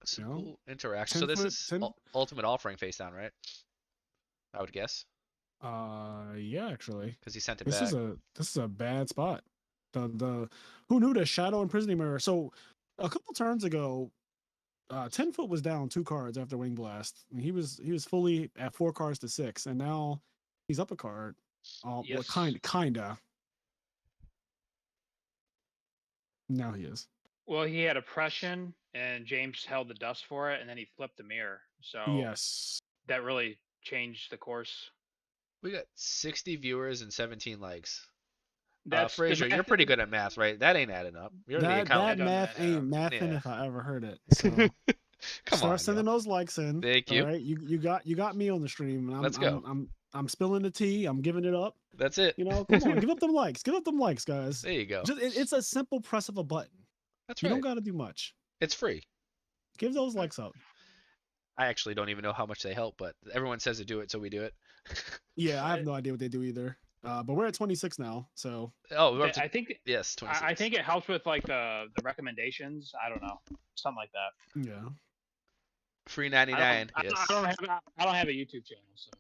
Some know, cool interaction. So 10 this foot is 10. ultimate offering face down, right? I would guess Yeah, actually, because he sent it this is back. a bad spot. The who knew the shadow imprisoning mirror? So a couple turns ago, 10 foot was down 2 cards after wing blast. And he was fully at 4 cards to 6, and now he's up a card. Well, Yes. kinda. Now he is. Well, he had oppression, and James held the dust for it, and then he flipped the mirror. So Yes. that really changed the course. We got 60 viewers and 17 likes. That's the Fraser, you're math. pretty good at math, right? That ain't adding up. You're the That It accountant. doesn't math add ain't up. mathing Yeah. if I ever heard it. So Come start on, yo. sending those likes in. Thank All you. right, you got me on the stream, and Let's go. I'm spilling the tea. I'm giving it up. That's it. You know, come on, give up them likes. Give up them likes, guys. There you go. It's a simple press of a button. That's You don't right. got to do much. It's free. Give those likes up. I actually don't even know how much they help, but everyone says to do it, so we do it. Yeah, I have no idea what they do either. But we're at 26 now, so Oh, we're up to I think yes, I 26. think it helps with like the recommendations. I don't know, something like that. yeah. Free I don't 99. I Yes. don't have a YouTube channel, so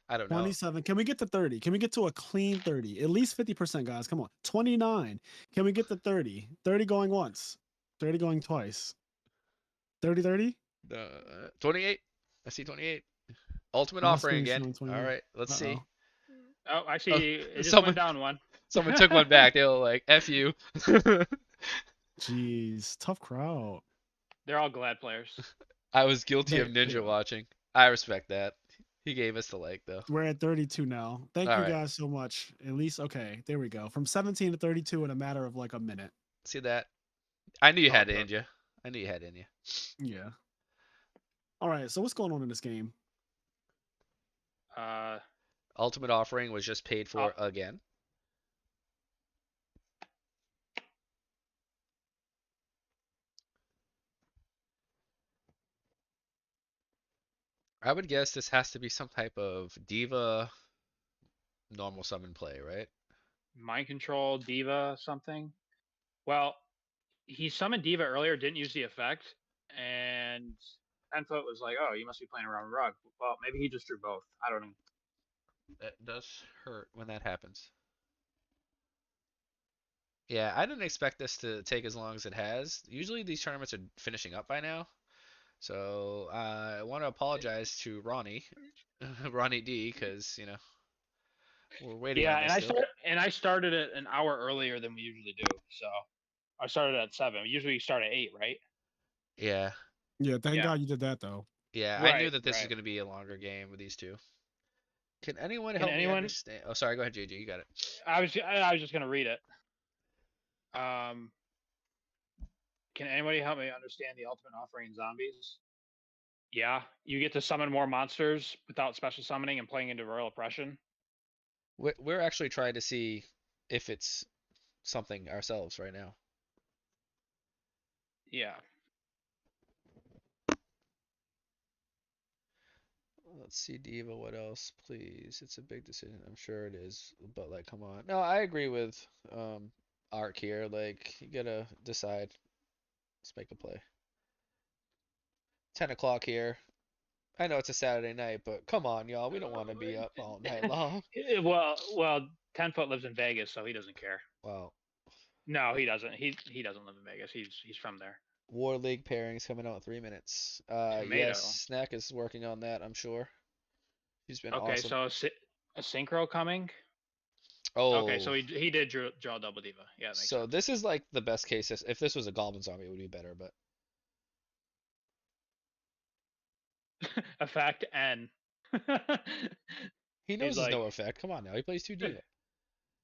I don't know. 27. Can we get to 30? Can we get to a clean 30? At least 50%, guys. Come on. 29. Can we get to 30? 30 going once. 30 going twice. 30 30? 28. I see 28. Ultimate My offering screen's again. showing All 28. right, let's see. Uh-oh. oh, Oh, actually, it just someone went down one. someone took one back. They were like, "F you." Jeez. Tough crowd. They're all glad players. I was guilty of They ninja are. watching. I respect that. He gave us the like though. We're at 32 now. Thank All you right. guys so much. At least, okay. There we go. From 17 to 32 in a matter of like a minute. See that? I knew you All had it good. in you. I knew you had it in you. Yeah. All right. So what's going on in this game? Uh, Ultimate offering was just paid uh, for again. I would guess this has to be some type of diva normal summon play, right? mind control, diva, something. Well, he summoned diva earlier, didn't use the effect, and 10 foot was like, "Oh, you must be playing around rug." Well, maybe he just drew both. I don't know. That does hurt when that happens. Yeah, I didn't expect this to take as long as it has. Usually these tournaments are finishing up by now. So I want to apologize to Ronnie, Ronnie D, because we're waiting Yeah, on this still. and I started it an hour earlier than we usually do. So I started at 7. Usually we start at 8, right? Yeah, Yeah. Thank Yeah. God you did that though. yeah. I knew Right, that this is right. going to be a longer game with these two. Can anyone Can help me anyone? understand? Oh, sorry. Go ahead, JJ. You got it. I was just gonna read it. Um, can anybody help me understand the ultimate offering zombies? Yeah, you get to summon more monsters without special summoning and playing into Royal Oppression. We're actually trying to see if it's something ourselves right now. Yeah. Let's see, Diva. What else, please? It's a big decision. I'm sure it is, but like, come on. No, I agree with Ark here. Like, you gotta decide. Let's make a play. 10 o'clock here. I know it's a Saturday night, but come on, y'all. We don't want to be up all night long. Well, 10 foot lives in Vegas, so he doesn't care. Well, No, he doesn't. He doesn't live in Vegas. He's from there. War League pairings coming out in 3 minutes. Yes, Tomato. Snack is working on that, I'm sure. He's been Okay, awesome. so a synchro coming. Okay, so Oh, he did draw double diva. Yeah, that makes so sense. this is like the best case. If this was a Goblin Zombie, it would be better, but Effect N. He He's knows there's like, no effect. Come on now. He plays 2D.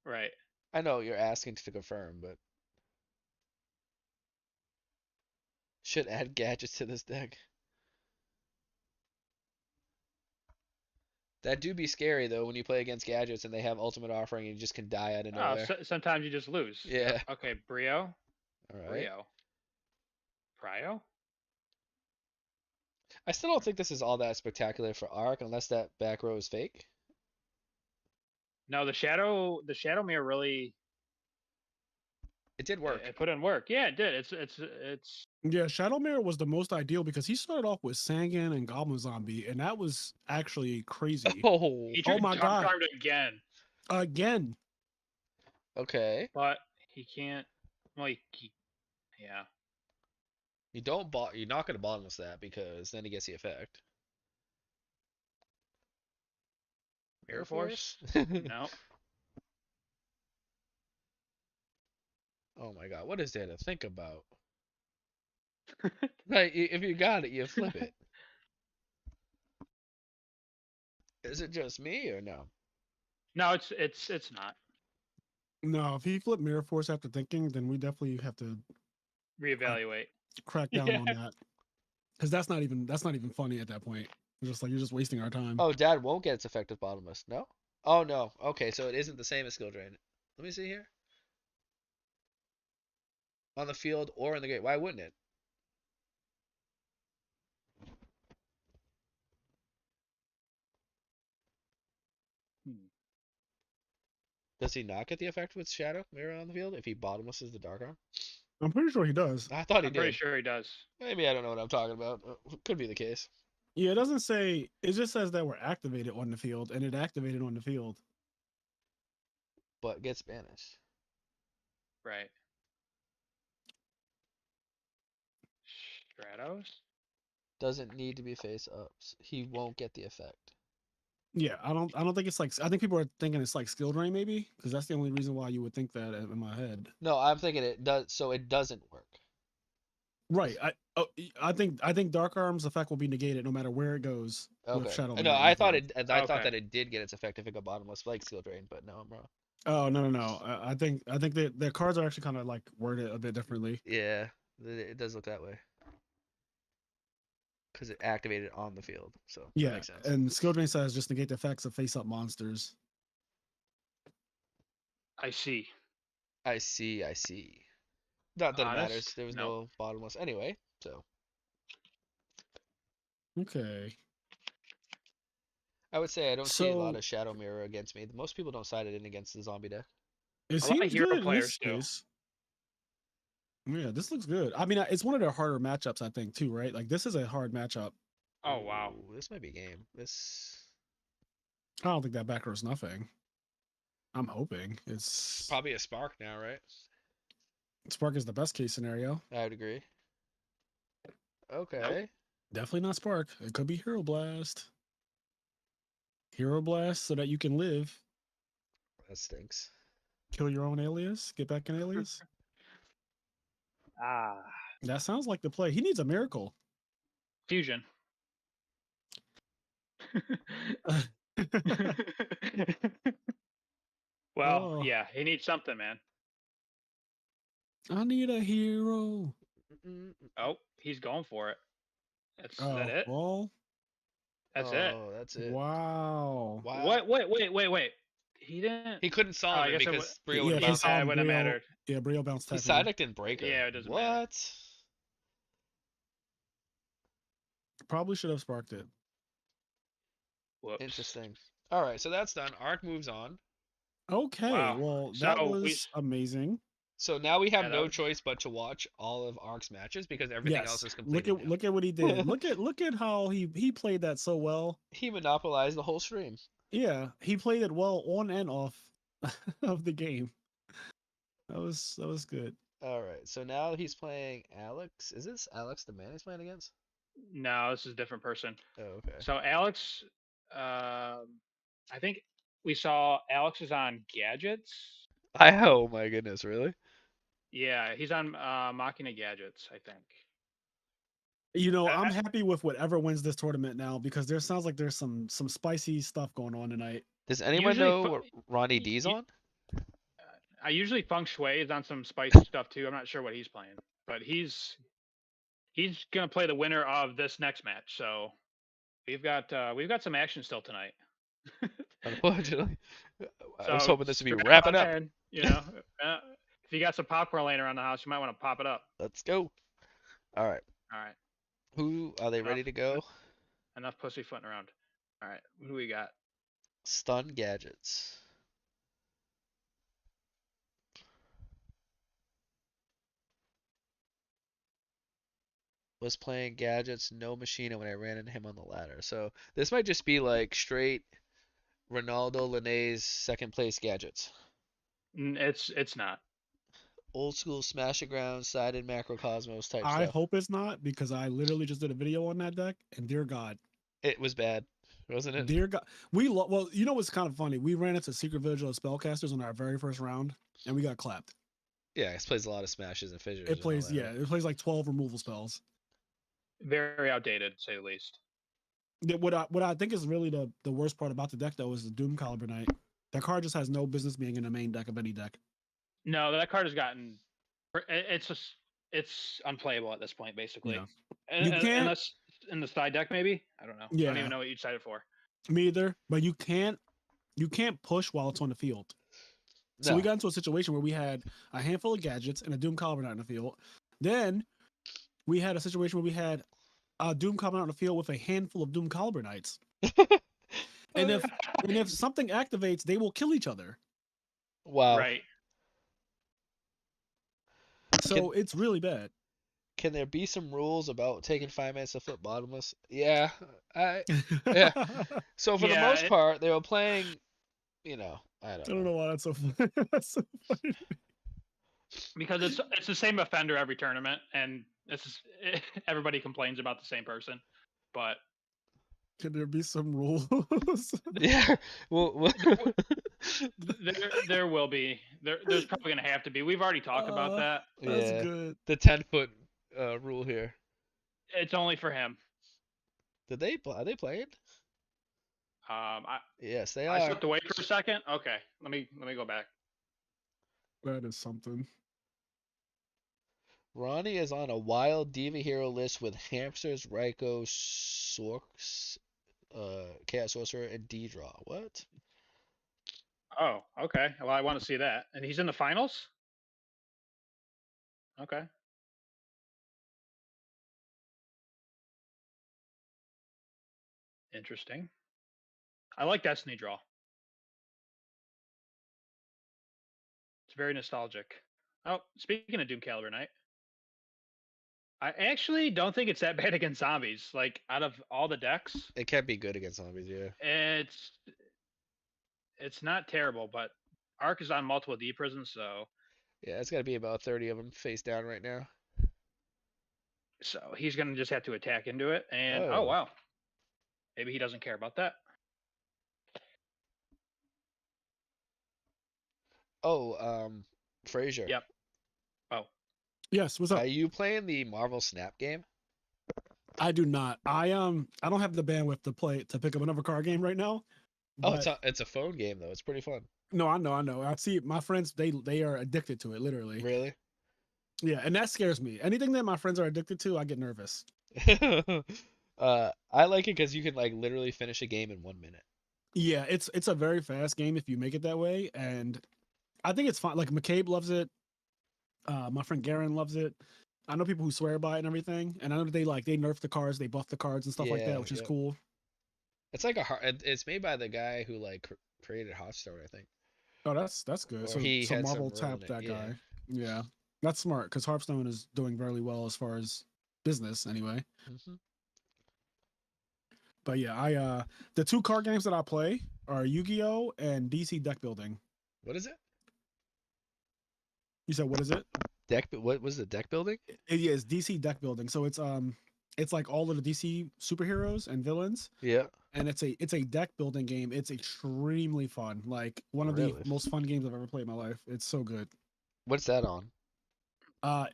right. I know you're asking to confirm, but should add gadgets to this deck. That do be scary though when you play against gadgets and they have ultimate offering and you just can die out of Oh, nowhere. sometimes you just lose. Yep. Yeah. Okay, Brio, All right. Brio, Prio. I still don't think this is all that spectacular for Arc unless that back row is fake. No, the shadow mirror really It did work. it put in work. Yeah, it did. It's Yeah, Shadow Mirror was the most ideal because he started off with Sangan and Goblin Zombie, and that was actually crazy. Oh. he Oh my trump god. charmed again, Again. Okay. but he can't. Well, yeah. You don't you're not gonna bottomless that because then he gets the effect. Mirror Force. No. Oh my god, what is there to think about? Like, if you got it, you flip it. Is it just me or no? No, it's not. No, if he flipped Mirror Force after thinking, then we definitely have to Reevaluate. crack down on that. Because that's not even funny at that point. It's just like you're just wasting our time. Oh, Dad won't get its effect with bottomless. No? Oh no. Okay, so it isn't the same as skill drain. Let me see here. On the field or in the gate. Why wouldn't it? Hmm. Does he not get the effect with Shadow Mirror on the field if he bottomlesses the Dark Arm? I'm pretty sure he does. I thought he I'm pretty did. sure he does. Maybe I don't know what I'm talking about. Could be the case. Yeah, it doesn't say. It just says that we're activated on the field, and it activated on the field. But gets banished. Right. Stratos. Doesn't need to be face ups. He won't get the effect. Yeah, I don't think it's like. I think people are thinking it's like skill drain, maybe, because that's the only reason why you would think that in my head. No, I'm thinking it does. So it doesn't work. Right. I think Dark Arm's effect will be negated no matter where it goes with Okay. Shadow No, Mirror on I the thought field. it. I thought Okay. that it did get its effect if it got bottomless, like skill drain. But no, I'm wrong. Oh no. I think that their cards are actually kind of like worded a bit differently. Yeah, it does look that way. Because it activated on the field, so that Yeah, makes sense. and skill drain says just negate the effects of face up monsters. I see. I see. I see. Not that it Honest? matters. There was No. no bottomless anyway, so Okay. I would say I don't see a lot So of Shadow Mirror against me. Most people don't side it in against the zombie deck. it A lot of seems hero good in players this do. case. Yeah, this looks good. I mean, it's one of their harder matchups, I think, too, right? Like this is a hard matchup. Oh wow. Ooh, this might be a game. This I don't think that back row's nothing. I'm hoping it's probably a spark now, right? Spark is the best case scenario. I would agree. Okay. Definitely not Spark. It could be Hero Blast. Hero Blast so that you can live. That stinks. Kill your own alias. Get back an alias. Ah. That sounds like the play. He needs a miracle. Fusion. Well, Oh. yeah, he needs something, man. I need a hero. Oh, he's going for it. Is Oh, that it? well, That's it. Oh, that's it. wow. Wow. Wait. He didn't. He couldn't Oh, solve I it guess it because would. Brio Yeah, would if he bounce. saw It wouldn't have Brio, mattered. yeah, Brio bounced He tech side him. decked in Breaker. Yeah, it doesn't matter. What? Probably should have sparked it. Whoops. Interesting. All right, so that's done. Arc moves on. Okay, Wow. well, So that we- was amazing. So now we have Yeah, that no was- choice but to watch all of Arc's matches because everything else Yes, is completed now. look at what he did. look at how he played that so well. He monopolized the whole stream. Yeah, he played it well on and off of the game. That was good. All right, so now he's playing Alex. Is this Alex the man he's playing against? No, this is a different person. Oh, okay. So Alex, I think we saw Alex is on gadgets. Oh my goodness, really? Yeah, he's on Machina gadgets, I think. You know, I, I'm I- happy with whatever wins this tournament now because there sounds like there's some spicy stuff going on tonight. Does anyone usually, know what Ronnie D's y- on? I usually Feng Shui is on some spicy stuff too. I'm not sure what he's playing, but he's gonna play the winner of this next match. So we've got some action still tonight. Unfortunately, I was So hoping this would be strap wrapping on up. in, uh, if you got some popcorn laying around the house, you might want to pop it up. Let's go. All right. All right, Who are they ready enough to go? enough pussyfooting around. All right, who do we got? Stun gadgets. Was playing gadgets, no machina when I ran into him on the ladder. So this might just be like straight Ronaldo Linnea's second place gadgets. It's not. Old school smash the ground, sided macrocosmos type I stuff. hope it's not because I literally just did a video on that deck, and dear God, It was bad, wasn't it? dear God, well, you know what's kind of funny? We ran into Secret Vigil of Spellcasters on our very first round, and we got clapped. Yeah, it plays a lot of smashes and fissures It and all plays, that, yeah, right? it plays like 12 removal spells. Very outdated, to say the least. What I think is really the worst part about the deck though is the Doom Caliber Knight. That card just has no business being in the main deck of any deck. No, that card has gotten. It's just it's unplayable at this point, basically. Yeah, you can't. Unless in the side deck, maybe. I don't know. I don't Yeah, even know what you decided for. me either. But you can't push while it's on the field. So we No, got into a situation where we had a handful of gadgets and a Doom Caliber Knight in the field. Then we had a situation where we had a Doom Caliber Knight on the field with a handful of Doom Caliber Knights. And if something activates, they will kill each other. wow. Right. Can So it's really bad. can there be some rules about taking 5 minutes to flip bottomless? Yeah, I yeah. So for the Yeah. most part, they were playing. I I don't don't know. know why that's so funny. That's so funny. Because it's the same offender every tournament, and this is everybody complains about the same person. But Can there be some rules? Yeah. Well, there will be there's probably going to have to be. We've already talked about uh, that. that's yeah. good. The 10-foot rule here. It's only for him. Are they playing? Um, I Yes, they I are. stepped away for a second. Okay, let me go back. That is something. Ronnie is on a wild Diva Hero list with Hamsters, Raikou, Sorks, Chaos Sorcerer, and D-Draw. What? Oh, okay. Well, I want to see that. And he's in the finals? Okay. Interesting. I like Destiny Draw. It's very nostalgic. Oh, speaking of Doom Caliber Knight, I actually don't think it's that bad against zombies. Like out of all the decks, It can be good against zombies, yeah. it's it's not terrible, but Arc is on multiple D prisons, Yeah, it's got to be about 30 of them face down right now. so he's gonna just have to attack into it. And oh Oh. wow, maybe he doesn't care about that. Oh, Fraser. Yep. Oh, Yes, what's Are up? you playing the Marvel Snap game? I do not. I don't have the bandwidth to pick up another card game right now. Oh, But it's a phone game though. It's pretty fun. no, I know. I see my friends, they are addicted to it, literally. Really? Yeah, and that scares me. Anything that my friends are addicted to, I get nervous. I like it because you can like literally finish a game in 1 minute. Yeah, it's a very fast game if you make it that way, and I think it's fun. Like McCabe loves it. My friend Garen loves it. I know people who swear by it and everything, and I know that they nerf the cards, they buff the cards and stuff like Yeah, that, which is yep. cool. It's like it's made by the guy who like created Hearthstone, I think. Oh, that's good. Or So he so had some Marvel role in tapped it. that Yeah. guy. Yeah, that's smart because Hearthstone is doing very well as far as business anyway. Hmm. But yeah, I the two card games that I play are Yu-Gi-Oh and DC deck building. What is it? You said what is it? What was the deck building? Yeah, it's DC deck building. So it's like all of the DC superheroes and villains, Yeah. and it's a deck building game. It's extremely fun. Like one of the Really? most fun games I've ever played in my life. It's so good. What's that on?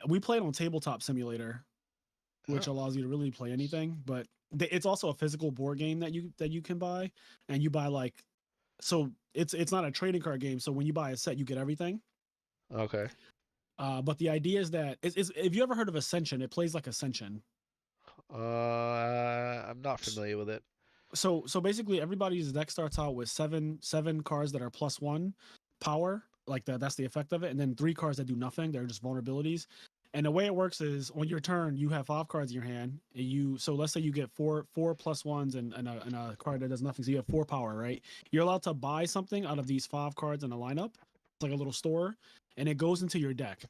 We played on Tabletop Simulator. which Oh. allows you to really play anything. But it's also a physical board game that you can buy, and you buy like, so it's not a trading card game. So when you buy a set, you get everything. Okay. But the idea is that is if you ever heard of Ascension, it plays like Ascension. I'm not familiar with it. So basically everybody's deck starts out with seven cards that are +1 power, like that's the effect of it, and then 3 cards that do nothing, they're just vulnerabilities. And the way it works is on your turn you have 5 cards in your hand, and so let's say you get four +1s and a card that does nothing, so you have 4 power, right? You're allowed to buy something out of these 5 cards in a lineup. It's like a little store, and it goes into your deck.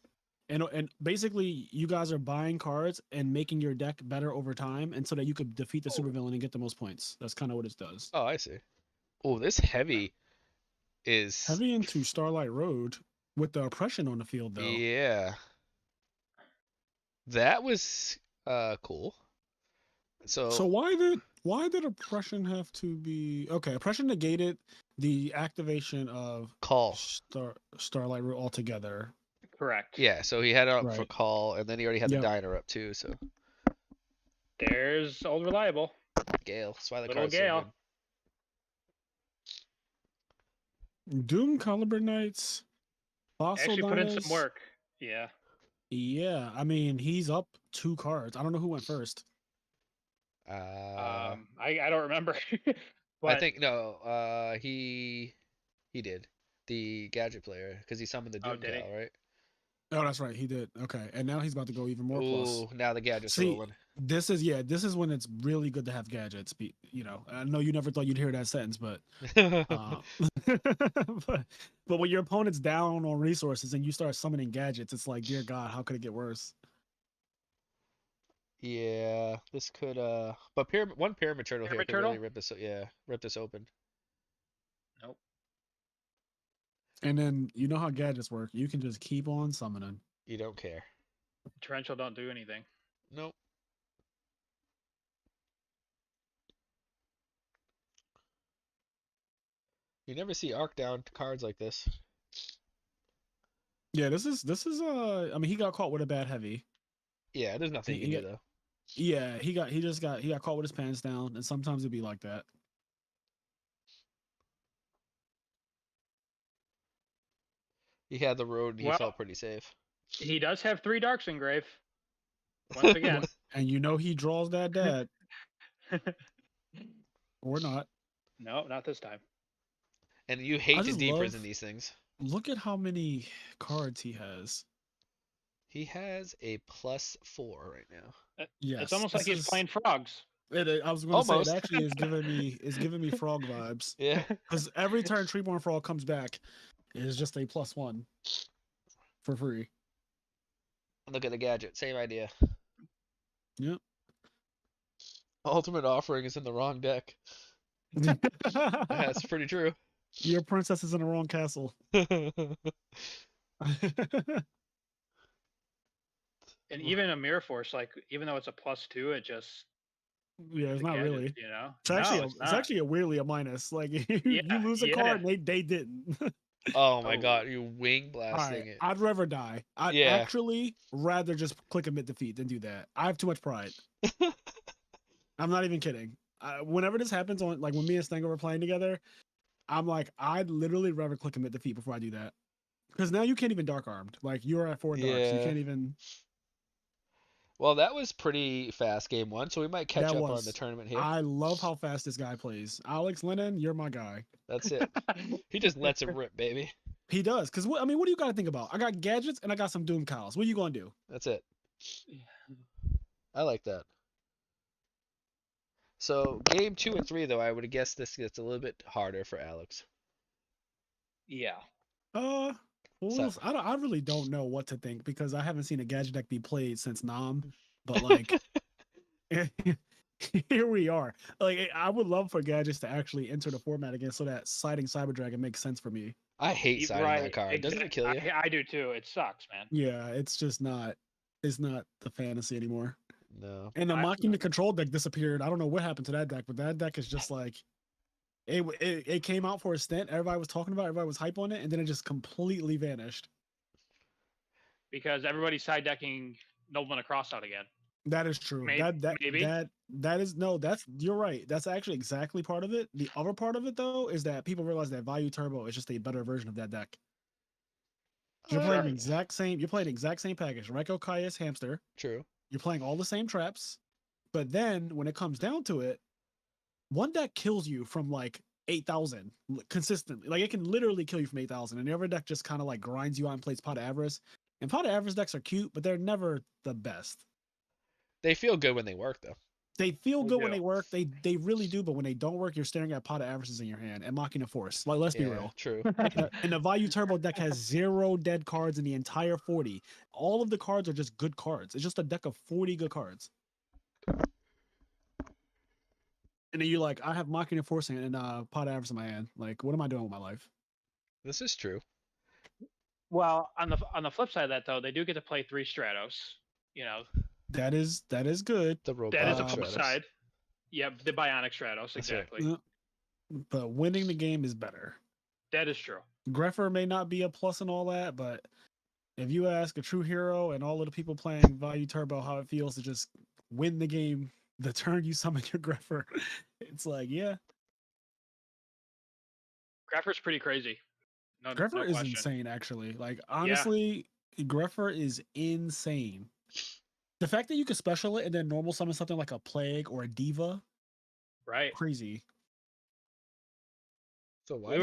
And basically, you guys are buying cards and making your deck better over time, and so that you could defeat the supervillain and get the most points. That's kind of what it does. Oh, I see. Oh, this heavy is Heavy into Starlight Road with the oppression on the field, though. yeah. That was cool. So So why did oppression have to be okay? Oppression negated the activation of call. Starlight Road altogether. Correct. Yeah, so he had it up for Right. call, and then he already had the Yep. diner up too. So There's old reliable. Gale. That's why the Little card's Gale. so Doom Caliber Knights. Fossil Actually put in Dinos. some work. Yeah. Yeah, I mean he's up 2 cards. I don't know who went first. good. I don't remember. I But think no. He did the gadget player because he summoned the Oh, Doom did he? Cal, right? Oh, that's right. He did. Okay, and now he's about to go even more plus. Ooh, now the gadget's See, rolling. this is when it's really good to have gadgets. I know you never thought you'd hear that sentence, but but when your opponent's down on resources and you start summoning gadgets, it's like, dear God, how could it get worse? Yeah, this could but one pyramid turtle here Pyramid could really turtle? rip this open. Nope. And then you know how gadgets work. You can just keep on summoning. You don't care. Torrential don't do anything. Nope. You never see arc down cards like this. Yeah, this is I mean, he got caught with a bad heavy. Yeah, there's nothing you can do though. Yeah, he got caught with his pants down, and sometimes it'd be like that. He had the road and he Well, felt pretty safe. he does have 3 darks engrave. Once again. And you know he draws that dad or not. No, not this time. And you hate to just deprison love- these things. Look at how many cards he has. He has a +4 right now. Yes, It's almost like he's playing frogs. I was going to say Almost. it actually is giving me frog vibes. Yeah. Because every turn Treeborn Frog comes back, it is just a +1 for free. Look at the gadget. Same idea. Yep. Ultimate Offering is in the wrong deck. That's pretty true. Your princess is in the wrong castle. And even a Mirror Force, like even though it's a +2, it just Yeah, it's the not gadget, really. you know. It's actually No, it's not. actually a weirdly a minus. Like you Yeah, lose a yeah. card and they didn't. Oh my Oh. god, you wing All blasting right, it. I'd rather die. I'd Yeah. actually rather just click admit defeat than do that. I have too much pride. I'm not even kidding. Whenever this happens on like when me and Stango were playing together, I'm like, I'd literally rather click admit defeat before I do that. Because now you can't even dark armed. Like you're at 4 darks. You Yeah. can't even. Well, that was pretty fast game 1, so we might catch That up on was. the tournament here. I love how fast this guy plays. Alex Lennon, you're my guy. That's it. He just lets him rip, baby. He does. Because what do you got to think about? I got gadgets and I got some Doom Cows. What are you going to do? That's it. I like that. So game 2 and 3, though, I would guess this gets a little bit harder for Alex. Yeah. Well, So- I really don't know what to think because I haven't seen a gadget deck be played since Nam. But like, here we are. Like, I would love for gadgets to actually enter the format again, so that siding Cyber Dragon makes sense for me. I hate siding that Right. card. Doesn't it kill you? I do too. It sucks, man. Yeah, it's just not. It's not the fantasy anymore. No. And the I- mocking the control deck disappeared. I don't know what happened to that deck, but that deck is just like it came out for a stint. Everybody was talking about it, everybody was hype on it, and then it just completely vanished. Because everybody's side decking Nobleman Across out again. That is true. Maybe, maybe. That is no. That's you're right. That's actually exactly part of it. The other part of it though is that people realize that Value Turbo is just a better version of that deck. You're playing the Uh, exact same. You're playing the exact same package. Reiko Kaius Hamster. True. You're playing all the same traps, but then when it comes down to it, one deck kills you from like 8,000 consistently. Like it can literally kill you from 8,000, and the other deck just kind of like grinds you out and plays Pot of Avarice. And Pot of Avarice decks are cute, but they're never the best. They feel good when they work, though. They feel They good when do. they work. They really do, but when they don't work, you're staring at Pot of Avarices in your hand and Mocking a Force. Like, let's be Yeah, real. true. And the Value Turbo deck has 0 dead cards in the entire 40. All of the cards are just good cards. It's just a deck of 40 good cards. And then you're like, I have Mocking and Forcing and Pot of Avarice in my hand. Like, what am I doing with my life? This is true. Well, on the flip side of that though, they do get to play 3 Stratos. You know, That is good. The that is robotic a plus Stratos. side. Yep, the Bionic Stratos, That's right. exactly. But winning the game is better. That is true. Greffer may not be a plus and all that, but if you ask a true hero and all of the people playing Value Turbo how it feels to just win the game the turn you summon your Greffer, it's like, yeah. Greffer's pretty crazy. No Greffer is question. insane, actually. Like, honestly, Greffer is insane. The fact that you could special it and then normal summon something like a Plague or a Diva, Right. crazy. So why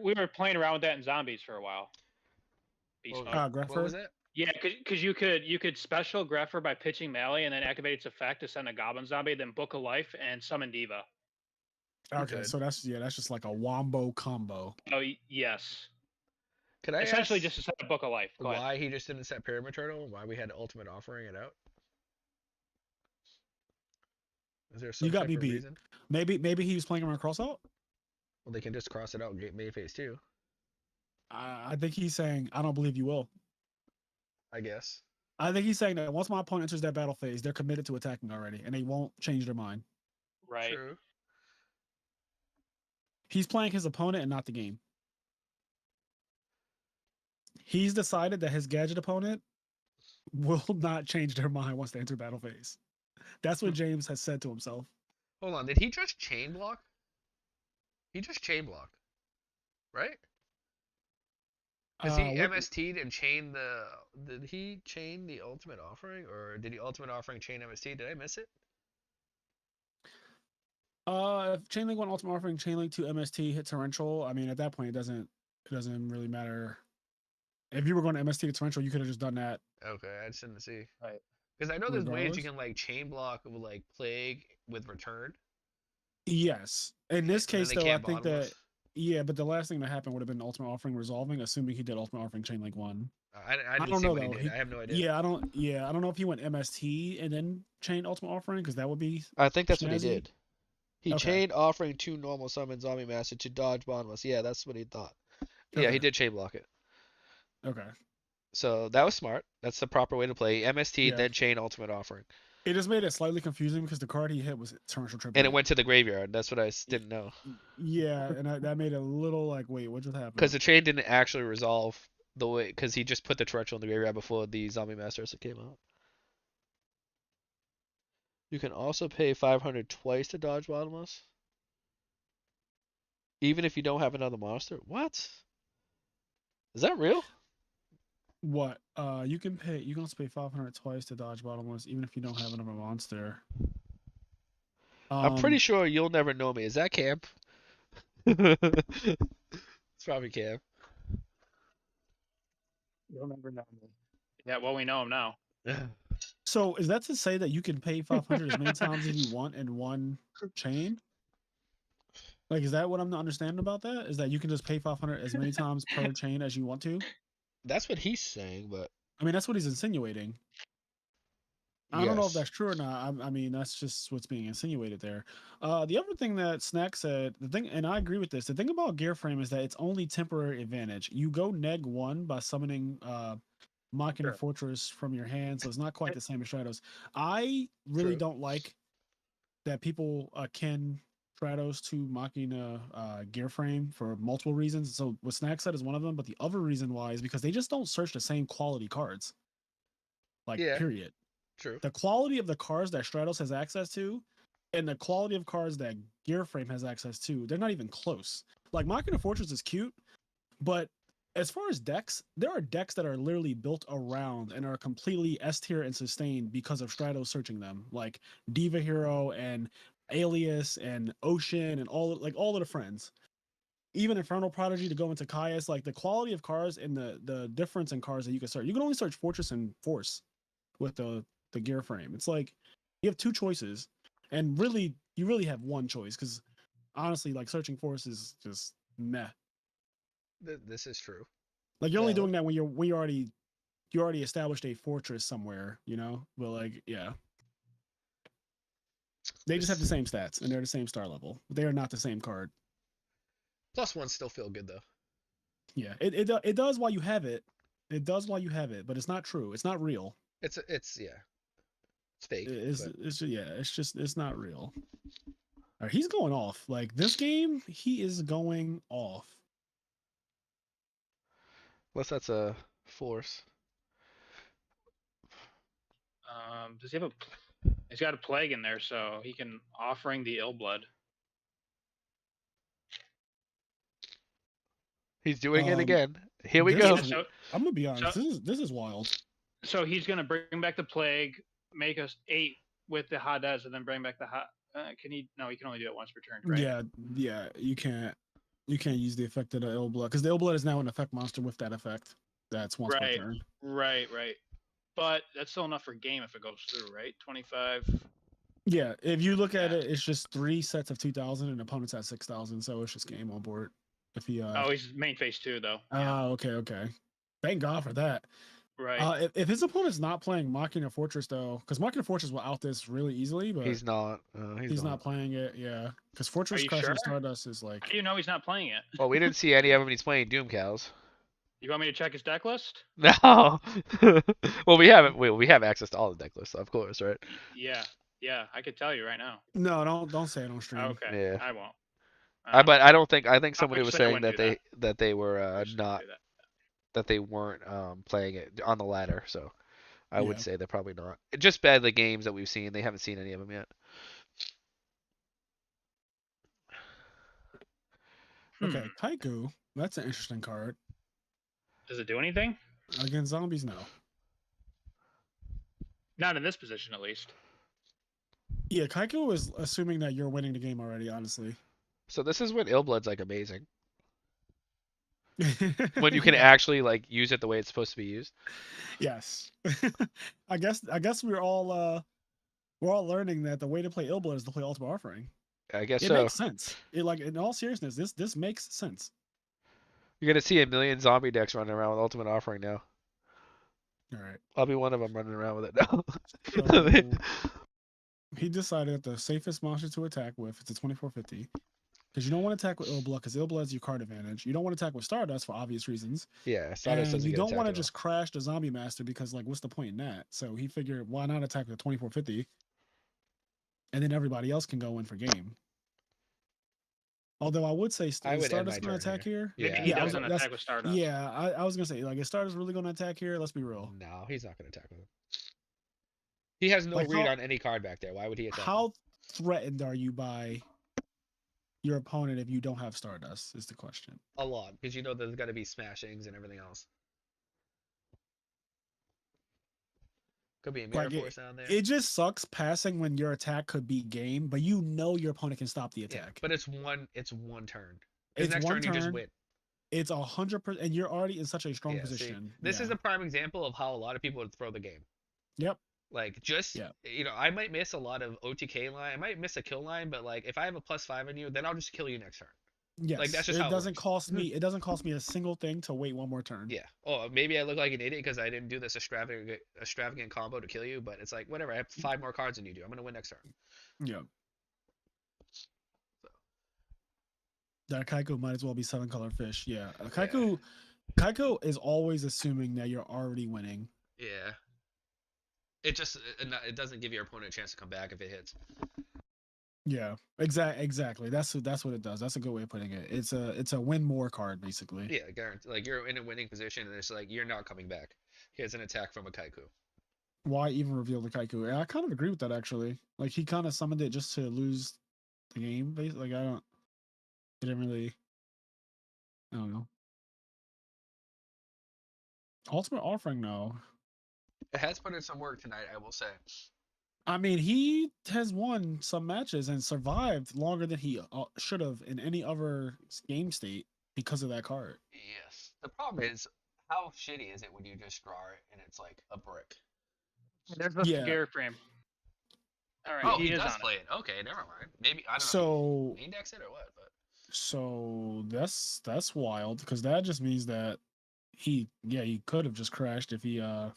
We were playing around with that in Zombies for a while. Beast What, mode. Greffer? what was that? Yeah, because you could special Greffer by pitching melee and then activate its effect to send a Goblin Zombie, then book a life and summon Diva. Okay, could. so that's just like a wombo combo. Oh yes. Could I Essentially ask just to set a book of life. Go ahead. why he just didn't set Pyramid Turtle and why we had Ultimate offering it out? Is there some You got type me of beat. reason? Maybe he was playing around crossout. Well, they can just cross it out and get main phase too, I think he's saying, I don't believe you will. I guess. I think he's saying that once my opponent enters that battle phase, they're committed to attacking already, and they won't change their mind. Right. True. He's playing his opponent and not the game. He's decided that his gadget opponent will not change their mind once they enter battle phase. That's what James has said to himself. Hold on, did he just chain block? He just chain blocked, right? Because he MST'd and chained the. Did he chain the Ultimate Offering, or did he Ultimate Offering chain MST? Did I miss it? If Chainlink went Ultimate Offering, Chainlink to MST hit Torrential. I mean, at that point, it doesn't really matter. If you were going to MST to Torrential, you could have just done that. Okay, I just didn't see. Right. Because I know there's ways you Regardless. can like chain block with like Plague with Return. Yes. In this And then case, they though, I can't think bottomless. that but the last thing that happened would have been Ultimate Offering resolving, assuming he did Ultimate Offering Chainlink 1. I didn't don't see know what he though. did. I have no idea. Yeah, I don't know if he went MST and then chained Ultimate Offering, because that would be I think that's what he snazzy. did. He Okay. chained offering 2 normal summon Zombie Master to dodge bottomless. Yeah, that's what he thought. Yeah, Okay. he did chain block it. Okay. So that was smart. That's the proper way to play. MST, Yeah. then chain Ultimate Offering. It just made it slightly confusing because the card he hit was Torrential Triple. And it went to the graveyard. That's what I didn't know. Yeah, and that made it a little like, wait, what just happened? Because the chain didn't actually resolve the way, because he just put the torrential in the graveyard before the Zombie Masters came out. You can also pay 500 twice to dodge bottomless, even if you don't have another monster. What? Is that real? What? You can also pay 500 twice to dodge bottomless, even if you don't have another monster. I'm pretty sure You'll Never Know Me. Is that Camp? It's probably Camp. You'll never know me. Yeah, well, we know him now. So is that to say that you can pay 500 as many times as you want in one chain? Like, is that what I'm not understanding about that? Is that you can just pay 500 as many times per chain as you want to? That's what he's saying, but I mean, that's what he's insinuating. I don't know if yes. that's true or not. I mean, that's just what's being insinuated there. The other thing that Snack said, and I agree with this. The thing about Gear Frame is that it's only temporary advantage. You go neg 1 by summoning Machina Sure. Fortress from your hand, so it's not quite the same as Stratos. I really True. don't like that people akin Stratos to Machina Gear Frame for multiple reasons. So what Snack said is one of them, but the other reason why is because they just don't search the same quality cards. Like, Yeah. period. True. The quality of the cars that Stratos has access to, and the quality of cars that Gearframe has access to, they're not even close. Like Machina Fortress is cute, but as far as decks, there are decks that are literally built around and are completely S tier and sustained because of Stratos searching them, like Diva Hero and Alias and Ocean and all of the friends. Even Infernal Prodigy to go into Caius, like the quality of cars and the difference in cars that you can search. You can only search Fortress and Force with the gear frame. It's like you have two choices, and really you really have one choice because honestly, like searching Force is just meh. This is true. Like you're only Valid. doing that when you already established a fortress somewhere, you know. But like, yeah, they just have the This same stats and they're the same star level. They are not the same card. +1 still feel good though. Yeah, it does while you have it. It does while you have it, but it's not true. It's not real. It's yeah. It's fake. It's But it's yeah. It's not real. All right, he's going off. Like this game, he is going off. unless that's a force. Does he have a? He's got a plague in there, so he can offering the ill blood. He's doing it Um, again. Here we this go. is- So, I'm gonna be honest. so, This is wild. so he's gonna bring back the plague, make us 8 with the Hades, and then bring back the hot. Can he? No, he can only do it once per turn, right? Yeah. You can't use the effect of the ill blood because the ill blood is now an effect monster with that effect. That's once per Right, turn. right. But that's still enough for game if it goes through, right? 25. Yeah, if you look at Yeah. it, it's just 3 sets of 2,000 and opponents at 6,000, so it's just game on board. If he Oh, he's main phase 2 though. Yeah. okay. Thank God for that. Right. If his opponent's not playing Machina Fortress though, because Machina Fortress will out this really easily, but He's not. he's not playing it. Yeah, because Fortress you Crash sure? and Stardust is How like do you know he's not playing it? Well, we didn't see any of him. He's playing Doom Cows. You want me to check his deck list? No. Well, we have access to all the deck lists, of course, right? Yeah. I could tell you right now. no, don't say it on stream. Okay. Yeah. I won't. But I think somebody was Obviously, I saying wouldn't do that they were Obviously I not wouldn't do that they weren't playing it on the ladder. So I would Yeah. say they're probably not. Just bad the games that we've seen. They haven't seen any of them yet. that. Okay, Kaiku, that's an interesting card. Does it do anything? Against zombies, no. Not in this position, at least. Yeah, Kaiku is assuming that you're winning the game already, honestly. So this is when Illblood's like amazing. When you can Yeah. actually like use it the way it's supposed to be used. Yes. I guess we're all learning that the way to play Illblood is to play Ultimate Offering. I guess It so. makes sense. It like in all seriousness, this makes sense. You're gonna see a million zombie decks running around with Ultimate Offering now. All right. I'll be one of them running around with it now. So he decided that the safest monster to attack with is a 2450. Because you don't want to attack with Illblood, because Illblood is your card advantage. You don't want to attack with Stardust for obvious reasons. Yeah, Stardust And doesn't you get don't want to attacked at just crash the Zombie Master because, like, what's the point in that? So he figured, why not attack with a 2450? And then everybody else can go in for game. Although I would say, I is would end my Stardust going to turn attack here? Yeah, Maybe he Yeah, I doesn't was- that's- attack with Stardust. Yeah, I was going to say, like, is Stardust really going to attack here? Let's be real. No, he's not gonna attack with him. He has no Like, read how- on any card back there. Why would he attack? How threatened are you by your opponent if you don't have Stardust, is the question. A lot, because you know there's gonna be smashings and everything else. Could be a mirror Like, force down there. It just sucks passing when your attack could be game, but you know your opponent can stop the Yeah, attack. but it's one turn. His It's next one turn you just turn. win. It's 100%, and you're already in such a strong Yeah, see, position. this is Yeah. a prime example of how a lot of people would throw the game. Yep. Like just Yeah. I might miss a lot of OTK line. I might miss a kill line, but like if I have a +5 on you, then I'll just kill you next turn. Yes. that's just it how it doesn't works. cost me. It doesn't cost me a single thing to wait one more turn. Yeah. Oh, maybe I look like an idiot because I didn't do this extravagant combo to kill you, but it's like whatever. I have 5 more cards than you do. I'm gonna win next turn. Yeah. That Kaiko might as well be 7-color fish. Yeah. Kaiko is always assuming that you're already winning. Yeah. It just it doesn't give your opponent a chance to come back if it hits. Yeah. Exactly. That's what it does. That's a good way of putting it. It's a win more card basically. Yeah, guarantee. Like you're in a winning position, and it's like you're not coming back. Here's an attack from a Kaiku. why even reveal the Kaiku? And I kind of agree with that actually. Like he kind of summoned it just to lose the game. Basically, like I don't. It didn't really. I don't know. Ultimate offering, no. It has put in some work tonight, I will say. I mean, he has won some matches and survived longer than he should have in any other game state because of that card. Yes. The problem is, how shitty is it when you just draw it and it's like a brick? There's the Yeah. scare frame. All right, Oh, he he is does on play it. Okay, never mind. Maybe I don't know So if he index it or what, but so that's wild because that just means that he could have just crashed if he I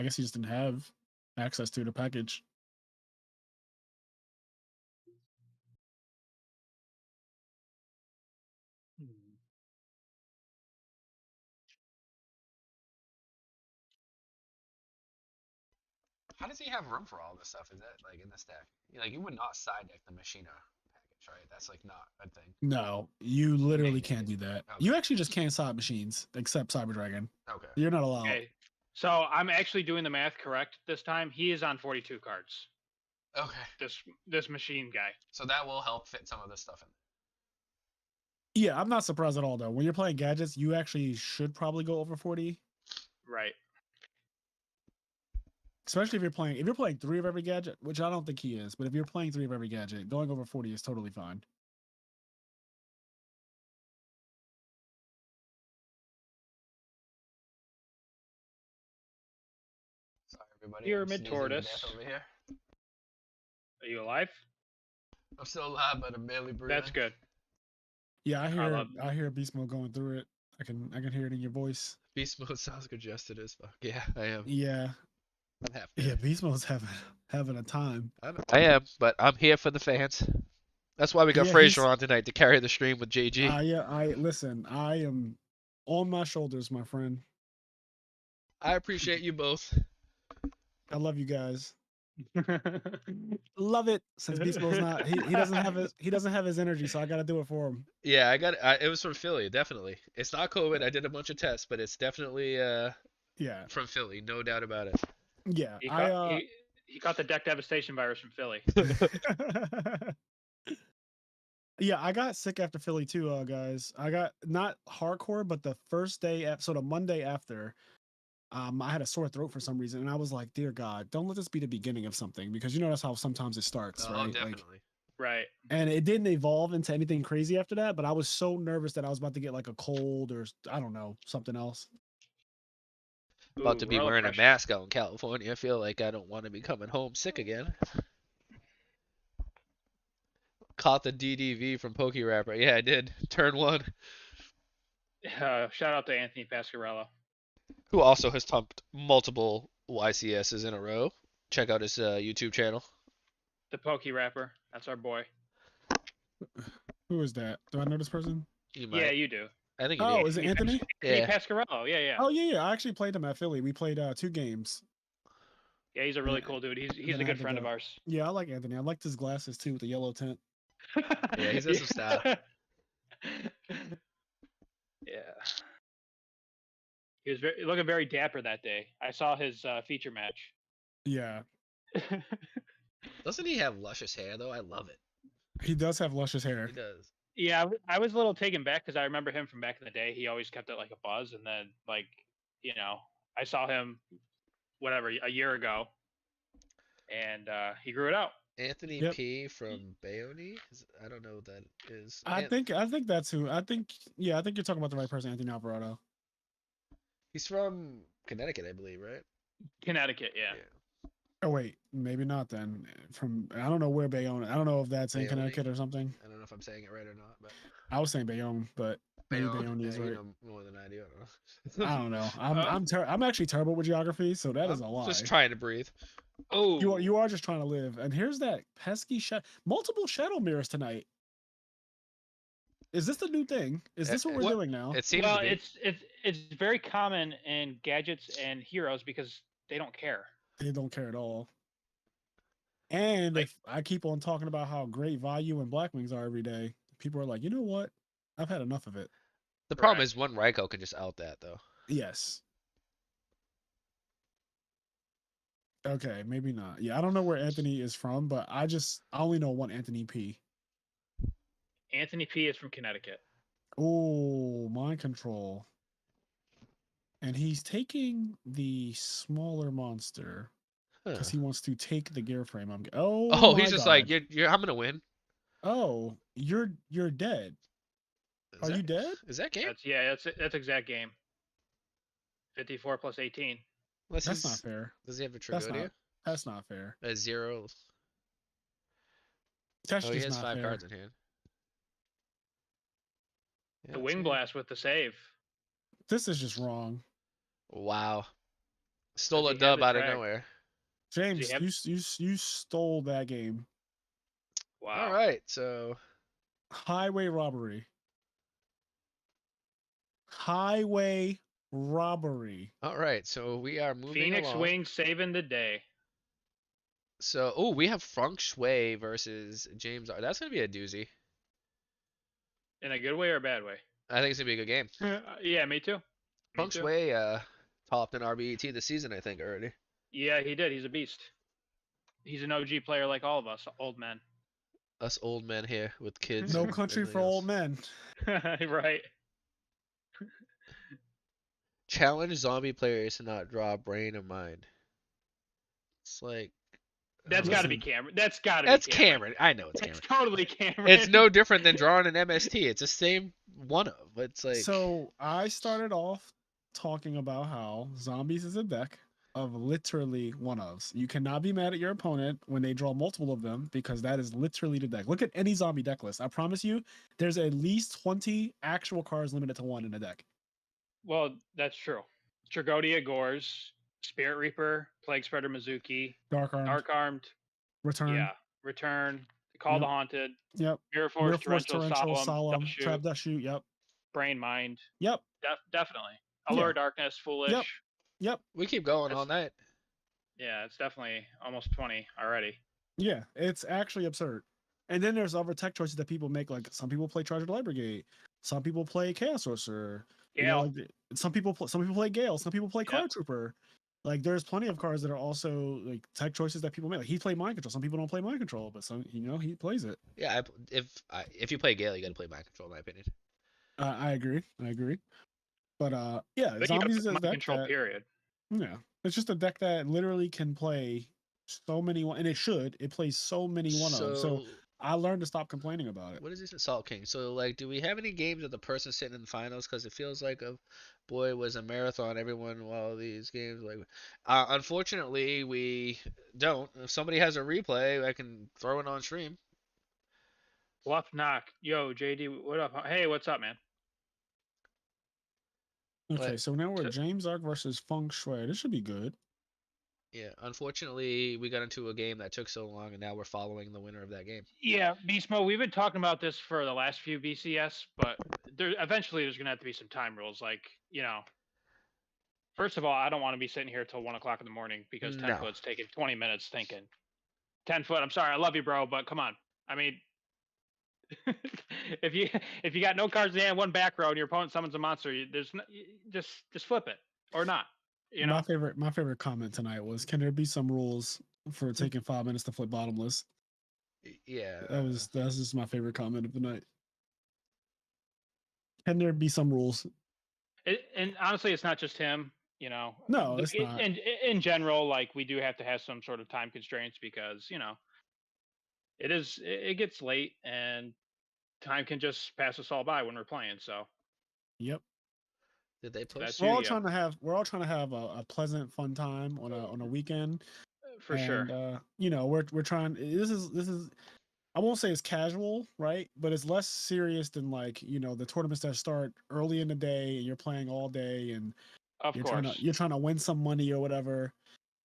guess he just didn't have access to the package. it. how does he have room for all this stuff? Is that like in this deck? Like you would not side deck the Machina package, right? That's like not a thing. No, you You may literally need can't it. do that. Okay. You actually just can't side machines except Cyber Dragon. Okay. You're not allowed. Okay. So I'm actually doing the math correct this time. He is on 42 cards. Okay. This machine guy. So that will help fit some of this stuff in. Yeah, I'm not surprised at all though. When you're playing gadgets, you actually should probably go over 40. Right. Especially if you're playing 3 of every gadget, which I don't think he is, but if you're playing 3 of every gadget, going over 40 is totally fine. Sorry, everybody. I'm Pyramid sneezing to tortoise. death over here. Are you alive? I'm still alive, but I'm barely breathing. That's good. Yeah, love- I hear Beast Mode going through it. I can hear it in your voice. Beast mode sounds congested as fuck. Yeah, I am. Yeah. I'm half Yeah, there. Beast Mode's having a time. I am, but I'm here for the fans. That's why we got Yeah, Fraser he's on tonight to carry the stream with JG. yeah, I listen, I am on my shoulders, my friend. I appreciate you both. I love you guys. Love it. Since Beast Mode's not he doesn't have his energy, so I gotta do it for him. Yeah, it was from Philly, definitely. It's not COVID. I did a bunch of tests, but it's definitely Yeah. from Philly, no doubt about it. Yeah. He caught the deck devastation virus from Philly. Yeah, I got sick after Philly too, guys. I got not hardcore, but the first day, so the Monday after, I had a sore throat for some reason, and I was like, "Dear God, don't let this be the beginning of something," because you know that's how sometimes it starts, Oh, right? Like, definitely. Right. and it didn't evolve into anything crazy after that, but I was so nervous that I was about to get like a cold or I don't know something else. About to be roller wearing a pressure. mask out in California. I feel like I don't want to be coming home sick again. Caught the DDV from Poke Rapper. Yeah, I did. Turn 1. Shout out to Anthony Pasquarello. Who also has thumped multiple YCSs in a row. Check out his YouTube channel. The Pokey Rapper. That's our boy. Who is that? Do I know this person? You might. Yeah, you do. I think you Oh, do. is it Anthony? Anthony Yeah. Pasquarello. Yeah. Oh yeah. I actually played him at Philly. We played 2 games. Yeah, he's a really Yeah. cool dude. He's Then a I had good to friend go. of ours. Yeah, I like Anthony. I liked his glasses too with the yellow tint. Yeah, he's got some style. Yeah. He was looking very dapper that day. I saw his feature match. Yeah, Doesn't he have luscious hair though? I love it. he does have luscious hair. He does. Yeah, I was a little taken back because I remember him from back in the day. He always kept it like a buzz, and then I saw him whatever a year ago, and he grew it out. Anthony Yep. P from Bayonne? I don't know what that is. I think that's who. I think you're talking about the right person, Anthony Alvarado. He's from Connecticut, I believe, right? Connecticut, yeah. Oh wait, maybe not then. From I don't know where Bayonne. I don't know if that's in Bayonne? Connecticut or something. I don't know if I'm saying it right or not, but I was saying Bayonne, but maybe Bayonne. Bayonne is Yeah, right. you know more than I do. I I don't know. don't know. I'm actually terrible with geography, so that is a I'm lie. just trying to breathe. Oh, You are just trying to live. And here's that pesky multiple shadow mirrors tonight. Is this the new thing? Is this what we're What- doing now? It seems well, to be. it's very common in gadgets and heroes because they don't care. They don't care at all. And Like- if I keep on talking about how great Vayu and Blackwings are every day, people are like, you know what? I've had enough of it. The problem Correct. is one Raikou can just out that though. Yes. Okay, maybe not. Yeah, I don't know where Anthony is from, but I only know one Anthony P. Anthony P is from Connecticut. Oh, mind control. And he's taking the smaller monster because Huh. he wants to take the gear frame. Oh Oh, he's my just like, god. I'm gonna win. Oh, you're dead. Is Are that you dead? is that game? That's exact game. 54 plus 18. Unless That's not he's fair. does he have a That's Tragodia? not that's not fair. A zero. That's Oh, he just has not five fair. cards in hand. Yeah, The that's Wing game. Blast with the save. This is just wrong. Wow. Does Stole a he have dub the out of track? nowhere. Does he James, have? you stole that game. All Wow. right, so Highway robbery. Highway robbery. we are moving Phoenix along. Wing saving the day. So, oh, we have Feng Shui versus James R. That's gonna be a doozy. In a good way or a bad way? I think it's gonna be a good game. Yeah, me too. Me Feng too. Shui topped in RBET this season, I think already. Yeah, he did. He's a beast. He's an OG player like all of us, old men. Us old men here with kids No and country for everything old else. men. Right. Challenge zombie players to not draw brain or mind. It's like I don't That's got know. to be Listen, Cameron. That's got to be That's Cameron. Cameron. I know it's It's Cameron. totally It's Cameron. no different than drawing an MST. It's the same one of. It's like so I started off talking about how zombies is a deck of literally one ofs. You cannot be mad at your opponent when they draw multiple of them because that is literally the deck. Look at any zombie deck list. I promise you, there's at least 20 actual cards limited to one in a deck. Well, that's true. Tragodia Gores, Spirit Reaper, Plague Spreader Mizuki, Dark Armed, Dark Armed, Return. yeah, Return, Call the Yep. Haunted, Yep. Mirror Force, Mirror Force, Torrential Torrential, Solemn, Dust Solemn, Trap Shoot, Death Shoot. Yep. Brain Mind. Yep. Definitely. Yeah. Allure Darkness, Yep. Foolish. Yep. we keep going all It's night. yeah, it's definitely almost 20 already. Yeah. It's actually absurd. And then there's other tech choices that people make. Like some people play Treasure Light Brigade, some people play Chaos Sorcerer. You know, Gale. like some people play Gale, some people play Yep. Card Trooper. Like there's plenty of cards that are also like tech choices that people make. Like he played Mind Control. Some people don't play Mind Control, but some he plays it. Yeah, if you play Gale, you got to play Mind Control, in my opinion. I agree. I agree. But yeah, I think you gotta Zombies put is a mind deck control that period. yeah, it's just a deck that literally can play so many and it should. It plays so many one of. So So I learned to stop complaining about it. what is this Assault King? So like, do we have any games of the person sitting in the finals? Because it feels like a boy was a marathon. Everyone while these games like, unfortunately we don't. If somebody has a replay, I can throw it on stream. Bluff knock. Yo, JD, what up? Hey, what's up, man? Okay, But so now we're to, James Ark versus Feng Shui. This should be good. yeah, unfortunately we got into a game that took so long, and now we're following the winner of that game. Yeah, Beast Mode, we've been talking about this for the last few BCS, but eventually there's gonna have to be some time rules. Like, first of all, I don't want to be sitting here till 1 o'clock in the morning because 10 No. foot's taking 20 minutes thinking. 10 foot, I'm sorry, I love you, bro, but come on. I mean, if you got no cards in hand, one back row, and your opponent summons a monster, just flip it or not. You know, My favorite comment tonight was, "Can there be some rules for taking 5 minutes to flip bottomless?" Yeah. That's just my favorite comment of the night. Can there be some rules? and honestly, it's not just him. No, it's not. And in general, like we do have to have some sort of time constraints because it gets late and time can just pass us all by when we're playing. So Yep. Did they that's post? We're all Yugioh trying to have a pleasant, fun time on a weekend, for sure. and we're trying. This is I won't say it's casual, right? But it's less serious than like the tournaments that start early in the day and you're playing all day and Of course, you're trying to win some money or whatever.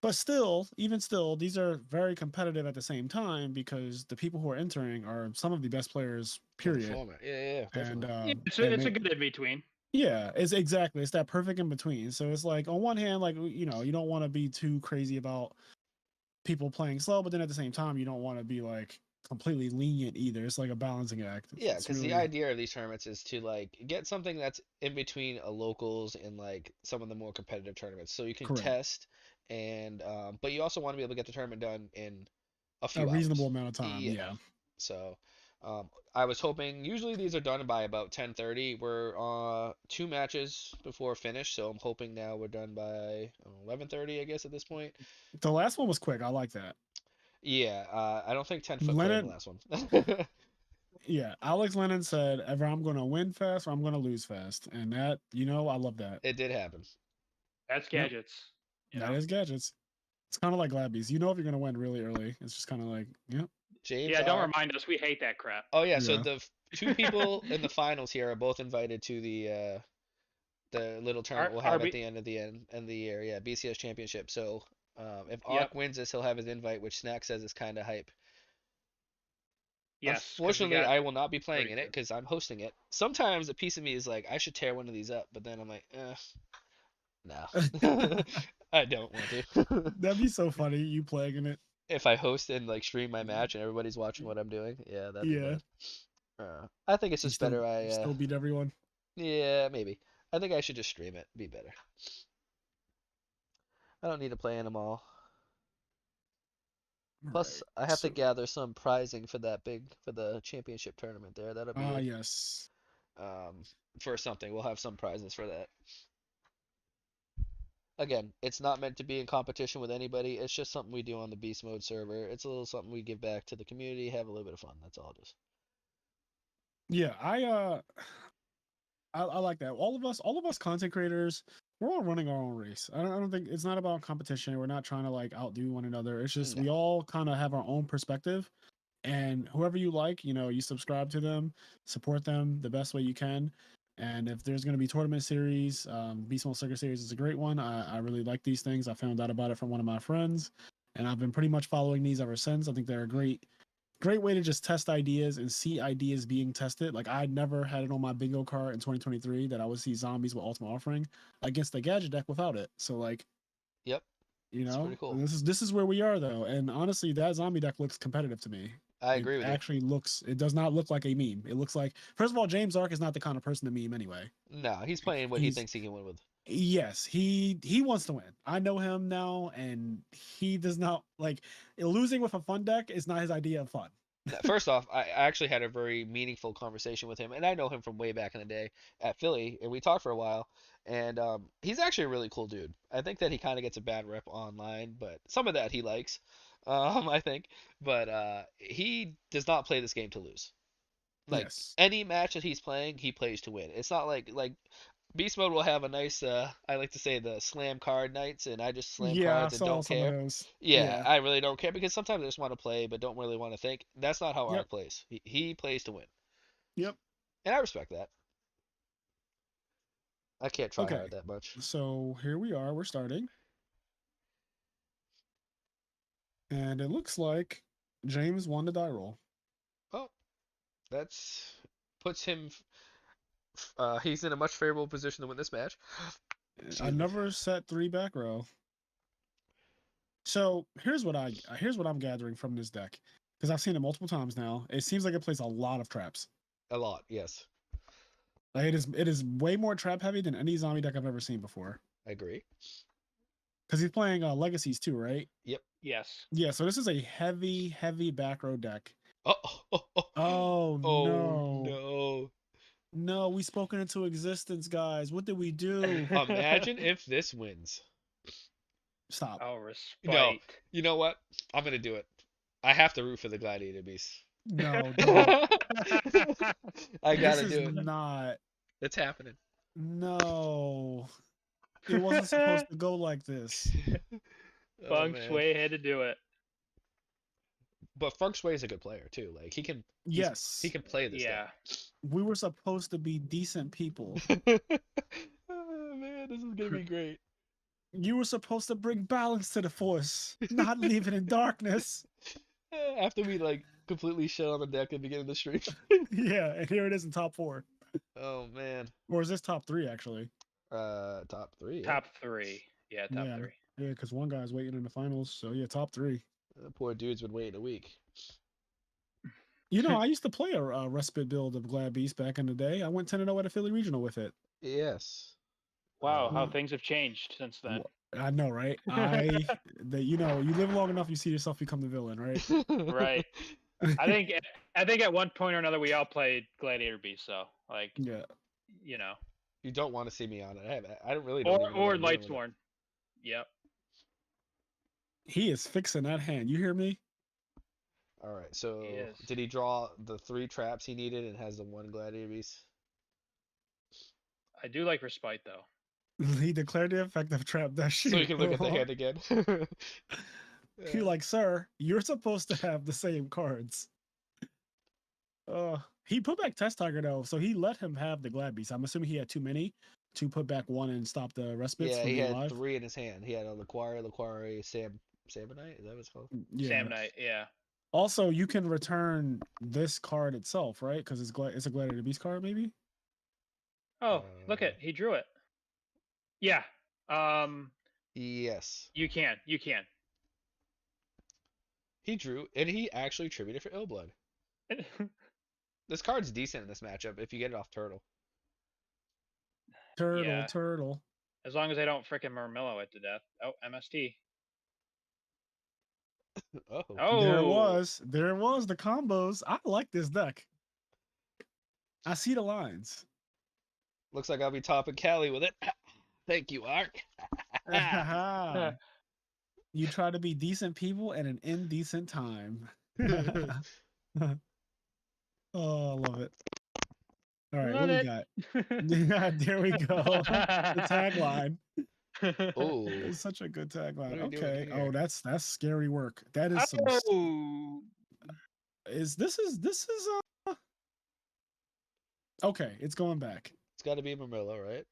But still, even still, these are very competitive at the same time because the people who are entering are some of the best players, Of the period. format. Yeah, And definitely. yeah, and it's a good in between. yeah, it's that perfect in between. So it's like on one hand, like you don't want to be too crazy about people playing slow, but then at the same time, you don't want to be like completely lenient either. It's like a balancing act. Yeah, It's because the really idea of these tournaments is to like get something that's in between a locals and like some of the more competitive tournaments, so you can correct. test and but you also want to be able to get the tournament done in a A few reasonable hours. amount of time. Yeah. Yeah. So, I was hoping. Usually these are done by about 10:30. We're 2 matches before finish, so I'm hoping now we're done by 11:30, I guess, at this point. The last one was quick. I like that. Yeah. I don't think 10 foot played in the Lennon, last one. yeah, Alex Lennon said, "Ever I'm going to win fast or I'm going to lose fast," and that, I love that. It did happen. That's Yep, gadgets. You that know. is gadgets. It's kind of like Glad Beast. You know if you're going to win really early. It's just kind of like, yep, James. Yeah, don't remind us. We hate that crap. Oh yeah. So yeah. the two people in the finals here are both invited to the little tournament we'll have at RB. the end of the year. Yeah, BCS championship. So if Yep. Ark wins this, he'll have his invite, which Snack says is kind of hype. Yes, because we Unfortunately, got I will not be playing in it 32. because I'm hosting it. Sometimes a piece of me is like, I should tear one of these up, but then I'm like, no, I don't want to. That'd be so funny. You playing in it. If I host and like stream my match and everybody's watching what I'm doing, yeah, that'd be Yeah. bad. I think it's You just still, better. you still beat everyone. Yeah, maybe. I think I should just stream it. Be better. I don't need to play in them all. All Plus, right. I have to So, gather some prizing for for the championship tournament there. That'll be yes. um for something. We'll have some prizes for that. Again, it's not meant to be in competition with anybody. It's just something we do on the Beast Mode server. It's a little something we give back to the community, have a little bit of fun. That's all it is. Yeah, I like that. All of us content creators, we're all running our own race. I don't think it's not about competition. We're not trying to like outdo one another. It's just No. we all kind of have our own perspective, and whoever you like, you subscribe to them, support them the best way you can. And if there's going to be tournament series, Beast Mode Circuit series is a great one. I really like these things. I found out about it from one of my friends, and I've been pretty much following these ever since. I think they're a great way to just test ideas and see ideas being tested. Like I never had it on my bingo card in 2023 that I would see zombies with Ultimate Offering against the gadget deck without it. So like, Yep, it's pretty cool. this is where we are though. And honestly, that zombie deck looks competitive to me. I It agree with you. actually looks. It does not look like a meme. It looks like, first of all, James Ark is not the kind of person to meme anyway. No, he's playing what he He's thinks he can win with. Yes, he wants to win. I know him now, and he does not like losing with a fun deck is not his idea of fun. First off, I actually had a very meaningful conversation with him, and I know him from way back in the day at Philly, and we talked for a while. And he's actually a really cool dude. I think that he kind of gets a bad rep online, but some of that he likes, I think. But he does not play this game to lose. Like Yes. any match that he's playing, he plays to win. It's not like Beast Mode will have a nice, I like to say the slam card nights, and I just slam Yeah, I cards and saw don't some of care. those. Yeah, Yeah. I really don't care because sometimes I just want to play but don't really want to think. That's not how Yep. Ark plays. He plays to win, Yep. and I respect that. I can't try Okay. hard that much. So here we are. We're starting. And it looks like James won the die roll. Well, that's puts him. He's in a much favorable position to win this match. Excuse me. Another set 3 back row. So here's what I'm gathering from this deck. Because I've seen it multiple times now. It seems like it plays a lot of traps. A lot, yes. Like it is way more trap heavy than any zombie deck I've ever seen before. I agree. Because he's playing Legacies too, right? Yep. Yes. Yeah, so this is a heavy back row deck. Oh Oh no. no. No, we spoken into existence, guys. What did we do? Imagine if this wins. Stop. Oh, No, respite. you know what? I'm gonna do it. I have to root for the Gladiator Beast. No, don't. I This gotta is do it. not. It's happening. No. It wasn't supposed to go like this. Oh, Feng man. Shui had to do it. But Feng Shui is a good player too. Like he can Yes. he can play this Yeah. We were supposed to be decent people. game. Oh man, this is gonna be great. You were supposed to bring balance to the force, not leave it in darkness. After we like completely shit on the deck at the beginning of the stream. Yeah, and here it is in top 4. Oh man. Or is this top 3 actually? Top 3. Yeah. Top 3. Yeah, top Yeah. 3. Yeah, because one guy's waiting in the finals. So yeah, top 3. Poor dude's been waiting a week. I used to play a respite build of Glad Beast back in the day. I went 10-0 at a Philly regional with it. Yes. Wow, how Mm. things have changed since then. I know, right? You live long enough, you see yourself become the villain, right? Right. I think at one point or another we all played Gladiator Beast, so like Yeah. you know, You don't want to see me on it. I don't really don't or even know what I'm doing with it. Lightsworn. Yep. He is fixing that hand. You hear me? All right. He So is. did he draw the 3 traps he needed and has the 1 Gladiator Beast? I do like Respite though. He declared the effective trap that So you shit. can look at the hand again. He Yeah. like, sir, you're supposed to have the same cards. He put back Test Tiger though, so he let him have the Glad Beast. I'm assuming he had too many to put back one and stop the respites Yeah, from he being had live. 3 in his hand. He had a Laquari, Sammonite. Is that what it's called? Yeah. Sam Knight, yeah. Also, you can return this card itself, right? Because it's a Gladiator Beast card, maybe. Oh, look Uh, at he drew it. Yeah. Um, yes. you can. You can. He drew, and he actually tributed for Illblood. This card's decent in this matchup if you get it off Turtle. Yeah. Turtle. As long as I don't frickin' Murmillo it to death. Oh, MST. Oh. Oh. There was the combos. I like this deck. I see the lines. Looks like I'll be topping Cali with it. Thank you, Ark. You try to be decent people at an indecent time. Oh, I love it. All right, what Love we it. got? Yeah, there we go. The tagline. Oh, It's such a good what tagline. are we doing Okay. Oh, here? that's scary work. That is some. Oh. This is okay. It's going back. It's got to be Mamillo, right?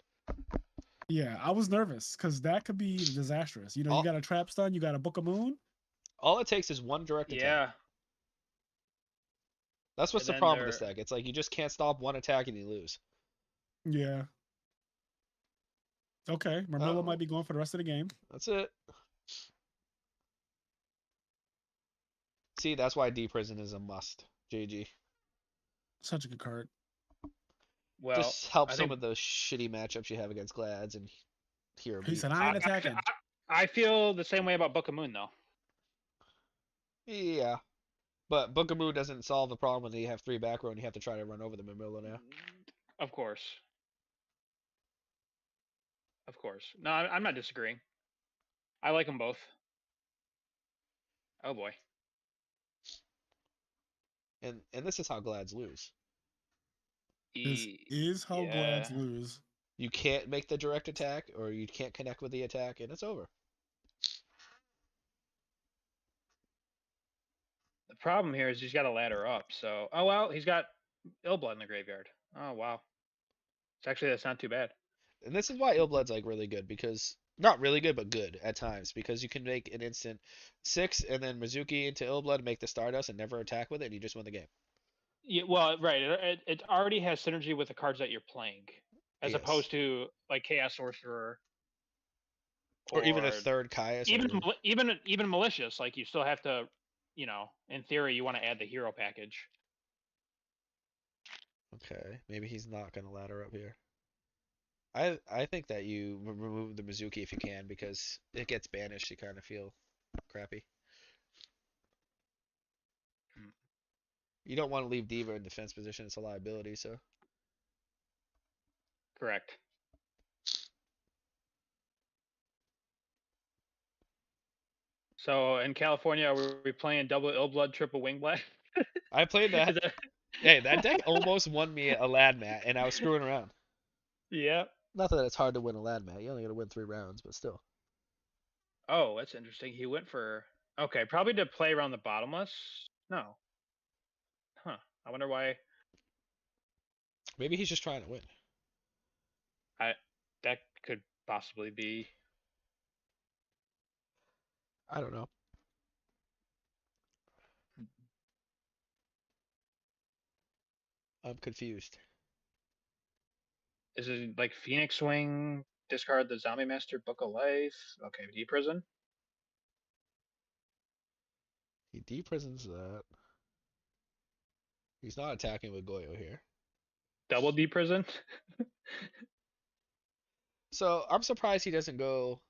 Yeah, I was nervous because that could be disastrous. You All, got a trap stun, you got a Book of Moon. all it takes is one direct attack. Yeah. That's what's And the then problem with this they're deck. It's like you just can't stop one attack and you lose. Yeah. Okay, Marmilla might Oh, be going for the rest of the game. that's it. See, that's why D Prison is a must. GG. Such a good card. well, Just help I some think of those shitty matchups you have against Glads and Hero He Beat said, and "I stuff ain't like that. attacking." I feel the same way about Book of Moon though. Yeah. But Book of Moon doesn't solve the problem when you have 3 back row and you have to try to run over them in Mamillo now. Of course. Of course. No, I'm not disagreeing. I like them both. Oh boy. And this is how Glads lose. This is how Yeah. Glads lose. You can't make the direct attack or you can't connect with the attack and it's over. The problem here is he's got a ladder up. So, oh well, he's got Illblood in the graveyard. Oh wow. That's not too bad. And this is why Illblood's like really good because not really good but good at times because you can make an instant 6 and then Mizuki into Illblood, make the Stardust and never attack with it and you just win the game. Yeah, well, right. It already has synergy with the cards that you're playing, as Yes. opposed to like Chaos Sorcerer Or even a or third Caius even or even Malicious. Like you still have to, in theory, you want to add the hero package. okay, maybe he's not gonna ladder up here. I think that you remove the Mizuki if you can because it gets banished. You kind of feel crappy. Hmm. You don't want to leave Diva in defense position. It's a liability. So Correct. So in California, are we playing double Illblood, triple Wing Blast? I played that. Is that? Hey, that deck almost won me a lad mat, and I was screwing around. Yeah. Not that it's hard to win a lad mat. You only got to win 3 rounds, but still. Oh, that's interesting. He went for okay, probably to play around the bottomless. No. Huh. I wonder why. Maybe he's just trying to win. I that could possibly be. I don't know. I'm confused. Is it like Phoenix Wing? Discard the Zombie Master, Book of Life. Okay, D Prison. He deprisons that. He's not attacking with Goyo here. Double D Prison. So I'm surprised he doesn't go.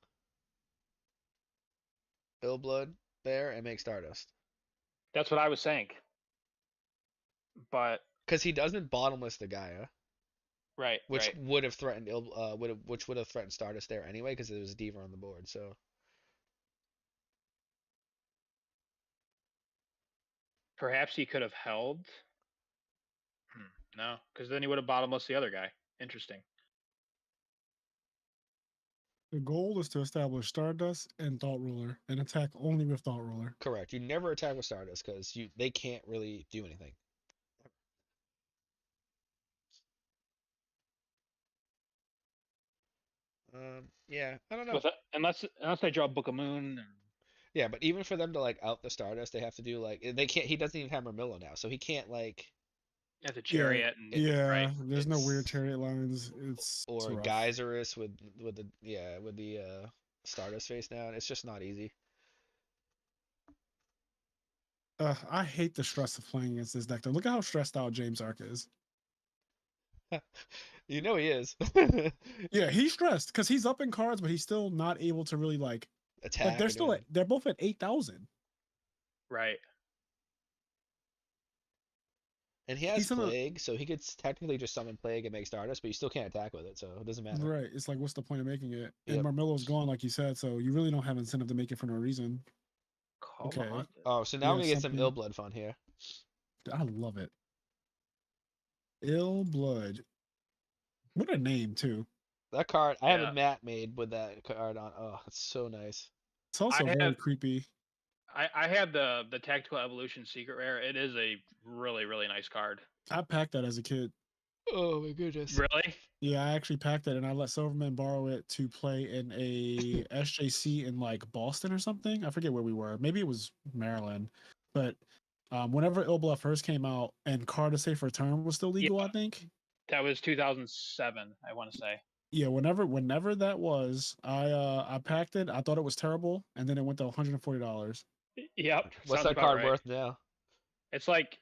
Illblood there and make Stardust. That's what I was saying. But Because he doesn't bottomless the Gaia, right, which right. would have threatened which would have threatened Stardust there anyway, because there was a Diva on the board. So Perhaps he could have held. No, because then he would have bottomless the other guy. Interesting. The goal is to establish Stardust and Thought Ruler and attack only with Thought Ruler. correct. You never attack with Stardust because they can't really do anything. Yeah, I don't know. With unless they draw Book of Moon. Yeah, but even for them to like out the Stardust, they have to do like they can't. He doesn't even have Mermillo now, so he can't like At the Yeah, Chariot and yeah. right. There's no weird it's chariot lines. It's or rough. Geyserus with the Stardust face now, and it's just not easy. I hate the stress of playing against this deck. Though. Look at how stressed out James Ark is. You know he is. Yeah, he's stressed because he's up in cards, but he's still not able to really like Attack they're or still anything. they're both at 8,000. Right. And he has He's in a Plague, so he could technically just summon Plague and make Stardust, but you still can't attack with it, so it doesn't matter. right. It's like, what's the point of making it? And Yep. Marmillo's gone, like you said, so you really don't have incentive to make it for no reason. Call Okay. Haunted. Oh, so now Yeah, we're gonna get some something- Illblood fun here. I love it. Ill Blood. What a name too. That card, I have Yeah. a mat made with that card on. Oh, it's so nice. It's also I very have- creepy. I have the Tactical Evolution Secret Rare. It is a really, really nice card. I packed that as a kid. Oh my goodness. Really? Yeah, I actually packed it and I let Silverman borrow it to play in a SJC in like Boston or something. I forget where we were. Maybe it was Maryland. But whenever Illbluff first came out and card to save for turn was still legal, Yeah. I think. That was 2007, I want to say. Yeah, whenever that was, I packed it. I thought it was terrible, and then it went to $140. Yep. What's sounds that about card right. worth now? It's like,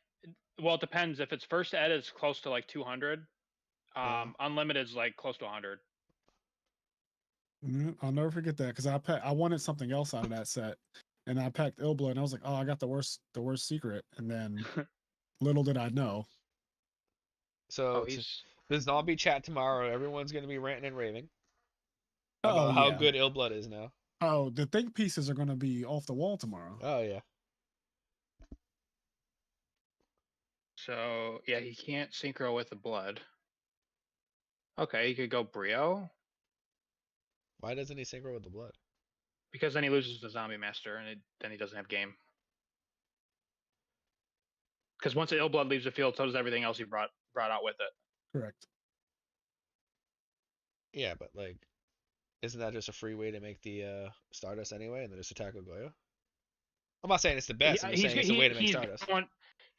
well, it depends. If it's first ed, it's close to like 200. Unlimited is like close to 100. I'll never forget that because I wanted something else out of that set, and I packed Illblood, and I was like, oh, I got the worst secret, and then little did I know. So Oh, he's the zombie chat tomorrow, everyone's gonna be ranting and raving Oh about how yeah. good Illblood is now. Oh, the think pieces are gonna be off the wall tomorrow. Oh yeah. so yeah, he can't synchro with the blood. Okay, he could go Brio Why doesn't he synchro with the blood? because then he loses the Zombie Master and then he doesn't have game. Because once the Illblood leaves the field, so does everything else he brought out with it. Correct. Yeah, but like, isn't that just a free way to make the Stardust anyway, and then just attack with Goyo? I'm not saying it's the best. I'm just saying it's a way to make Stardust.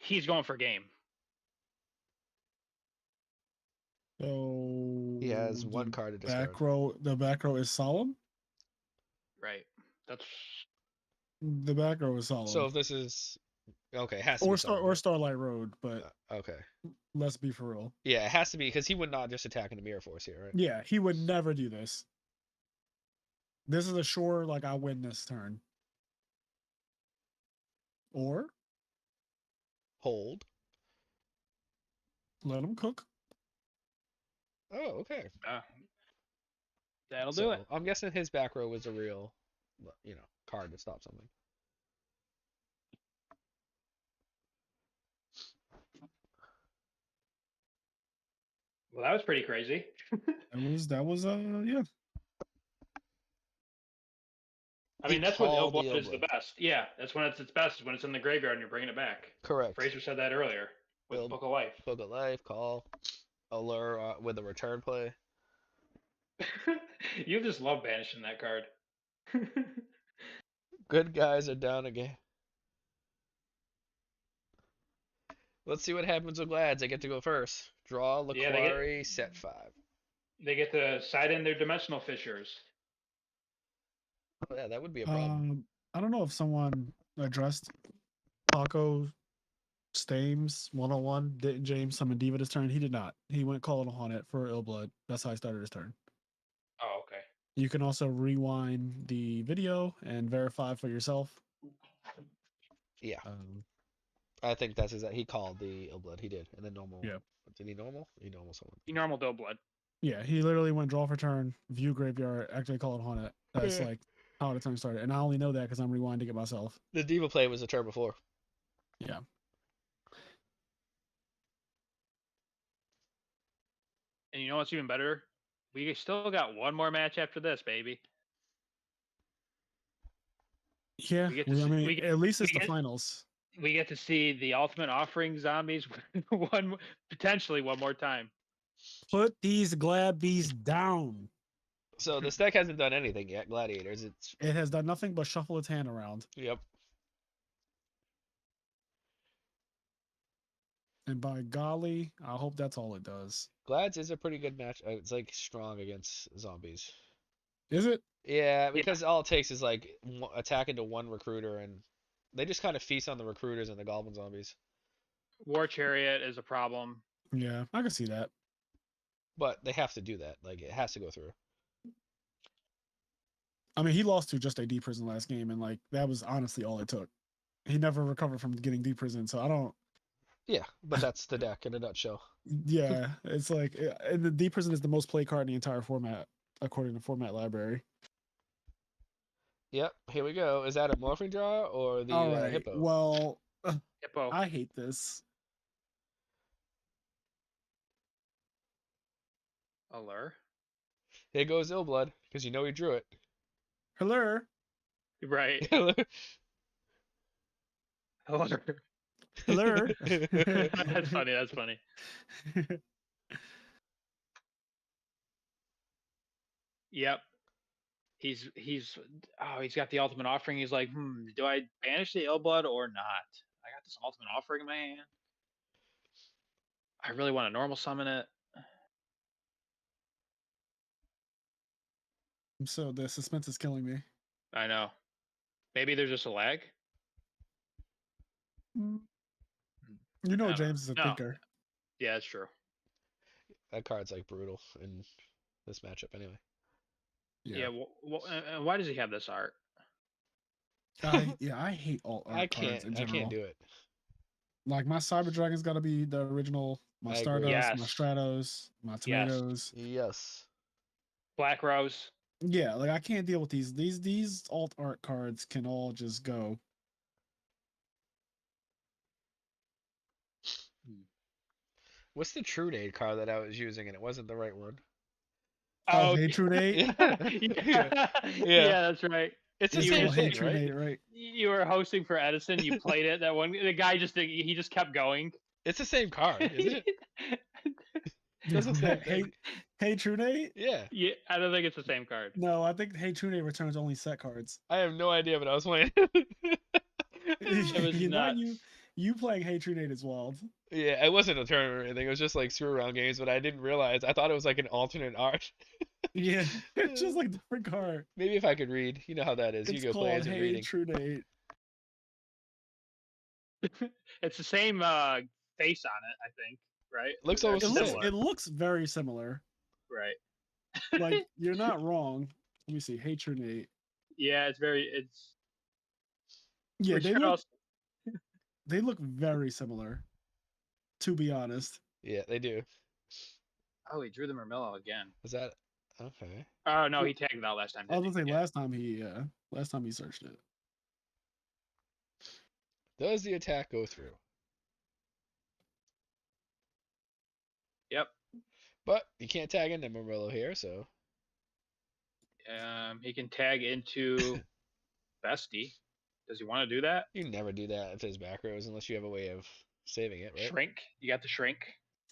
He's going for game. So He has one the card to discard. the back row is solemn. Right. That's The back row is solemn. So if this is okay, it has to or be something, right? Starlight Road, but Okay. let's be for real. Yeah, it has to be because he would not just attack into Mirror Force here, right? Yeah, he would never do this. This is a sure like I win this turn. Or Hold. let him cook. Oh, okay. that'll So do it. I'm guessing his back row was a real, card to stop something. Well, that was pretty crazy. That was yeah. I He mean, that's when called the Illblood is the Illblood. best. Yeah, that's when it's its best, is when it's in the graveyard and you're bringing it back. Correct. Fraser said that earlier with Ill- Book of Life. Book of Life, call, allure with a return play. You just love banishing that card. Good guys are down again. Let's see what happens with Glads. I get to go first. Draw Yeah, Laquari, set 5. They get to side in their dimensional fissures. Oh, yeah, that would be a problem. I don't know if someone addressed Paco Stames 101. Didn't James summon Diva this turn? He did not. He went calling on it for Illblood. That's how I started his turn. Oh, okay. You can also rewind the video and verify for yourself. Yeah, Um, I think that's exactly. He called the ill blood. He did, and then normal. yeah. Did he normal? He normal someone. Normal doe blood. Yeah, he literally went draw for turn, view graveyard, actually call it Haunted. That's Yeah. like how the turn started. And I only know that because I'm rewinding it myself. The diva play was a turn before. Yeah. And you know what's even better? We still got one more match after this, baby. Yeah, We get to I see, mean, at least we it's the get finals. we get to see the Ultimate Offering zombies potentially one more time. Put these glad beasts down. So this deck hasn't done anything yet. Gladiators. It's It has done nothing but shuffle its hand around. yep. And by golly, I hope that's all it does. Glads is a pretty good match. It's like strong against zombies. Is it? Yeah, Yeah. because all it takes is like attack into one recruiter, and they just kind of feast on the recruiters and the goblin zombies. War Chariot is a problem. Yeah, I can see that. But they have to do that. Like it has to go through. I mean, he lost to just a D prison last game, and like that was honestly all it took. He never recovered from getting D prison, so I don't. Yeah, but that's the deck in a nutshell. Yeah, it's like, and the D prison is the most played card in the entire format, according to Format Library. Yep, here we go. Is that a morphing draw or the All right. hippo? Well, Hippo. I hate this. Allure. Here goes Illblood, because you know he drew it. Hello. Right. Allure. Hello. That's funny. That's funny. Yep. He's got the Ultimate Offering. He's like, do I banish the Illblood or not? I got this Ultimate Offering in my hand. I really want to normal summon it. So the suspense is killing me. I know. Maybe there's just a lag. You know, I don't James is a know. thinker. Yeah, that's true. That card's like brutal in this matchup anyway. Yeah. Why does he have this art? I hate alt art cards in I general. can't do it. Like my Cyber Dragon's got to be the original. My I agree. Stardust, my Yes. Stratos, my Tomatoes. Yes. Black Rose. Yeah, like I can't deal with these. These alt art cards can all just go. What's the True Nade card that I was using and it wasn't the right one? Oh, hey, True Nate. Yeah. Yeah, that's right. It's the It's same called Hey thing, True right? Nate, right? You were hosting for Edison. You played it. That one. The guy he just kept going. It's the same card, isn't it? Does the same Hey, thing. hey, True Nate. Yeah. Yeah, I don't think it's the same card. No, I think Hey True Nate returns only set cards. I have no idea, but I was playing. It was you know, nuts. you playing Hey True Nate is wild. Yeah, it wasn't a tournament or anything. It was just like screw around games, but I didn't realize. I thought it was like an alternate art. Yeah, it's just like different card. Maybe if I could read. You know how that is. It's Yugioh called plays and Hey reading. True Nate. It's the same face on it, I think. Right? Looks Or almost the similar. same. It looks very similar. Right. Like you're not wrong. Let me see. Hey True Nate. Yeah, it's very. It's. Yeah, we they should look also- they look very similar. To be honest. Yeah, they do. Oh, he drew the Murmillo again. Is that okay? Oh no, he tagged it out last time. I was Didn't gonna say he? last time he searched it. Does the attack go through? Yep. But you can't tag into Morello here, so He can tag into Bestie. Does he want to do that? you never do that if there's back rows unless you have a way of saving it, right? Shrink. You got the shrink.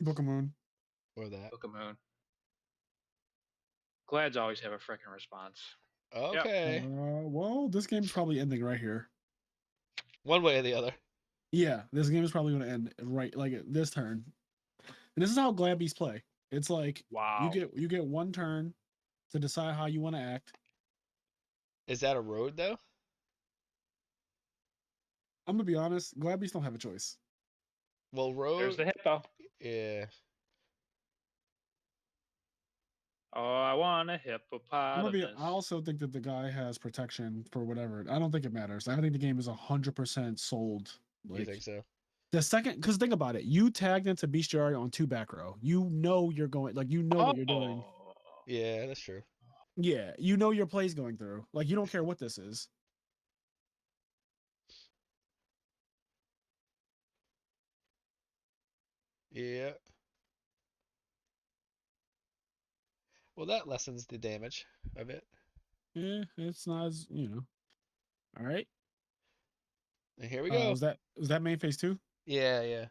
Book of Moon. Or that. Book of Moon. Glads always have a freaking response. Okay. Well, this game's probably ending right here. One way or the other. Yeah, this game is probably going to end right like this turn. And this is how Glad Beasts play. It's like Wow. you get one turn to decide how you want to act. Is that a road though? I'm gonna be honest. Glad Beasts don't have a choice. Well, road. There's the hippo. Yeah. Oh, I want a I hippopotamus. also think that the guy has protection for whatever. I don't think it matters. I think the game is 100% sold. You Like think so? the second, because think about it, you tagged into bestiary on 2 back row. You know you're going, like you know what you're doing. Oh, Yeah, that's true. Yeah, you know your play's going through. Like you don't care what this is. Yeah. Well, that lessens the damage a bit. Yeah, it's not as All right. And here we go. Was that main phase 2? Yeah, yeah.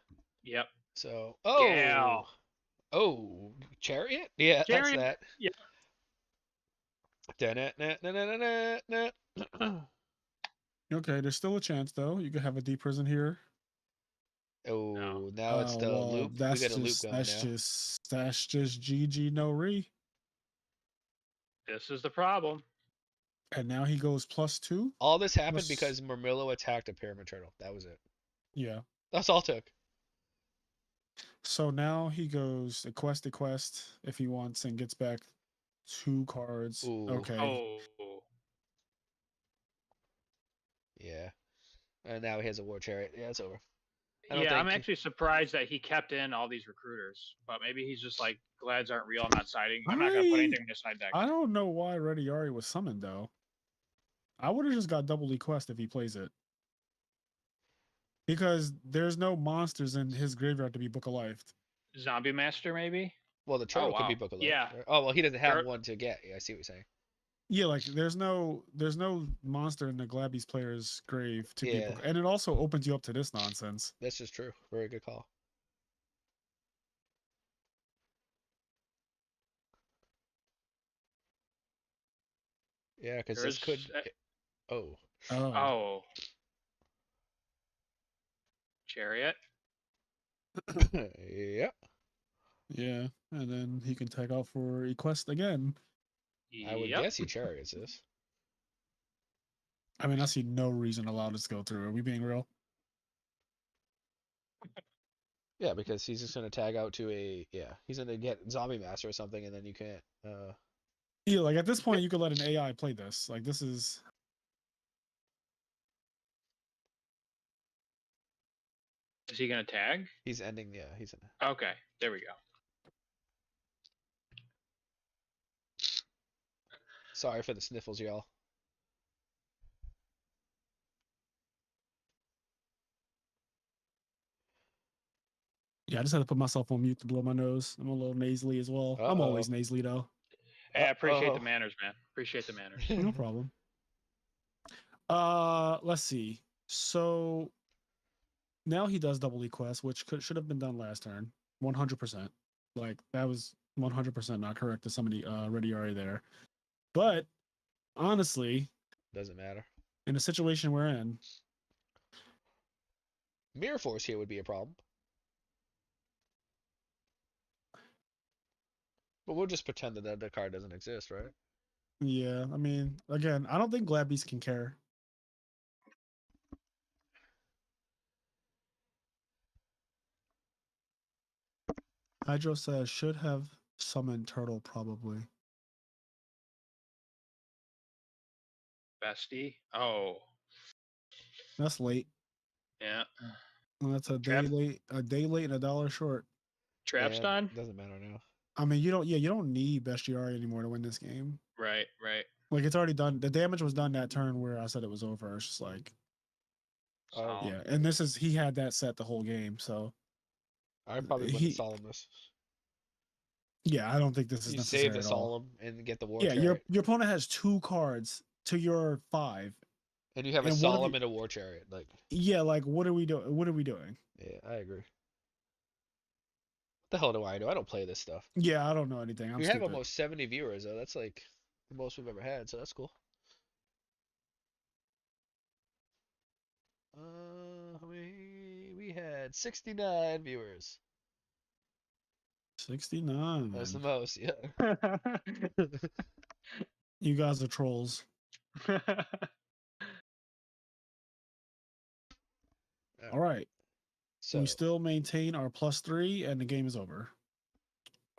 yep. So, Gal. chariot? Yeah, that's Chariot. that. Yep. Da-na-na-na-na-na-na. Okay, there's still a chance though. You could have a deep prison here. No. Oh, now it's the Well, loop. We that's got a loop just going that's now. just that's just GG no re. This is the problem. And now he goes +2. All this happened Plus, because Murmillo attacked a pyramid turtle. That was it. yeah. That's all it took. So now he goes to quest if he wants and gets back 2 cards. Ooh, Okay. Oh. yeah. And now he has a war chariot. Yeah, it's over. I don't Yeah, I'm think. actually surprised that he kept in all these recruiters, but maybe he's just like, Glads aren't real. I'm not siding. I'm not gonna put anything in the side deck. I don't know why Rediari was summoned though. I would have just got double quest if he plays it. Because there's no monsters in his graveyard to be Book of Life. Zombie Master, maybe. Well, the Oh turtle could wow. be Book of Life. Yeah. Right? Oh well, he doesn't have Tur- one to get. Yeah, I see what you're saying. Yeah, like there's no monster in the Glabby's player's grave to be Yeah, Book, and it also opens you up to this nonsense. that's just true. Very good call. Yeah, because this could. There's. Oh. Oh. Oh. Chariot. Yeah. Yeah, and then he can tag out for Equest again. I would Yep. guess he chariots this. I mean, I see no reason to allow this to go through. Are we being real? Yeah, because he's just gonna tag out to a he's gonna get Zombie Master or something, and then you can't. Yeah, like at this point, you could let an AI play this. Like this is. Is he gonna tag? He's ending. Yeah, he's in. Okay. There we go. Sorry for the sniffles, y'all. Yeah, I just had to put myself on mute to blow my nose. I'm a little nasally as well. I'm Uh-oh. always nasally though. Hey, I appreciate the Uh-oh. manners, man. Appreciate the manners. No problem. Let's see. So now he does double quest, which should have been done last turn. 100%. Like that was 100% not correct to somebody already there. But honestly, Doesn't matter. in the situation we're in, Mirror Force here would be a problem. But we'll just pretend that the card doesn't exist, right? yeah, I mean, again, I don't think Glabbeast can care. Hydro says should have summoned turtle probably. Bestie. Oh. That's late. Yeah. Well, that's a day late, and $1 short. Trap's Yeah, done? doesn't matter now. I mean, you don't need Bestiary anymore to win this game. Right, right. Like it's already done. The damage was done that turn where I said it was over. It's just like, Oh. yeah. And this is he had that set the whole game, so I probably wouldn't he. solemn this. Yeah, I don't think this is You necessary save the at all. solemn and get the war Yeah, chariot. your opponent has 2 cards to your 5. And you have a and one of solemn you- and a war chariot. Like, Yeah, like what are we doing? What are we doing? yeah, I agree. What the hell do I do? I don't play this stuff. Yeah, I don't know anything. I'm We have stupid. almost 70 viewers, though. That's like the most we've ever had, so that's cool. We had 69 viewers. 69. That's the most, yeah. You guys are trolls. All right. So We still maintain our +3 and the game is over.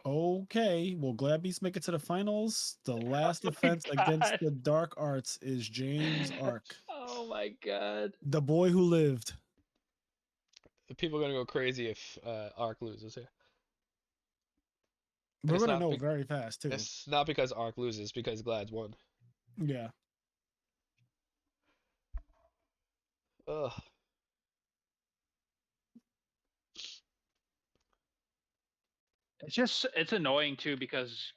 Okay, will Glad Beast make it to the finals? The last Oh my defense against god. the Dark Arts is James Ark, Oh my god. the boy who lived. People are gonna go crazy if Ark loses here, and We're gonna know very fast too. it's not because Ark loses, because Glad's won. Yeah. Ugh. It's annoying too because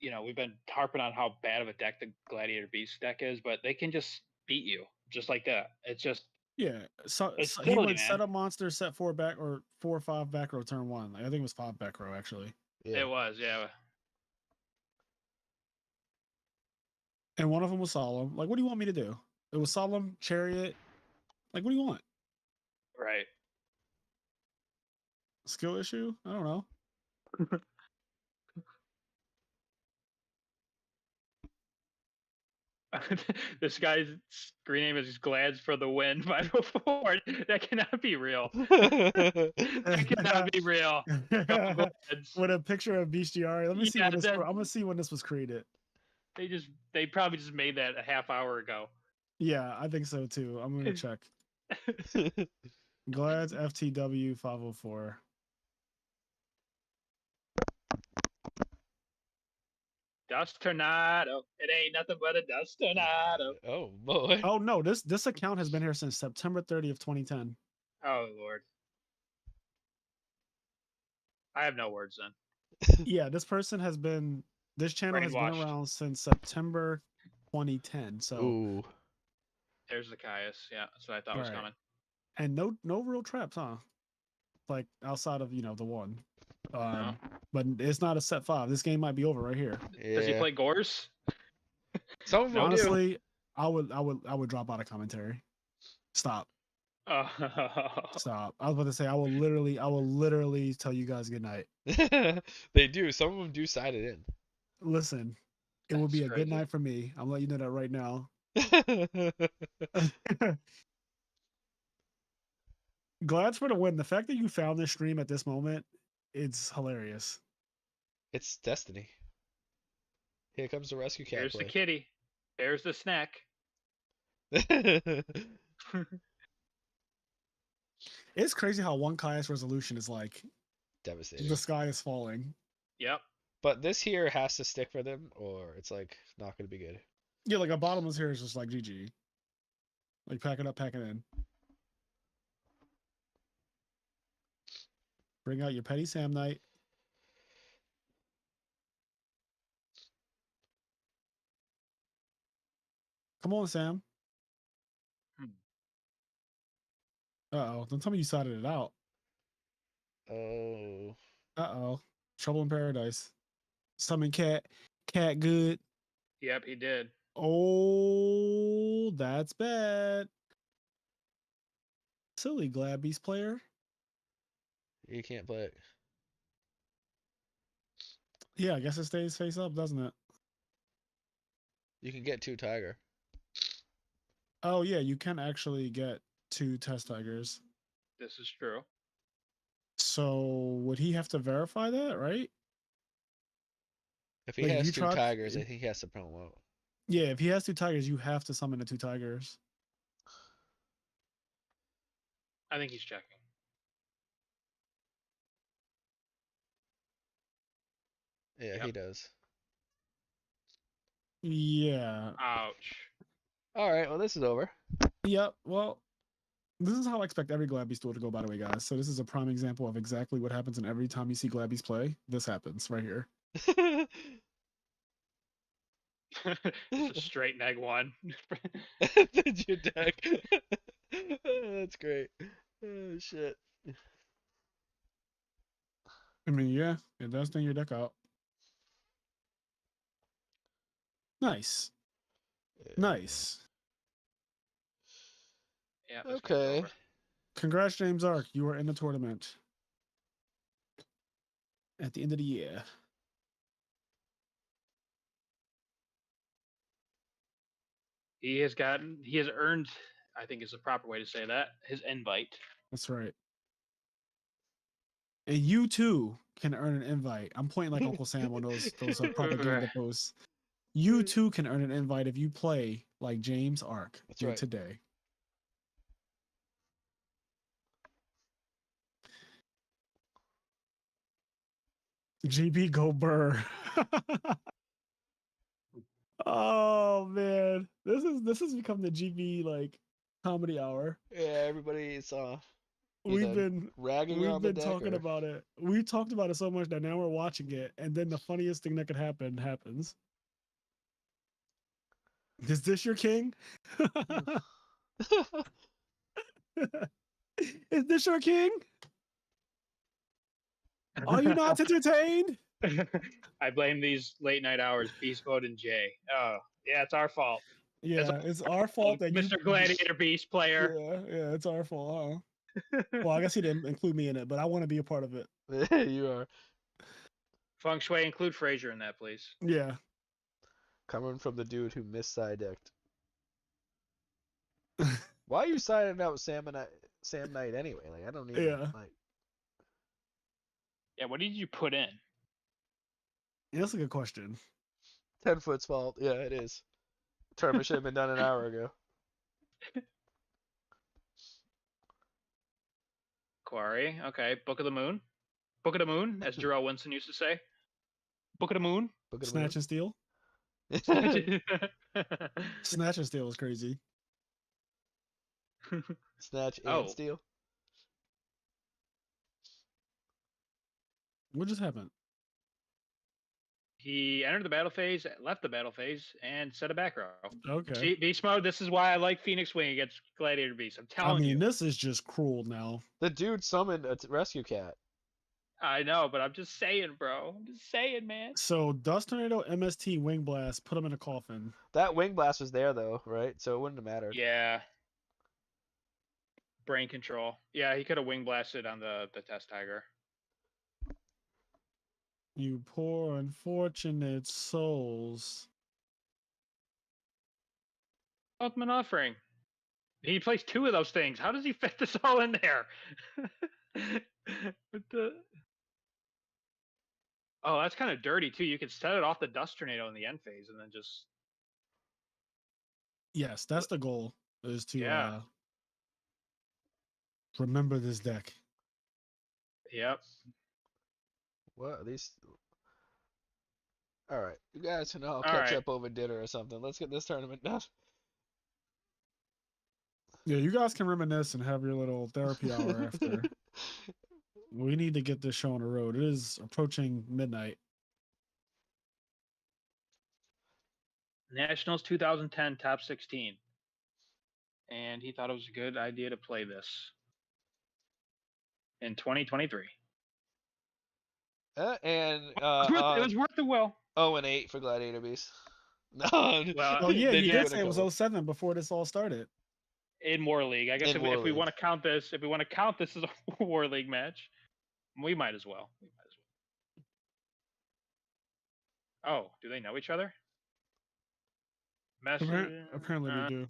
we've been harping on how bad of a deck the Gladiator Beast deck is, but they can just beat you just like that. Yeah. It's He silly, went man. set up monster, set 4 back or 4 or 5 back row turn 1. I think it was 5 back row actually. Yeah. It was, yeah. And one of them was solemn. Like, what do you want me to do? It was solemn, chariot. Like, what do you want? Right. Skill issue? I don't know. This guy's screen name is Glads for the win 504. That cannot be real. That cannot be real. Go Glads. With a picture of bestiary. Let me see Yeah, when this. I'm gonna see when this was created. they probably just made that a half hour ago. Yeah, I think so too. I'm gonna check. Glad's FTW 504. Dust tornado. It ain't nothing but a dust tornado. Oh boy. Oh no, this account has been here since September 30th, 2010. Oh Lord. I have no words then. Yeah, this person has been. This channel has been Brainwashed. around since September 2010. So, Ooh. There's the Caius. Yeah, that's what I thought was right. coming. And no real traps, huh? Like outside of the one. No. But it's not a set 5. This game might be over right here. Does he Yeah. play Gores? Some of them do. Honestly, I would drop out of commentary. Stop. Oh. Stop. I was about to say I will literally tell you guys good night. They do. Some of them do side it in. Listen, it will be That's a good crazy. night for me. I'm letting you know that right now. Glad for the win. The fact that you found this stream at this moment, it's hilarious. It's destiny. Here comes the rescue cat Here's the play. kitty. There's the snack. It's crazy how one Caius resolution is like Devastating. the sky is falling. Yep. But this here has to stick for them, or it's like not going to be good. Yeah, like a bottomless here is just like GG. Like pack it up, pack it in. Bring out your petty Sam Knight. Come on, Sam. Uh-oh. Don't tell me you sided it out. Oh. Uh-oh. Trouble in paradise. Summon cat. Cat good. Yep, he did. Oh, that's bad. Silly Glad Beast player. You can't play it. Yeah, I guess it stays face up, doesn't it? You can get 2 tiger. Oh, yeah, you can actually get 2 test tigers. This is true. So would he have to verify that, right? If he Like, if has you 2 try- tigers, I think he has to promote. Yeah, if he has 2 tigers, you have to summon the 2 tigers. I think he's checking. Yeah, Yep. he does. Yeah. Ouch. All right, well, this is over. Yep. Well, this is how I expect every Glad Beast duel to go, by the way, guys. So this is a prime example of exactly what happens, and every time you see Glad Beast play, this happens right here. It's a straight neg one. Did you deck? That's great. Oh, shit. I mean, yeah, it does thing your deck out. Nice. Nice. Yeah. This game's Okay. over. Congrats, James Ark. You are in the tournament at the end of the year. He has earned, I think is the proper way to say that, his invite. That's right. And you too can earn an invite. I'm pointing like Uncle Sam on those propaganda Right. posts. You too can earn an invite if you play like James Ark That's did right. today. GB go Burr. Oh man, this has become the GB like comedy hour. Yeah, everybody's We've either been ragging we've on the been deck talking or about it. We talked about it so much that now we're watching it, and then the funniest thing that could happen happens. Is this your king? Is this your king? Are you not entertained? I blame these late night hours, Beast Mode and Jay. Oh, yeah, it's our fault. It's Yeah, it's our our fault fault, that you. Mr. Gladiator Beast player. Yeah, it's our fault, huh? Well, I guess he didn't include me in it, but I want to be a part of it. you are Feng Shui, include Fraser in that, please. Yeah. coming from the dude who missed side decked. Why are you siding out Sam Knight anyway? Like I don't even Yeah. like. Yeah, what did you put in? Yeah, that's a good question. 10-foot's fault. Yeah, it is. Tournament should have been done an hour ago. Quarry. Okay. Book of the Moon. Book of the Moon, as Jarrell Winston used to say. Book of the Moon. Book of the Snatch and steal. Moon. Snatch and steal is crazy. Snatch and Oh, steal. What just happened? he entered the battle phase, left the battle phase, and set a back row. Okay. See, Beast Mode, this is why I like Phoenix Wing against Gladiator Beast. I'm I telling mean, you. this is just cruel now. The dude summoned a rescue cat. I know, but I'm just saying, bro. I'm just saying, man. So Dust Tornado, MST, Wing Blast, put him in a coffin. That wing blast was there though, right? So it wouldn't have mattered. Yeah. Brain control. Yeah, he could have wing blasted on the test tiger. You poor unfortunate souls. Ultimate offering. He plays 2 of those things. How does he fit this all in there? With the... Oh, that's kind of dirty too. You could set it off the dust tornado in the end phase and then just Yes, that's the goal. Is to Yeah. remember this deck. Yep. What are these? All right, you guys can all All catch right. up over dinner or something. Let's get this tournament done. Yeah, you guys can reminisce and have your little therapy hour after. We need to get this show on the road. It is approaching midnight. Nationals 2010 top 16. And he thought it was a good idea to play this in 2023. And It was worth the will. 0-8 for Gladiator Beast. No, Well, Oh yeah, they you gave did it a say it was couple. 07 before this all started. In War League, I guess In if War we League. want to count this, as a War League match, we might as well. Oh, do they know each other? Apparently they do.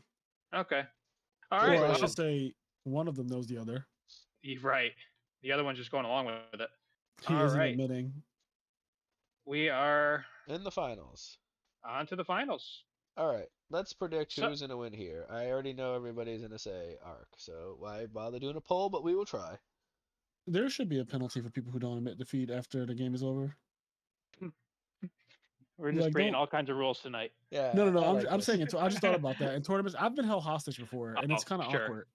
Okay. All Or right. I Well, should say one of them knows the other. you're right. The other one's just going along with it. He All isn't right. admitting. We are In the finals. on to the finals. All right, let's predict So- who's gonna win here. I already know everybody's gonna say Arc, so why bother doing a poll? But we will try. There should be a penalty for people who don't admit defeat after the game is over. We're just Like, creating don't- all kinds of rules tonight. Yeah. No. I like I'm this. saying it. I just thought about that in tournaments. I've been held hostage before, and it's Oh, kind of sure. awkward.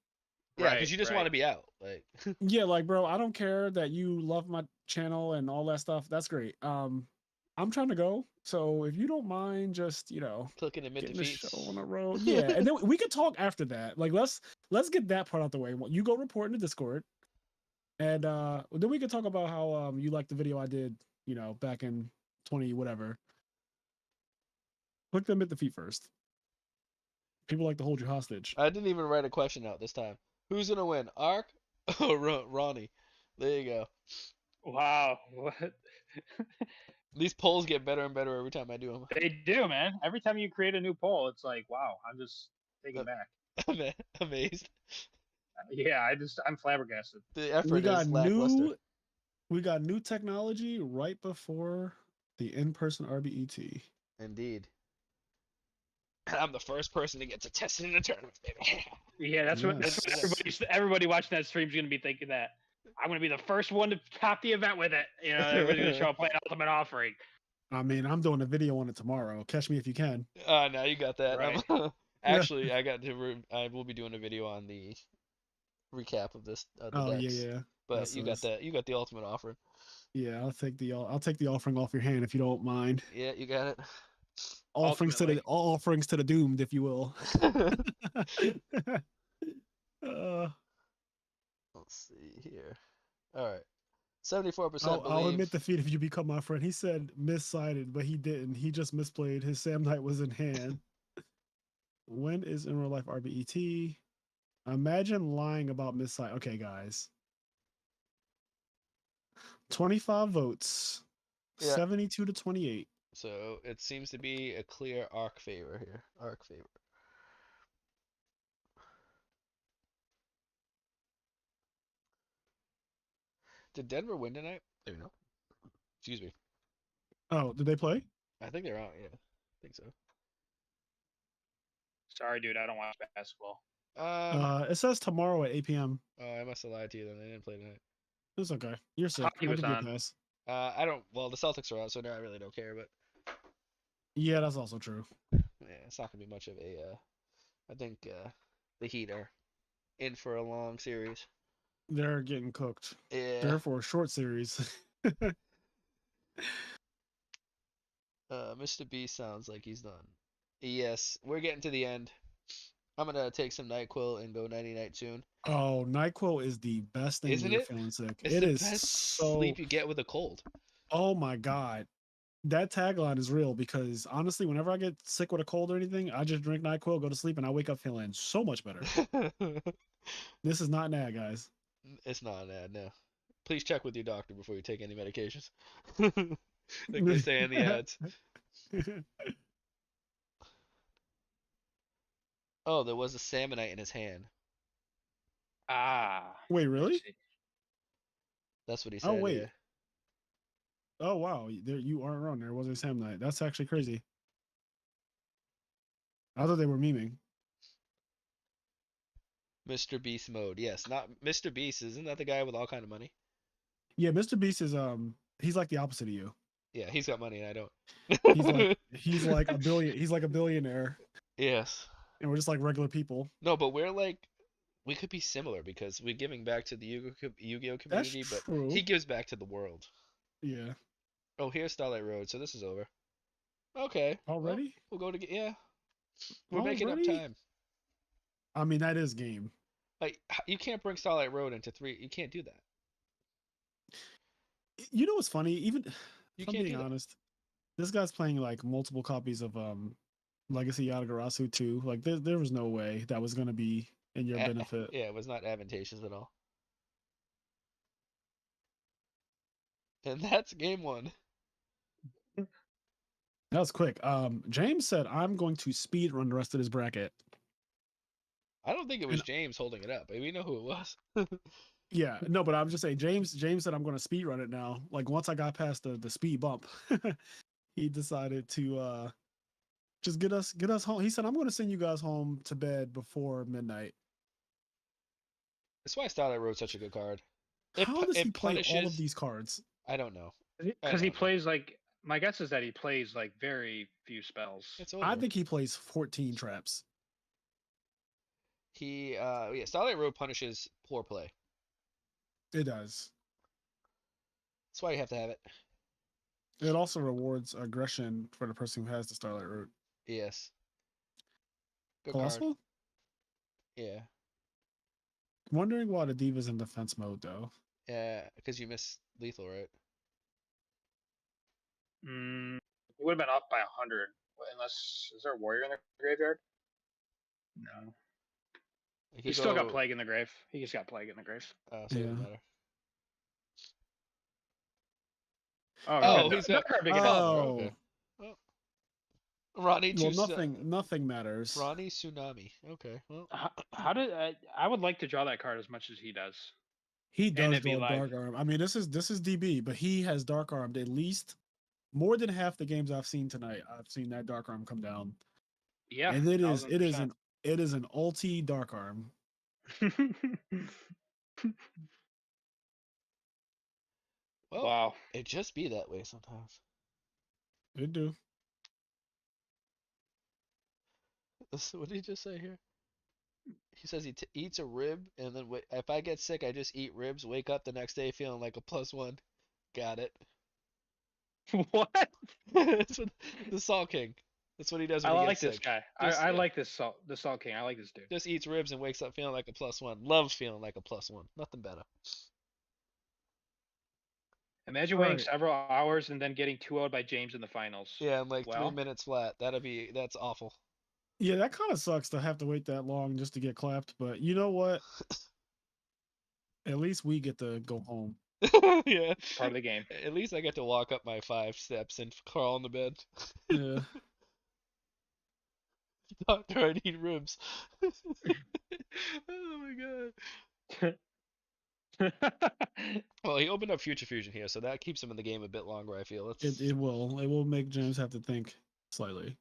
Yeah, Right, because you just right. want to be out. Like, Yeah, like bro, I don't care that you love my channel and all that stuff. That's great. I'm trying to go, so if you don't mind, just clicking admit getting the defeats. show on the road. Yeah, and then we could talk after that. Like let's get that part out the way. You go report in the Discord, and then we could talk about how you liked the video I did, back in 20 whatever. Click them at the feet first. People like to hold you hostage. I didn't even write a question out this time. Who's gonna win, Arc or Ronnie? There you go. Wow. What? These polls get better and better every time I do them. They do, man. Every time you create a new poll, it's like, wow, I'm just taken back. I'm amazed. Yeah, I'm flabbergasted. The effort We got is lackluster. We got new technology right before the in-person RBET. Indeed. I'm the first person to get to test it in a tournament, baby. Yeah, that's what everybody watching that stream is gonna be thinking. That I'm gonna be the first one to top the event with it. You know, everybody's gonna show up playing Ultimate Offering. I mean, I'm doing a video on it tomorrow. Catch me if you can. Now you got that. Right. Actually, I will be doing a video on the recap of this the Oh decks. yeah. But That's you got nice. you got the ultimate offering. Yeah, I'll take the offering off your hand if you don't mind. Yeah, you got it. Ultimately. All offerings to the doomed, if you will. Let's see here. All right. 74% I'll believe. admit defeat if you become my friend. He said missided, but he didn't. He just misplayed. His Sam Knight was in hand. When is in real life RBET? Imagine lying about misside. Okay, guys. 25 votes. Yeah. 72 to 28. So it seems to be a clear arc favor here. Arc favor. Did Denver win tonight? There you know. Excuse me. Oh, did they play? I think they're out. Yeah, I think so. Sorry, dude, I don't watch basketball. It says tomorrow at 8 p.m. Oh, I must have lied to you then. They didn't play tonight. It's okay. You're sick. Hockey I'll was give you a on. pass. I don't. Well, the Celtics are out, so now I really don't care. But Yeah, that's also true. yeah, it's not gonna be much of a. I think the Heat are in for a long series. They're getting cooked. Yeah. Therefore, short series. Mr. B sounds like he's done. Yes, we're getting to the end. I'm gonna take some NyQuil and go nighty night soon. Oh, NyQuil is the best thing Isn't when you're it? feeling sick. It's It the is best so. sleep you get with a cold. Oh my god, that tagline is real because honestly, whenever I get sick with a cold or anything, I just drink NyQuil, go to sleep, and I wake up feeling so much better. This is not an ad, guys. It's not an ad, no. Please check with your doctor before you take any medications. Like they say in the ads. Oh, there was a salmonite in his hand. Ah. Wait, really? That's what he Oh said. wait. Yeah. Oh wow, there you aren't wrong. There was a Sam Knight. That's actually crazy. I thought they were memeing. Mr. Beast mode. Yes, not Mr. Beast. Isn't that the guy with all kind of money? Yeah, Mr. Beast is he's like the opposite of you. Yeah, he's got money and I don't. He's like a billion. He's like a billionaire, Yes. and we're just like regular people. No, but we're like we could be similar because we're giving back to the Yu-Gi-Oh That's community, but true. he gives back to the world. Yeah. Oh, here's Starlight Road, so this is over. Okay. Already? Well, we'll go to yeah. We're making up Already? time. I mean, that is game. Like you can't bring Starlight Road into 3. You can't do that. You know what's funny? Even You if I'm can't being do that. honest, this guy's playing like multiple copies of Legacy Yatagarasu too. Like there was no way that was gonna be in your benefit. Yeah, it was not advantageous at all. And that's game 1. That was quick. James said I'm going to speed run the rest of this bracket. I don't think it was And James holding it up, but we know who it was. yeah, no, but I'm just saying James said I'm going to speed run it now. Like once I got past the speed bump, he decided to just get us home. He said I'm going to send you guys home to bed before midnight. That's why Starlight Road's such a good card. How does he play punishes, all of these cards? I don't know. Because he plays like my guess is that he plays like very few spells. It's over. I think he plays 14 traps. Yeah, Starlight Road punishes poor play. It does. That's why you have to have it. It also rewards aggression for the person who has the Starlight Road. Yes. Good Colossal? card. Yeah. Wondering why the Diva's in defense mode though. Yeah, because you miss lethal, right? He would have been up by 100. Unless is there a warrior in the graveyard? No. He's still got plague in the grave. He just got plague in the grave. So it doesn't matter. Oh, he's got big okay. Well, Ronnie. Well, nothing matters. Ronnie Tsunami. Okay. Well, how did I would like to draw that card as much as he does. He And does it'd be go live. dark arm. I mean, this is DB, but he has dark armed at least more than half the games I've seen tonight. I've seen that dark arm come down, Yeah, and it is 1000%. an ulti dark arm. Well, Wow. it just be that way sometimes. It do. What did he just say here? He says he eats a rib, and then if I get sick, I just eat ribs. Wake up the next day feeling like a +1. Got it. What? That's what, the Salt King. That's what he does I when he like gets this sick. guy. Just I yeah, like the Salt King. I like this dude. just eats ribs and wakes up feeling like a +1. Loves feeling like a +1. Nothing better. Imagine All waiting right. several hours and then getting 2-0'd by James in the finals. Yeah, in like 3 Well, minutes flat. That's awful. Yeah, that kind of sucks to have to wait that long just to get clapped. But you know what? At least we get to go home. Yeah. it's part of the game. At least I get to walk up my 5 steps and crawl in the bed. Yeah. Doctor, I need ribs. Oh my god. Well, he opened up Future Fusion here, so that keeps him in the game a bit longer, I feel. It will make James have to think slightly.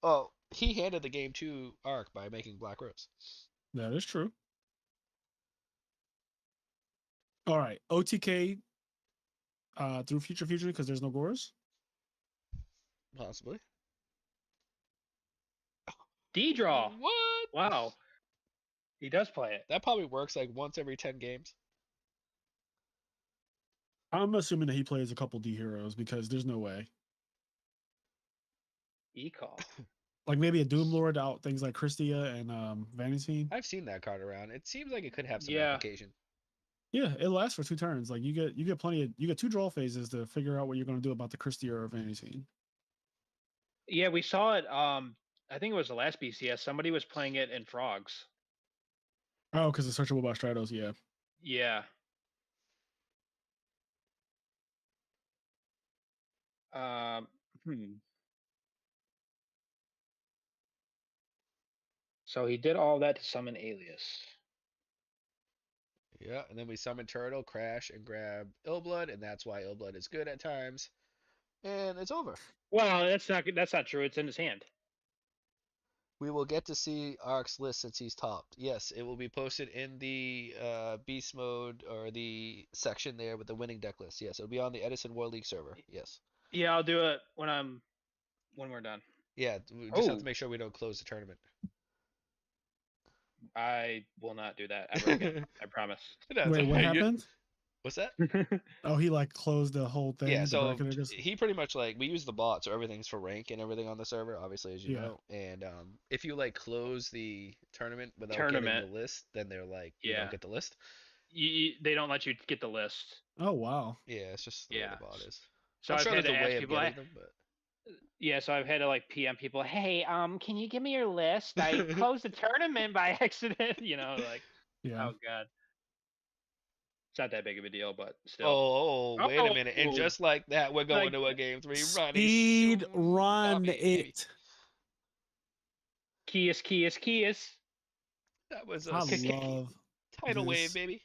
Oh, he handed the game to Ark by making Black Rose. That is true. All right, OTK through Future Fusion because there's no Gores. Possibly. D-draw. What? Wow. He does play it. That probably works like once every 10 games. I'm assuming that he plays a couple D heroes because there's no way. E-call. Like maybe a Doom Lord out things like Christia and Vanity. I've seen that card around. It seems like it could have some Yeah. application. Yeah, it lasts for 2 turns. Like you get plenty of 2 draw phases to figure out what you're going to do about the Christia or Vanity. Yeah, we saw it. I think it was the last BCS. Somebody was playing it in Frogs. Oh, because it's searchable by Stratos. Yeah. Yeah. Um. So he did all that to summon Alias. Yeah, and then we summon Turtle, Crash, and grab Illblood, and that's why Illblood is good at times. And it's over. Well, that's not true. It's in his hand. We will get to see Ark's list since he's topped. Yes, it will be posted in the Beast Mode or the section there with the winning deck list. Yes, it'll be on the Edison War League server. Yes. Yeah, I'll do it when we're done. Yeah, we just have to make sure we don't close the tournament. I will not do that ever again. I promise. Wait, what happened? What's that? Oh, he like closed the whole thing. Yeah, the so bracket, I guess? he pretty much like we use the bot, so everything's for rank and everything on the server, obviously as you Yeah. know. And if you like close the tournament without getting the list, then they're like you don't get the list. They don't let you get the list. Oh wow. Yeah, it's just the way the bot is. So I'm I've sure had there's to a ask way of people. getting them, but Yeah, so I've had to like PM people. Hey, can you give me your list? I closed the tournament by accident. You know, like Yeah. oh god. It's not that big of a deal, but still. Oh, wait a minute. And just like that, we're going to a game 3. Speed run it. Kias. That was I a love tidal wave, this. baby.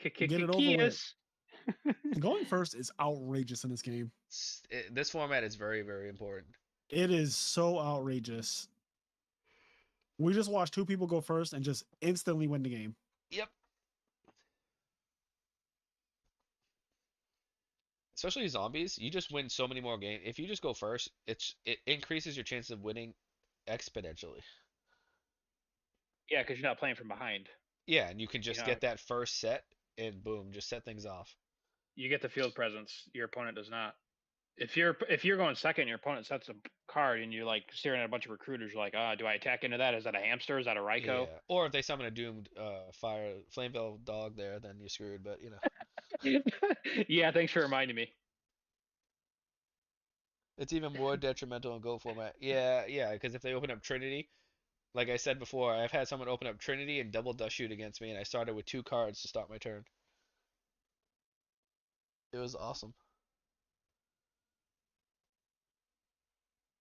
Get it over with. Going first is outrageous in this game. This format is very, very important. It is so outrageous. We just watched 2 people go first and just instantly win the game. Yep. Especially zombies, you just win so many more games. If you just go first, it increases your chance of winning exponentially. Yeah, because you're not playing from behind. Yeah, and you can just get that first set and boom, just set things off. You get the field presence. Your opponent does not. If you're going second, your opponent sets a card, and you're like staring at a bunch of recruiters. You're like, do I attack into that? Is that a hamster? Is that a Raikou? Yeah. Or if they summon a doomed Flameville dog there, then you're screwed. But you know. Yeah, thanks for reminding me. It's even more detrimental in Go format. Yeah, because if they open up Trinity, like I said before, I've had someone open up Trinity and double dust shoot against me, and I started with 2 cards to start my turn. It was awesome.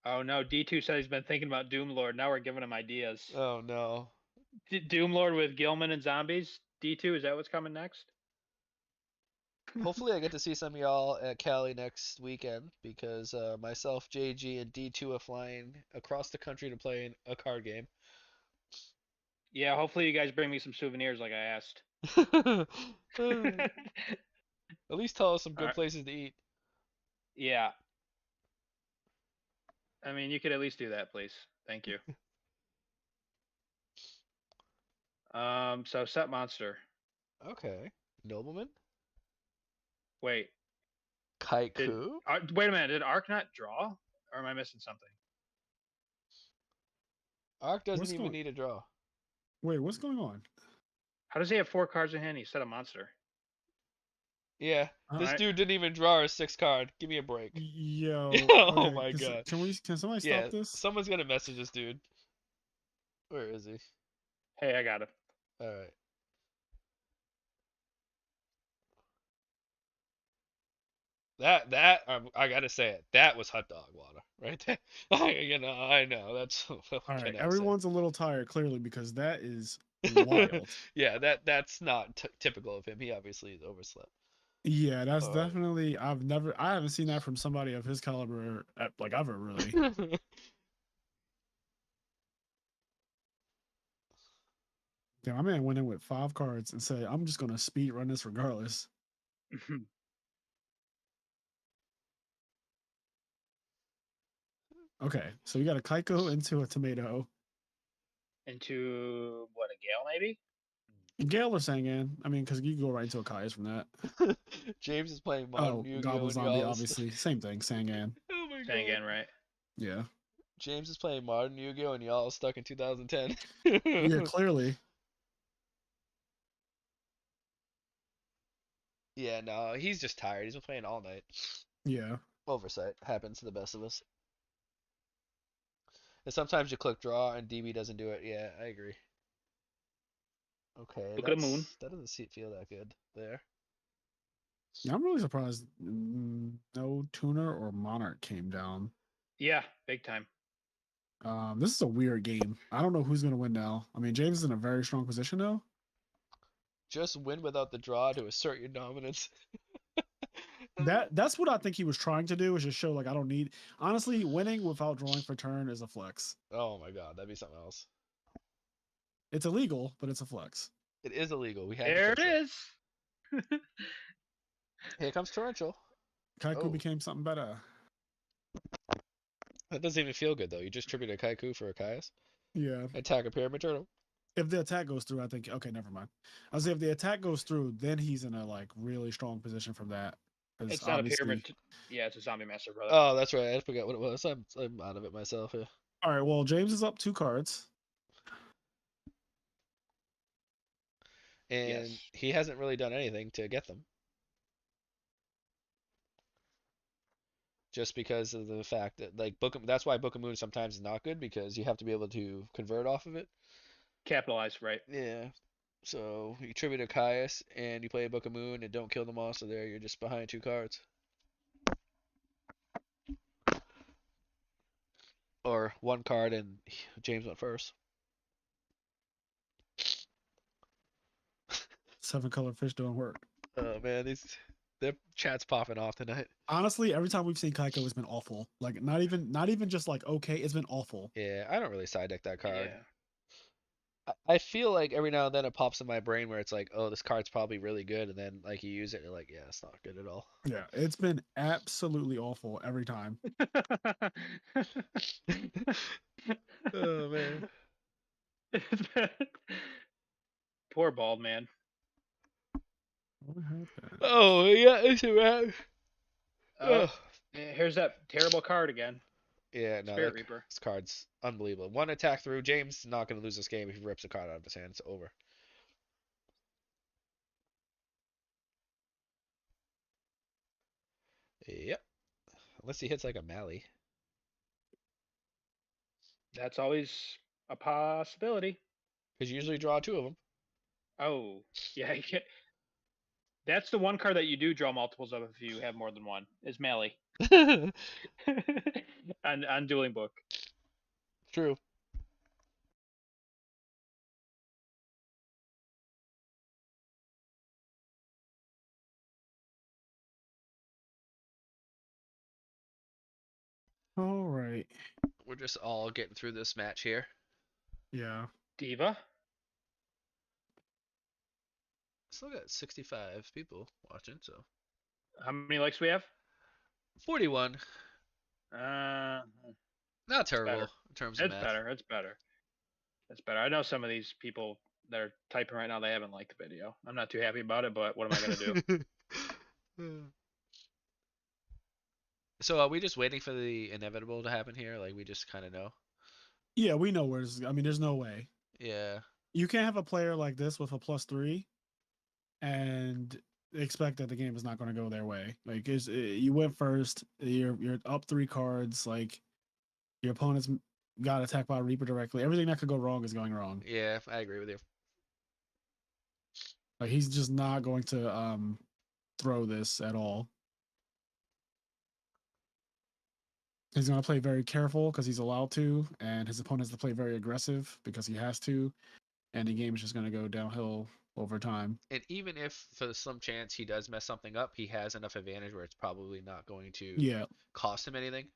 Oh no, D2 said he's been thinking about Doom Lord. Now we're giving him ideas. Oh no. Doom Lord with Gilman and zombies? D2, is that what's coming next? Hopefully, I get to see some of y'all at Cali next weekend because myself, JG, and D2 are flying across the country to play a card game. Yeah, hopefully you guys bring me some souvenirs like I asked. At least tell us some All good right. places to eat. Yeah. I mean, you could at least do that, please. Thank you. So set monster. Okay. Nobleman? Wait, Kaiku? wait a minute. Did Ark not draw, or am I missing something? Ark doesn't What's even going? need a draw. Wait, what's going on? How does he have 4 cards in hand? He set a monster. Yeah, All this right. dude didn't even draw a 6 card. Give me a break. Yo, Oh okay. my god. Can somebody Yeah, stop this? someone's gonna message this dude. Where is he? Hey, I got him. Alright. That I gotta say it. That was hot dog water right there. I know. That's what All can right, I say? everyone's a little tired clearly because that is wild. Yeah, that's not typical of him. He obviously overslept. Yeah, that's All right. definitely. I haven't seen that from somebody of his caliber, like ever really. Yeah, my man went in with 5 cards and said, "I'm just gonna speed run this regardless." Okay, so you got a Kaiko into a tomato. Into what, a Gale maybe? Gale or Sangan. I mean, because you can go right into a Kai's from that. James is playing modern Oh, Yu-Gi-Oh! Goblin And Zombie, y'all is obviously. Same thing, Sangan. oh my Saying god. again, right? Yeah. James is playing modern Yu-Gi-Oh! And y'all are stuck in 2010. Yeah, clearly. Yeah, no, he's just tired. He's been playing all night. Yeah. Oversight happens to the best of us. And sometimes you click draw and DB doesn't do it. Yeah, I agree. Okay, Look at the moon. that doesn't feel that good there. Yeah, I'm really surprised no Tuner or Monarch came down. Yeah, big time. This is a weird game. I don't know who's gonna win now. I mean, James is in a very strong position though. Just win without the draw to assert your dominance. That's what I think he was trying to do, is just show like I don't need. Honestly, winning without drawing for turn is a flex. Oh my god, that'd be something else. It's illegal, but it's a flex. It is illegal. We had to There it fix it. is. Here comes Torrential. Kaiku Oh, became something better. that doesn't even feel good though. You just tributed a Kaiku for a Caius. Yeah. Attack a Pyramid Turtle. If the attack goes through, I think okay, never mind. I was say if the attack goes through, then he's in a like really strong position from that. Because It's not a obviously. pyramid. Yeah, it's a zombie master, brother. Oh, that's right. I forgot what it was. I'm out of it myself here. All right. Well, James is up 2 cards. And Yes. he hasn't really done anything to get them. Just because of the fact that like that's why Book of Moon sometimes is not good because you have to be able to convert off of it. Capitalize, right? Yeah. So you tribute a Caius and you play a Book of Moon and don't kill the monster there, you're just behind 2 cards. Or 1 card and James went first. 7-color fish don't work. Oh man, their chat's popping off tonight. Honestly, every time we've seen Kaiko, it's been awful. Like not even just like okay, it's been awful. Yeah, I don't really side deck that card. Yeah. I feel like every now and then it pops in my brain where it's like, oh, this card's probably really good, and then like you use it and you're like, yeah, it's not good at all. Yeah, it's been absolutely awful every time. Oh man. Poor bald man. What happened? Oh yeah, it's a wrap. Oh, here's that terrible card again. Yeah, no, Spirit Reaper. this card's unbelievable. 1 attack through. James is not going to lose this game if he rips a card out of his hand. It's over. Yep. Unless he hits like a Mally. That's always a possibility. Because you usually draw 2 of them. Oh, yeah. That's the one card that you do draw multiples of if you have more than one. Is Mally on Dueling Book. True. All right. We're just all getting through this match here. Yeah. Diva. Still got 65 people watching, so How many likes we have? 41. Uh, Not it's better. terrible in terms of It's math. better. It's better. It's better. I know some of these people that are typing right now, they haven't liked the video. I'm not too happy about it, but what am I gonna do? So are we just waiting for the inevitable to happen here? Like we just kind of know? Yeah, we know where this is. I mean, there's no way. Yeah. You can't have a player like this with a +3 and expect that the game is not going to go their way. Like, you went first. You're up 3 cards. Like, your opponent's got attacked by a Reaper directly. Everything that could go wrong is going wrong. Yeah, I agree with you. Like, he's just not going to throw this at all. He's going to play very careful because he's allowed to, and his opponent has to play very aggressive because he has to, and the game is just going to go downhill over time. And even if for some chance he does mess something up, he has enough advantage where it's probably not going to Yeah, cost him anything.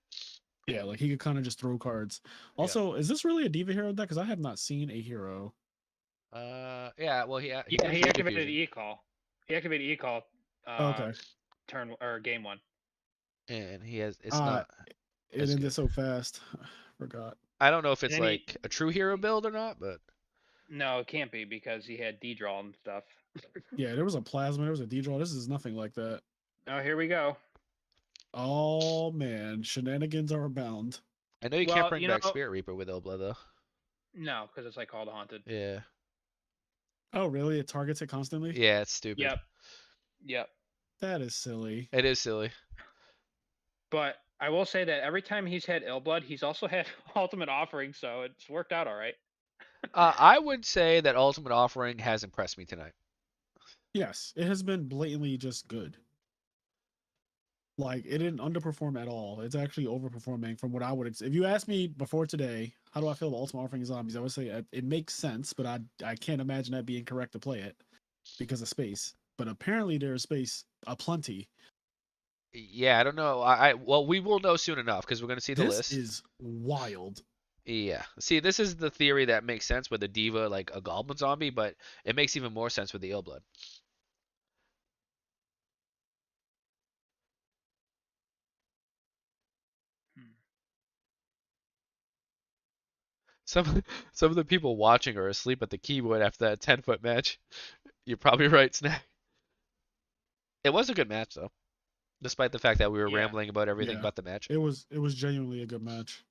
yeah, like he could kind of just throw cards. Yeah. Also, is this really a Diva hero deck? Because I have not seen a hero. Yeah. Well, he Yeah, he he did activated diffusion. e-call. He activated e-call. Okay. Turn or game 1. And he has. It's not It as ended good. so fast. Forgot. I don't know if And it's then like a true hero build or not, but no, it can't be because he had D-draw and stuff. Yeah, there was a plasma. There was a D-draw. This is nothing like that. Oh, here we go. Oh man, shenanigans are abound. I know you can't Well, bring back Spirit Reaper with Ilbla though. no, because it's like Call the Haunted. Yeah. Oh really? It targets it constantly? Yeah, it's stupid. Yep. Yep. That is silly. It is silly. But I will say that every time he's had Illblood, he's also had Ultimate Offering, so it's worked out all right. I would say that Ultimate Offering has impressed me tonight. Yes, it has been blatantly just good. Like it didn't underperform at all. It's actually overperforming from what I would. If you asked me before today, how do I feel about Ultimate Offering Zombies? I would say it makes sense, but I can't imagine that being correct to play it because of space. But apparently there's space aplenty. Yeah, I don't know. Well, we will know soon enough because we're going to see the This list. is wild. Yeah. See, this is the theory that makes sense with the Diva, like a Goblin Zombie, but it makes even more sense with the Illblood. Some some of the people watching are asleep at the keyboard after that 10-foot match. You're probably right, Snack. It was a good match though, despite the fact that we were Yeah. rambling about everything Yeah, but the match. it was genuinely a good match.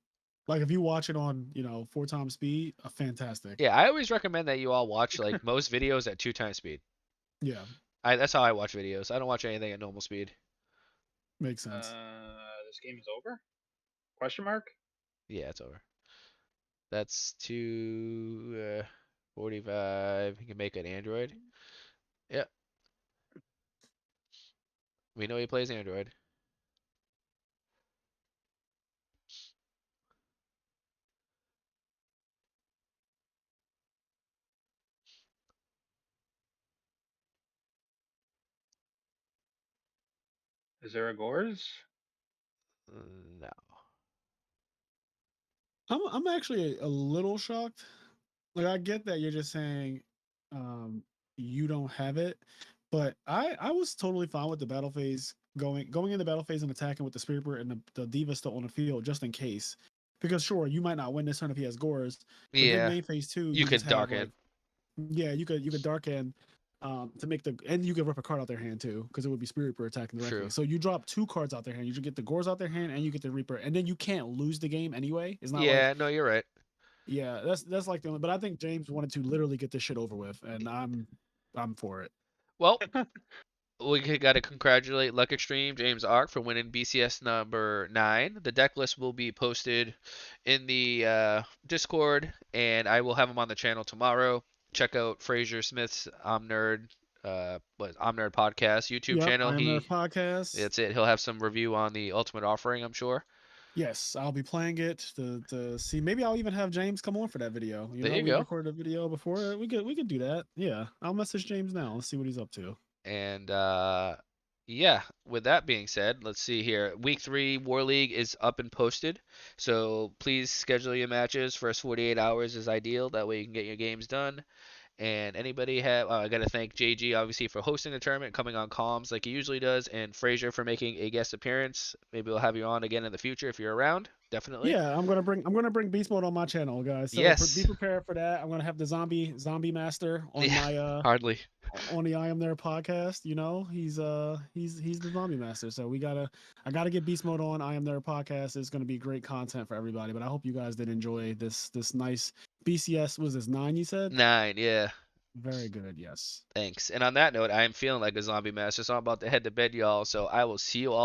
Like if you watch it on 4 times speed, fantastic. Yeah, I always recommend that you all watch like most videos at 2 times speed. Yeah, That's how I watch videos. I don't watch anything at normal speed. makes sense. This game is over? Question mark? Yeah, it's over. That's 245. You can make an Android. Yep. We know he plays Android. Is there a Gores? No. I'm actually a little shocked. Like I get that you're just saying you don't have it, but I was totally fine with the battle phase going in the battle phase and attacking with the Spirit Bird and the Diva still on the field just in case. Because sure, you might not win this turn if he has Gores, but then Yeah. main phase 2 You you just could have darken. like you could darken to make and you could rip a card out their hand too because it would be Spirit Reaper attacking directly. True. So you drop 2 cards out their hand. You should get the Gores out their hand and you get the Reaper, and then you can't lose the game anyway. It's not Yeah, like no, you're right. yeah, that's like the only. But I think James wanted to literally get this shit over with, and I'm for it. Well, we got to congratulate Luck Extreme James Ark for winning BCS number 9. The deck list will be posted in the Discord, and I will have him on the channel tomorrow. Check out Fraser Smith's I'm Nerd podcast YouTube Yep, channel. I am their podcast. That's it. He'll have some review on the Ultimate Offering, I'm sure. Yes, I'll be playing it to see. Maybe I'll even have James come on for that video. There you We go. recorded a video before. We could do that. Yeah, I'll message James now. Let's see what he's up to. And Yeah, with that being said, let's see here. Week 3 War League is up and posted. So please schedule your matches. First 48 hours is ideal. That way you can get your games done. And anybody have, I got to thank JG obviously for hosting the tournament, coming on comms like he usually does, and Fraser for making a guest appearance. Maybe we'll have you on again in the future if you're around. Definitely. Yeah, I'm gonna bring beast mode on my channel, guys. So be Yes. prepared for that. I'm gonna have the zombie master on Yeah, my hardly. on the I Am There podcast. You know, he's the zombie master. So I gotta get beast mode on I Am There podcast. It's gonna be great content for everybody. But I hope you guys did enjoy this nice BCS. Was this 9 you said? 9, yeah. Very good. Yes. Thanks. And on that note, I am feeling like a zombie master, so I'm about to head to bed, y'all. So I will see you all